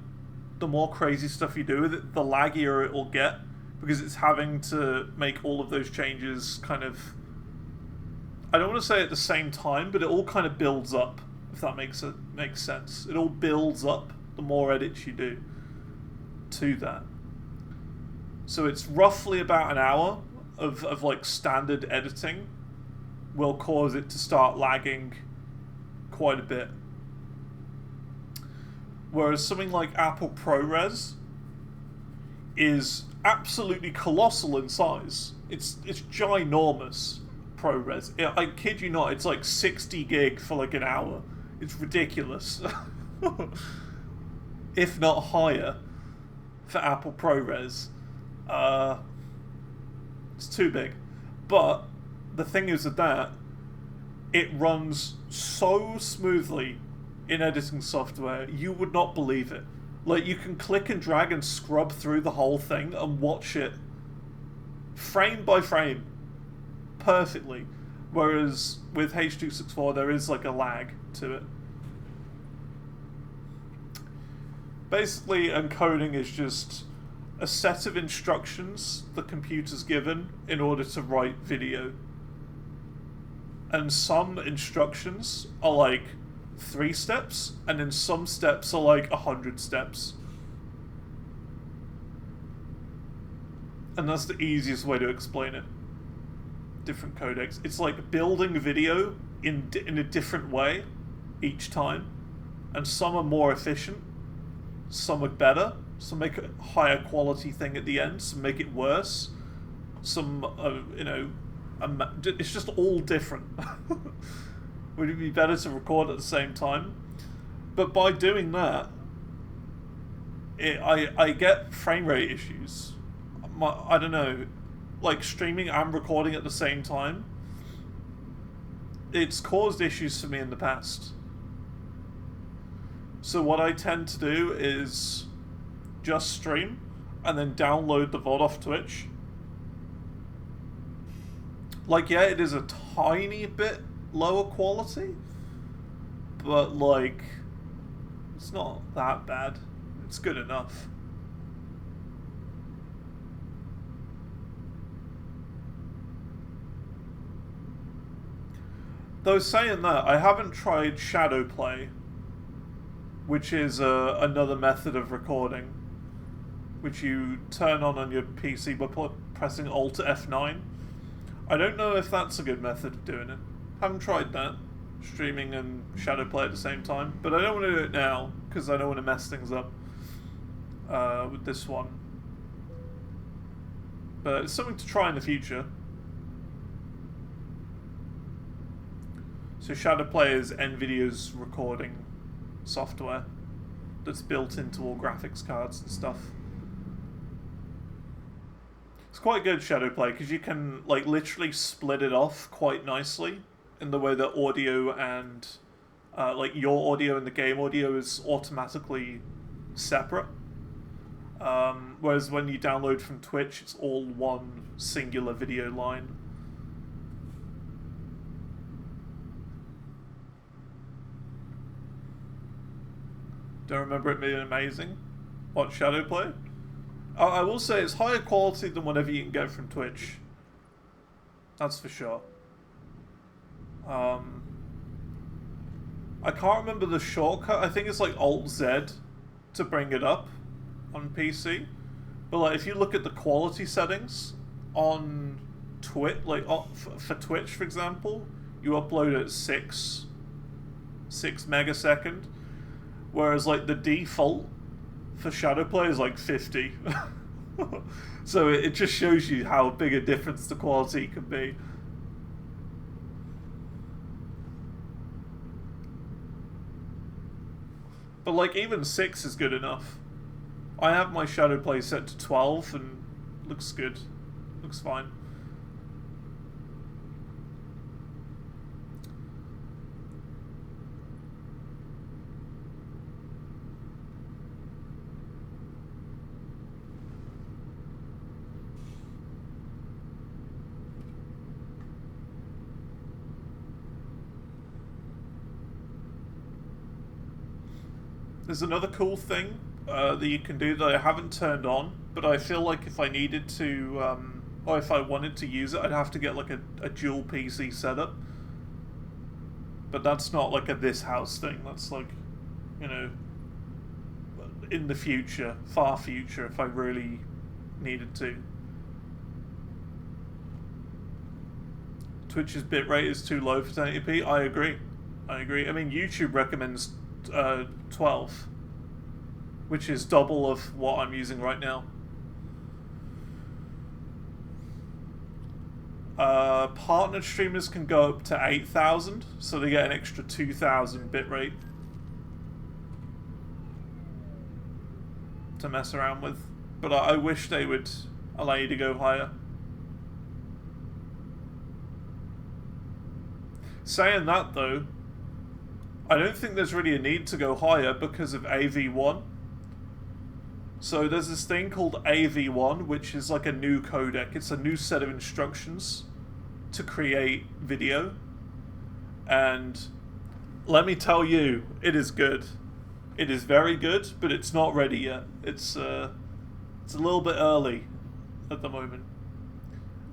the more crazy stuff you do with it, the laggier it will get, because it's having to make all of those changes kind of, I don't want to say at the same time, but it all kind of builds up, if that makes sense. It all builds up the more edits you do to that. So it's roughly about an hour of like standard editing will cause it to start lagging quite a bit. Whereas something like Apple ProRes is absolutely colossal in size. It's ginormous, ProRes. I kid you not, it's like 60 gig for like an hour. It's ridiculous. If not higher for Apple ProRes. It's too big. But the thing is with that, it runs so smoothly in editing software, you would not believe it. Like, you can click and drag and scrub through the whole thing and watch it frame by frame perfectly. Whereas with H.264 there is like a lag to it. Basically, encoding is just a set of instructions the computer's given in order to write video. And some instructions are like 3 steps, and then some steps are like 100 steps. And that's the easiest way to explain it. different codecs. It's like building video in a different way each time, and some are more efficient, some are better, some make a higher quality thing at the end, some make it worse, some it's just all different. Would it be better to record at the same time? But by doing that, I get frame rate issues. I don't know, like streaming and recording at the same time, it's caused issues for me in the past. So what I tend to do is just stream and then download the VOD off Twitch. Like, yeah, it is a tiny bit lower quality, but like, it's not that bad. It's good enough. Though saying that, I haven't tried Shadowplay, which is another method of recording, which you turn on your PC by pressing Alt F9. I don't know if that's a good method of doing it. Haven't tried that, streaming and Shadowplay at the same time, but I don't want to do it now because I don't want to mess things up with this one. But it's something to try in the future. So Shadowplay is NVIDIA's recording software that's built into all graphics cards and stuff. It's quite good, Shadowplay, because you can like literally split it off quite nicely in the way that audio and like your audio and the game audio is automatically separate. Whereas when you download from Twitch, it's all one singular video line. Don't remember it being amazing. What, Shadowplay? I will say it's higher quality than whatever you can get from Twitch. That's for sure. I can't remember the shortcut. I think it's like Alt-Z to bring it up on PC. But like, if you look at the quality settings on Twitch, like for Twitch, for example, you upload at 6 megasecond. Whereas, like, the default for Shadowplay is, like, 50. So it just shows you how big a difference the quality can be. But, like, even 6 is good enough. I have my Shadowplay set to 12 and looks good. Looks fine. There's another cool thing that you can do that I haven't turned on, but I feel like if I needed to, or if I wanted to use it, I'd have to get like a dual PC setup. But that's not like a this house thing. That's like, you know, in the future, far future, if I really needed to. Twitch's bitrate is too low for 1080p. I agree. I mean, YouTube recommends 12, which is double of what I'm using right now. Partner streamers can go up to 8,000, so they get an extra 2,000 bitrate to mess around with. But I wish they would allow you to go higher. Saying that though, I don't think there's really a need to go higher because of AV1. So there's this thing called AV1, which is like a new codec. It's a new set of instructions to create video. And let me tell you, it is good. It is very good, but it's not ready yet. It's a little bit early at the moment.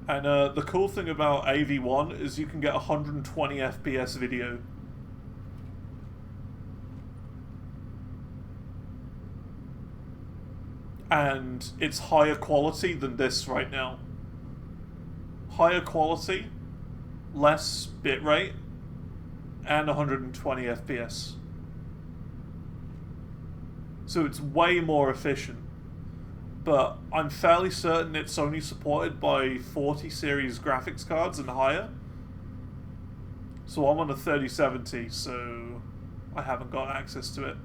And the cool thing about AV1 is you can get 120 FPS video. And it's higher quality than this right now. Higher quality less bitrate, and 120 FPS. So it's way more efficient. But I'm fairly certain it's only supported by 40 series graphics cards and higher. So I'm on a 3070, so I haven't got access to it.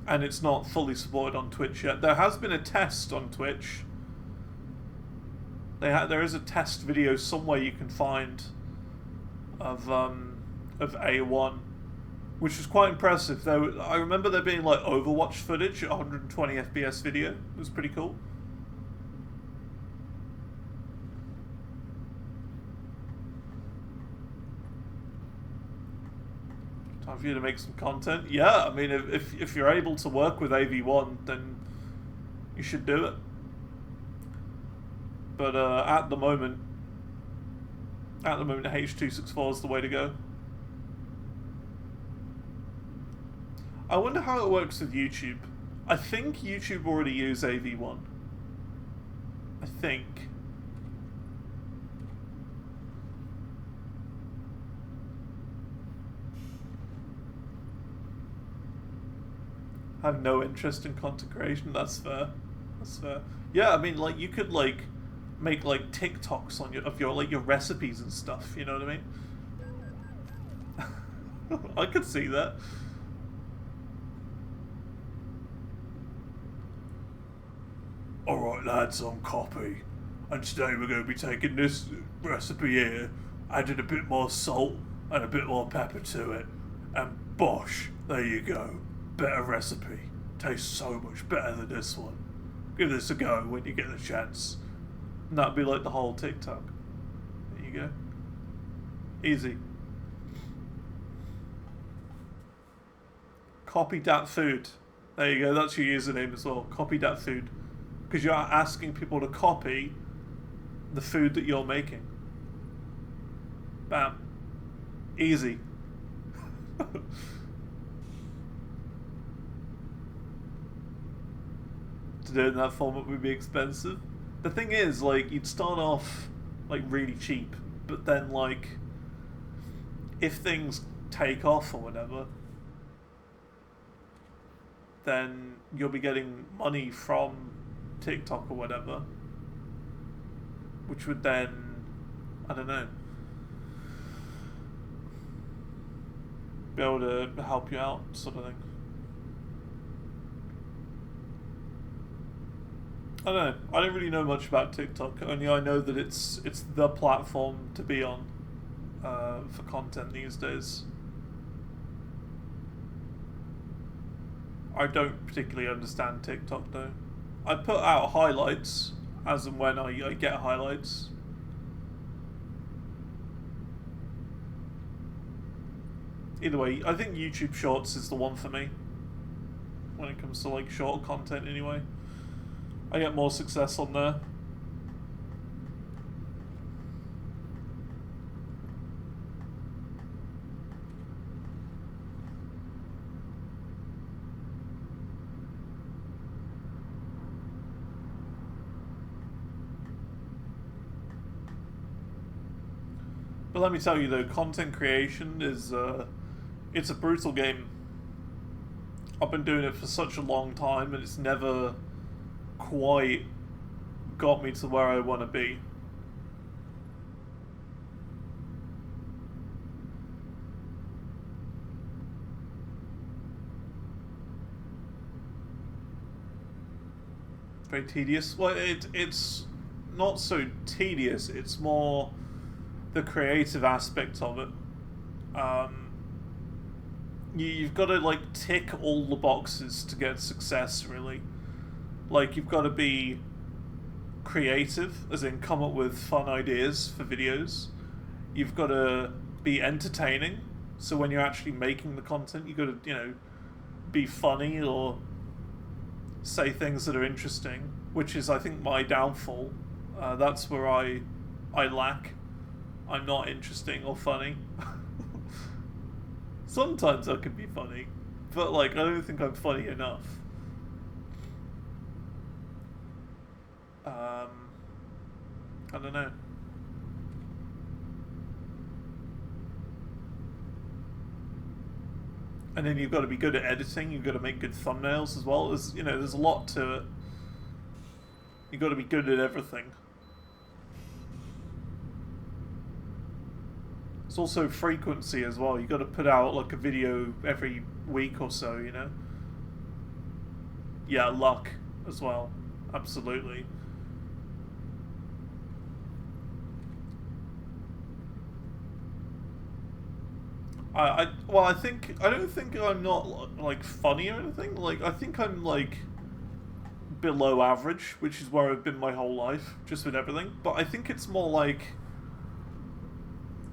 And it's not fully supported on Twitch yet. There has been a test on Twitch. There is a test video somewhere you can find of A1, which was quite impressive. I remember there being like Overwatch footage at 120 FPS video. It was pretty cool. Time for you to make some content. Yeah, I mean, if you're able to work with AV1, then you should do it. But at the moment, H.264 is the way to go. I wonder how it works with YouTube. I think YouTube already use AV1. I think. I have no interest in content creation. That's fair. That's fair. Yeah, I mean, like, you could like make like TikToks on your recipes and stuff. You know what I mean? I could see that. Alright lads, I'm Copy, and today we're going to be taking this recipe here, adding a bit more salt and a bit more pepper to it, and bosh, there you go, better recipe, tastes so much better than this one. Give this a go when you get the chance. And that'd be like the whole TikTok. There you go. Easy. Copy that food. There you go, that's your username as well, Copy that food. Because you're asking people to copy the food that you're making. Bam. Easy. To do it in that format would be expensive. The thing is, like, you'd start off, like, really cheap, but then, like, if things take off or whatever, then you'll be getting money from TikTok or whatever, which would then, I don't know, be able to help you out, sort of thing. I don't know. I don't really know much about TikTok. Only I know that it's the platform to be on for content these days. I don't particularly understand TikTok though. I put out highlights as and when I get highlights. Either way, I think YouTube Shorts is the one for me when it comes to like short content anyway. I get more success on there. But let me tell you though, content creation is it's a brutal game. I've been doing it for such a long time and it's never quite got me to where I want to be. Very tedious. Well, it's not so tedious, it's more the creative aspect of it. You've got to like tick all the boxes to get success, really. Like, you've got to be creative, as in come up with fun ideas for videos. You've got to be entertaining, so when you're actually making the content, you've got to, you know, be funny or say things that are interesting, which is, I think, my downfall. That's where I lack. I'm not interesting or funny. Sometimes I can be funny, but like I don't think I'm funny enough. I don't know. And then you've got to be good at editing. You've got to make good thumbnails as well. There's a lot to it. You've got to be good at everything. It's also frequency as well. You've got to put out like a video every week or so, you know? Yeah, luck as well. Absolutely. I don't think I'm not like funny or anything. Like I think I'm like below average, which is where I've been my whole life, just with everything. But I think it's more like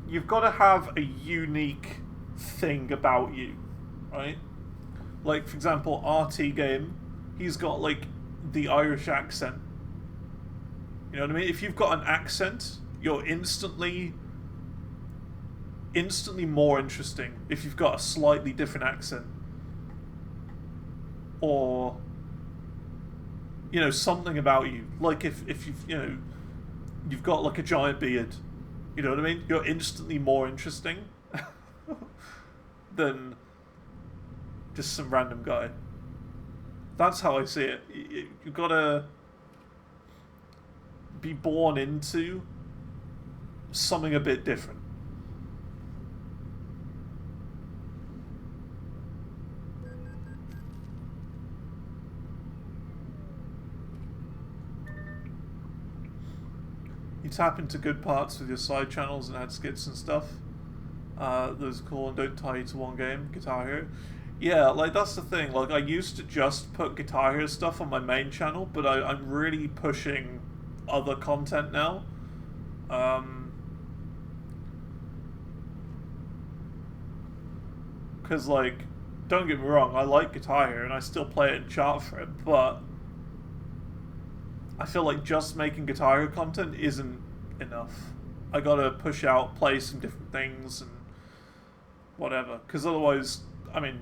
you've got to have a unique thing about you, right? Like for example, RT Game, he's got like the Irish accent. You know what I mean? If you've got an accent, you're instantly more interesting if you've got a slightly different accent. Or something about you. Like if you've got like a giant beard. You know what I mean? You're instantly more interesting than just some random guy. That's how I see it. You've got to be born into something a bit different. You tap into good parts with your side channels and add skits and stuff. Those are cool and don't tie you to one game. Guitar Hero. Yeah, like that's the thing. Like I used to just put Guitar Hero stuff on my main channel, but I'm really pushing other content now. Because like, don't get me wrong, I like Guitar Hero and I still play it and chart for it, but I feel like just making Guitar Hero content isn't enough. I gotta push out, play some different things and whatever. Because otherwise, I mean,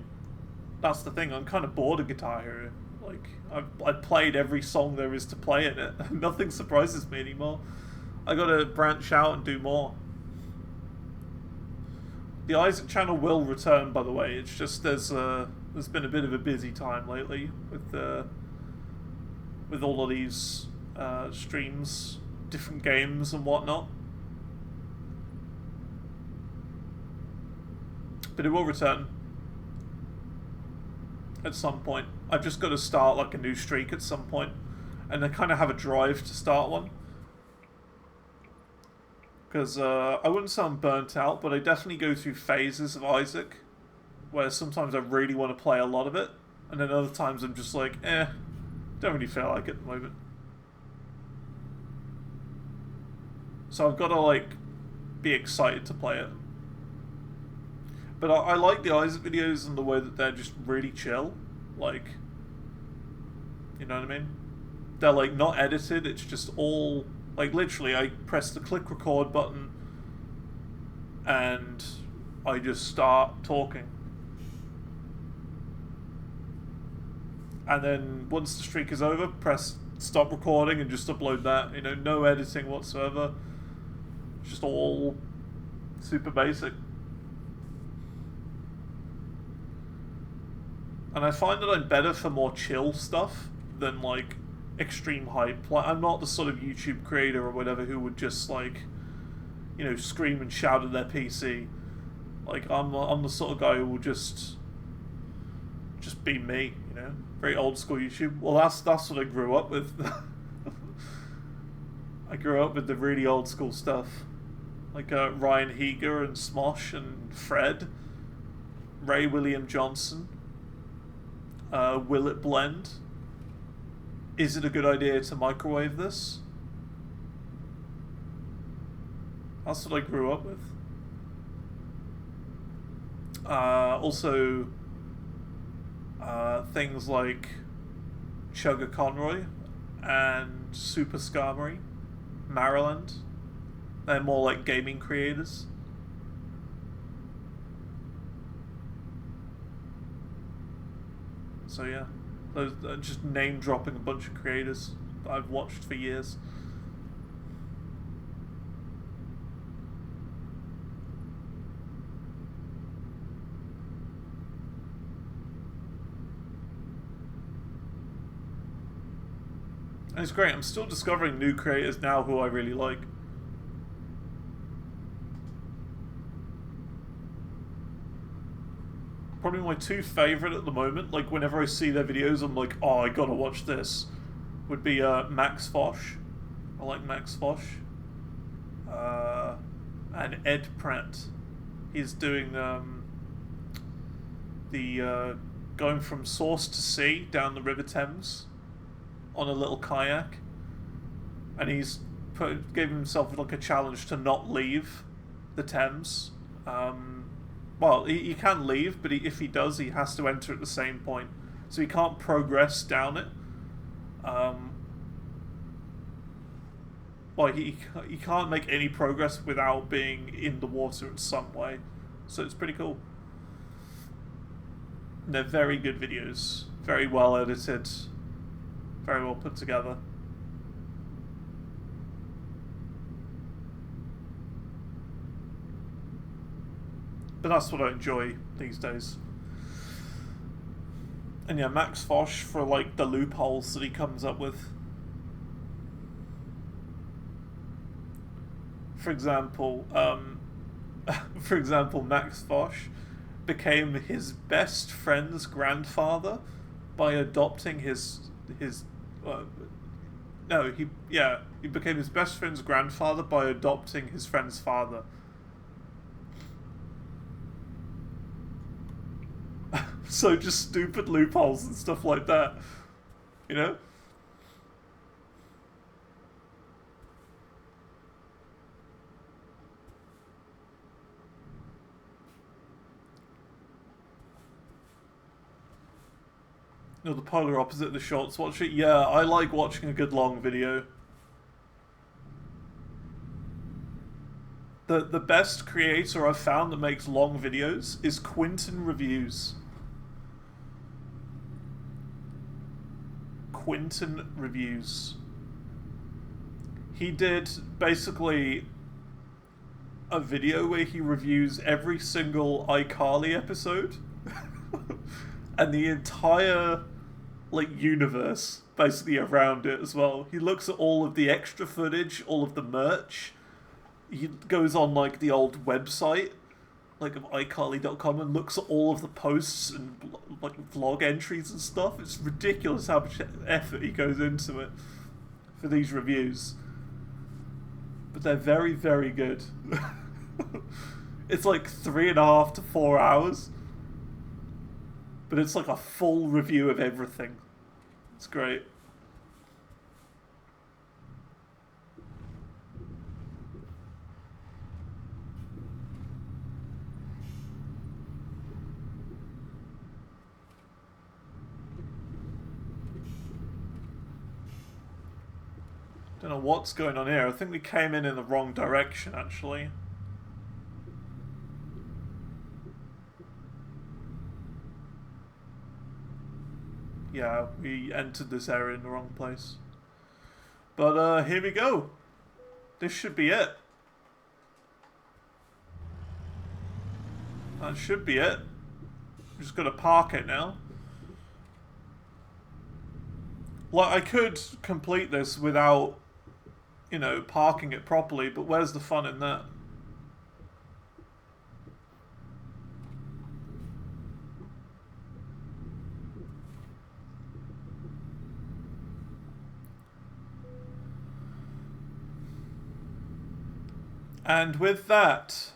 that's the thing. I'm kind of bored of Guitar Hero. Like, I've played every song there is to play in it. Nothing surprises me anymore. I gotta branch out and do more. The Isaac channel will return, by the way. It's just there's been a bit of a busy time lately with all of these streams, different games and whatnot. But it will return at some point. I've just got to start like a new streak at some point, and I kind of have a drive to start one. Because I wouldn't say I'm burnt out, but I definitely go through phases of Isaac, where sometimes I really want to play a lot of it, and then other times I'm just like, don't really feel like it at the moment. So I've got to like be excited to play it. But I like the Isaac videos and the way that they're just really chill. Like, you know what I mean? They're like not edited, it's just all, like literally I press the click record button and I just start talking. And then once the streak is over, press stop recording and just upload that. You know, no editing whatsoever. Just all super basic. And I find that I'm better for more chill stuff than like extreme hype. Like I'm not the sort of YouTube creator or whatever who would just like, scream and shout at their PC. Like I'm the sort of guy who will just be me, very old school YouTube. Well, that's what I grew up with. I grew up with the really old school stuff, like Ryan Heger and Smosh and Fred, Ray William Johnson. Will it blend? Is it a good idea to microwave this? That's what I grew up with. Also, things like Chugga Conroy and Super Skarmory, Maryland. They're more like gaming creators. So yeah, those just name dropping a bunch of creators. I've watched for years. And it's great. I'm still discovering new creators now who I really like. Probably my two favourite at the moment, like whenever I see their videos I'm like, oh, I gotta watch this, would be Max Fosh. I like Max Fosh. And Ed Pratt. He's doing the going from source to sea down the River Thames on a little kayak. And he's gave himself like a challenge to not leave the Thames. Well, he can leave, but if he does, he has to enter at the same point. So he can't progress down it. Well, he can't make any progress without being in the water in some way. So it's pretty cool. And they're very good videos. Very well edited. Very well put together. But that's what I enjoy these days. And yeah, Max Fosh for like the loopholes that he comes up with. For example, Max Fosh became his best friend's grandfather by adopting he became his best friend's grandfather by adopting his friend's father. So just stupid loopholes and stuff like that, you know? No, the polar opposite of the shorts. Watch it. Yeah, I like watching a good long video. The best creator I've found that makes long videos is Quinton Reviews. Quinton Reviews. He did basically a video where he reviews every single iCarly episode and the entire like universe basically around it as well. He looks at all of the extra footage, all of the merch. He goes on like the old website like of iCarly.com and looks at all of the posts and like vlog entries and stuff. It's ridiculous how much effort he goes into it for these reviews. But they're very, very good. It's like 3.5 to 4 hours. But it's like a full review of everything. It's great. Don't know what's going on here. I think we came in the wrong direction, actually. Yeah, we entered this area in the wrong place. But here we go. This should be it. That should be it. I'm just gonna park it now. Like, I could complete this without, you know, parking it properly, but where's the fun in that? And with that,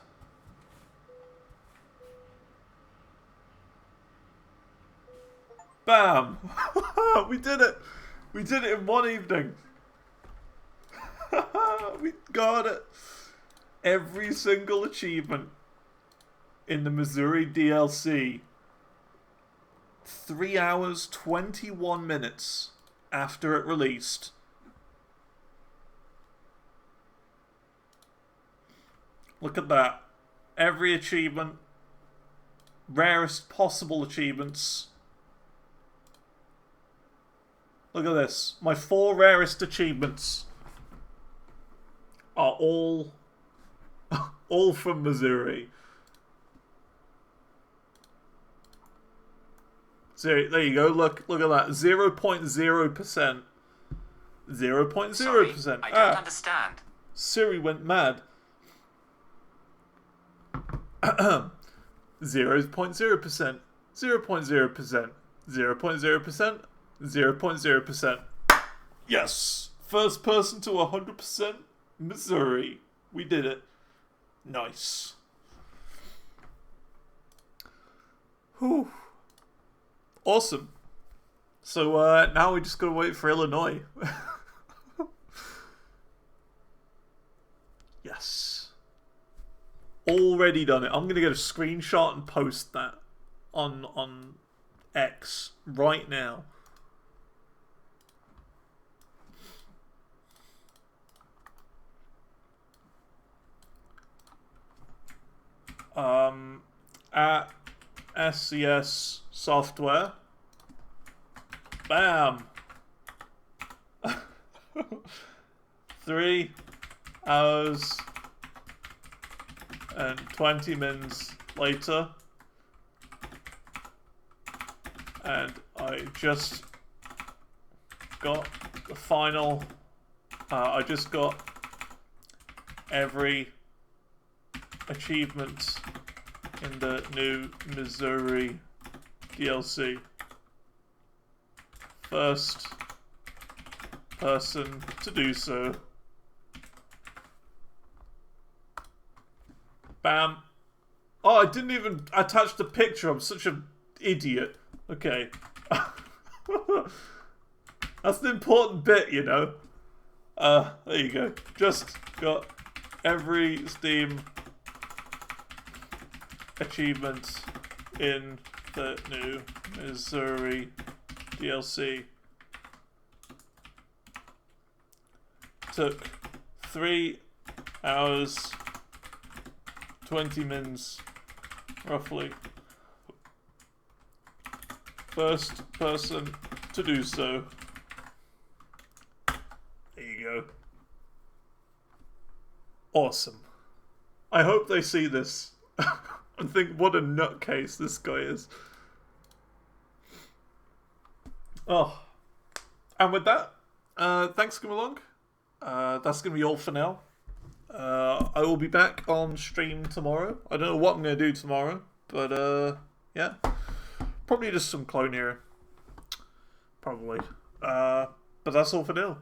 bam! We did it! We did it in one evening! We got it! Every single achievement in the Missouri DLC. 3 hours, 21 minutes after it released. Look at that. Every achievement. Rarest possible achievements. Look at this. My 4 rarest achievements are all from Missouri. So there you go. Look at that. 0.0%. 0.0%. I don't understand. Siri went mad. 0.0%. 0.0%. 0.0%. 0.0%. Yes! First person to 100% Missouri. We did it. Nice. Whew. Awesome. So now we just gotta wait for Illinois. Yes. Already done it. I'm gonna get a screenshot and post that on X right now. At SCS Software. Bam. 3 hours and 20 minutes later, and I just got the final. I just got every achievement in the new Missouri DLC. First person to do so. Bam. Oh, I didn't even attach the picture. I'm such an idiot. Okay. That's the important bit, you know. There you go. Just got every Steam achievement in the new Missouri DLC. Took 3 hours 20 minutes roughly. First person to do so. There you go. Awesome. I hope they see this and think what a nutcase this guy is. Oh. And with that, thanks for coming along. That's going to be all for now. I will be back on stream tomorrow. I don't know what I'm going to do tomorrow, but yeah. Probably just some Clone Hero. Probably. But that's all for now.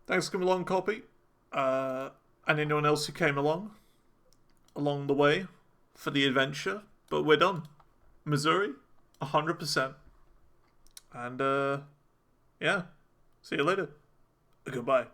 Thanks for coming along, Copy. And anyone else who came along the way for the adventure. But we're done. Missouri, 100%. And yeah. See you later. Goodbye.